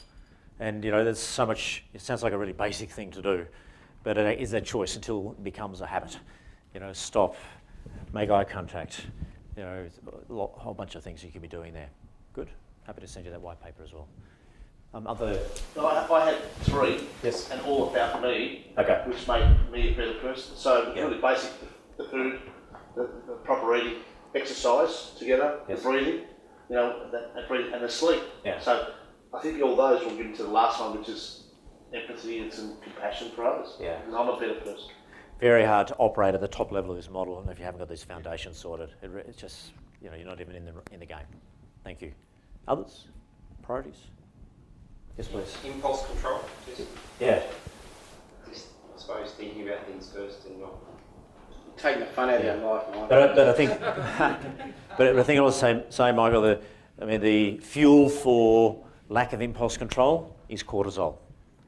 And, there's so much, it sounds like a really basic thing to do, but it is a choice until it becomes a habit. Stop, make eye contact, a whole bunch of things you could be doing there. Good. Happy to send you that white paper as well. I had 3, Yes. and all about me, Okay. which made me a better person. So really basic, the food, the proper eating, exercise together, Yes. the breathing, and the sleep. Yeah. So I think all those will get into the last one, which is empathy and some compassion for others. Yeah. Because I'm a better person. Very hard to operate at the top level of this model, and if you haven't got these foundations sorted, it's just, you're not even in the game. Thank you. Others? Priorities? Yes, please. Impulse control. Just, Yeah. I suppose thinking about things first and not taking the fun out of your life. Mike. But I think, but I think I was say, Michael, the fuel for lack of impulse control is cortisol.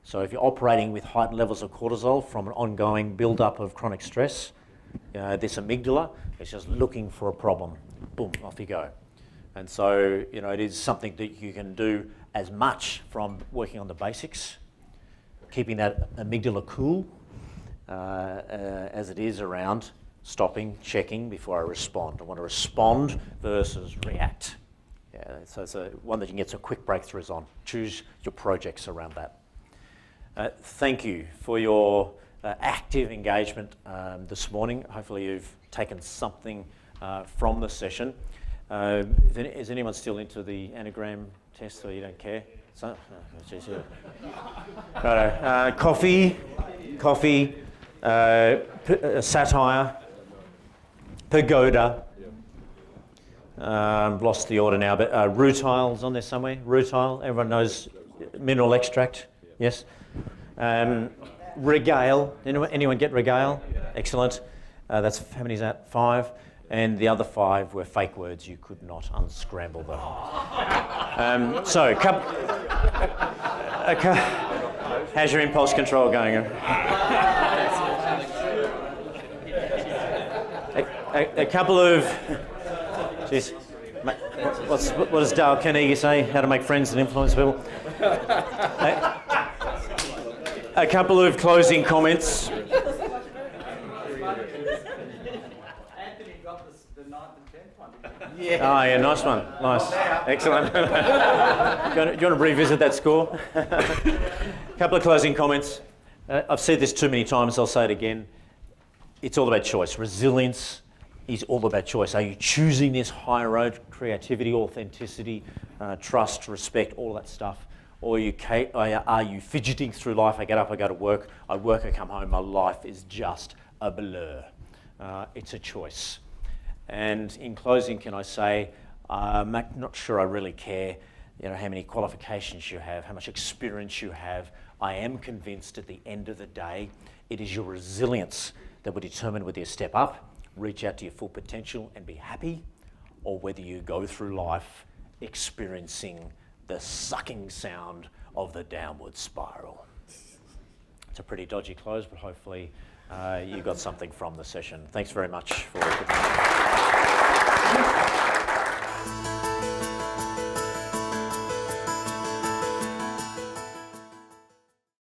So if you're operating with heightened levels of cortisol from an ongoing build-up of chronic stress, this amygdala is just looking for a problem. Boom, off you go. And so, it is something that you can do as much from working on the basics, keeping that amygdala cool, as it is around stopping, checking before I respond. I want to respond versus react. Yeah, so it's one that you can get some quick breakthroughs on. Choose your projects around that. Thank you for your active engagement this morning. Hopefully you've taken something from the session. Is anyone still into the anagram test, or you don't care? Righto. Coffee, satire, pagoda. Lost the order now, but rutile's on there somewhere. Rutile, everyone knows mineral extract, yes. Regale, anyone get regale? Excellent. That's, how many is that? 5. And the other 5 were fake words. You could not unscramble them. How's your impulse control going? A couple of... Jeez. What does Dale Carnegie say? How to make friends and influence people? A couple of closing comments. Yeah. Oh, yeah, nice one. Nice. Excellent. Do you want to revisit that score? A couple of closing comments. I've said this too many times, I'll say it again. It's all about choice. Resilience is all about choice. Are you choosing this high road, creativity, authenticity, trust, respect, all that stuff? Or are you fidgeting through life? I get up, I go to work, I come home, my life is just a blur. It's a choice. And in closing, can I say, I'm not sure I really care, how many qualifications you have, how much experience you have. I am convinced at the end of the day, it is your resilience that will determine whether you step up, reach out to your full potential and be happy, or whether you go through life experiencing the sucking sound of the downward spiral. It's a pretty dodgy close, but hopefully you got something from the session. Thanks very much for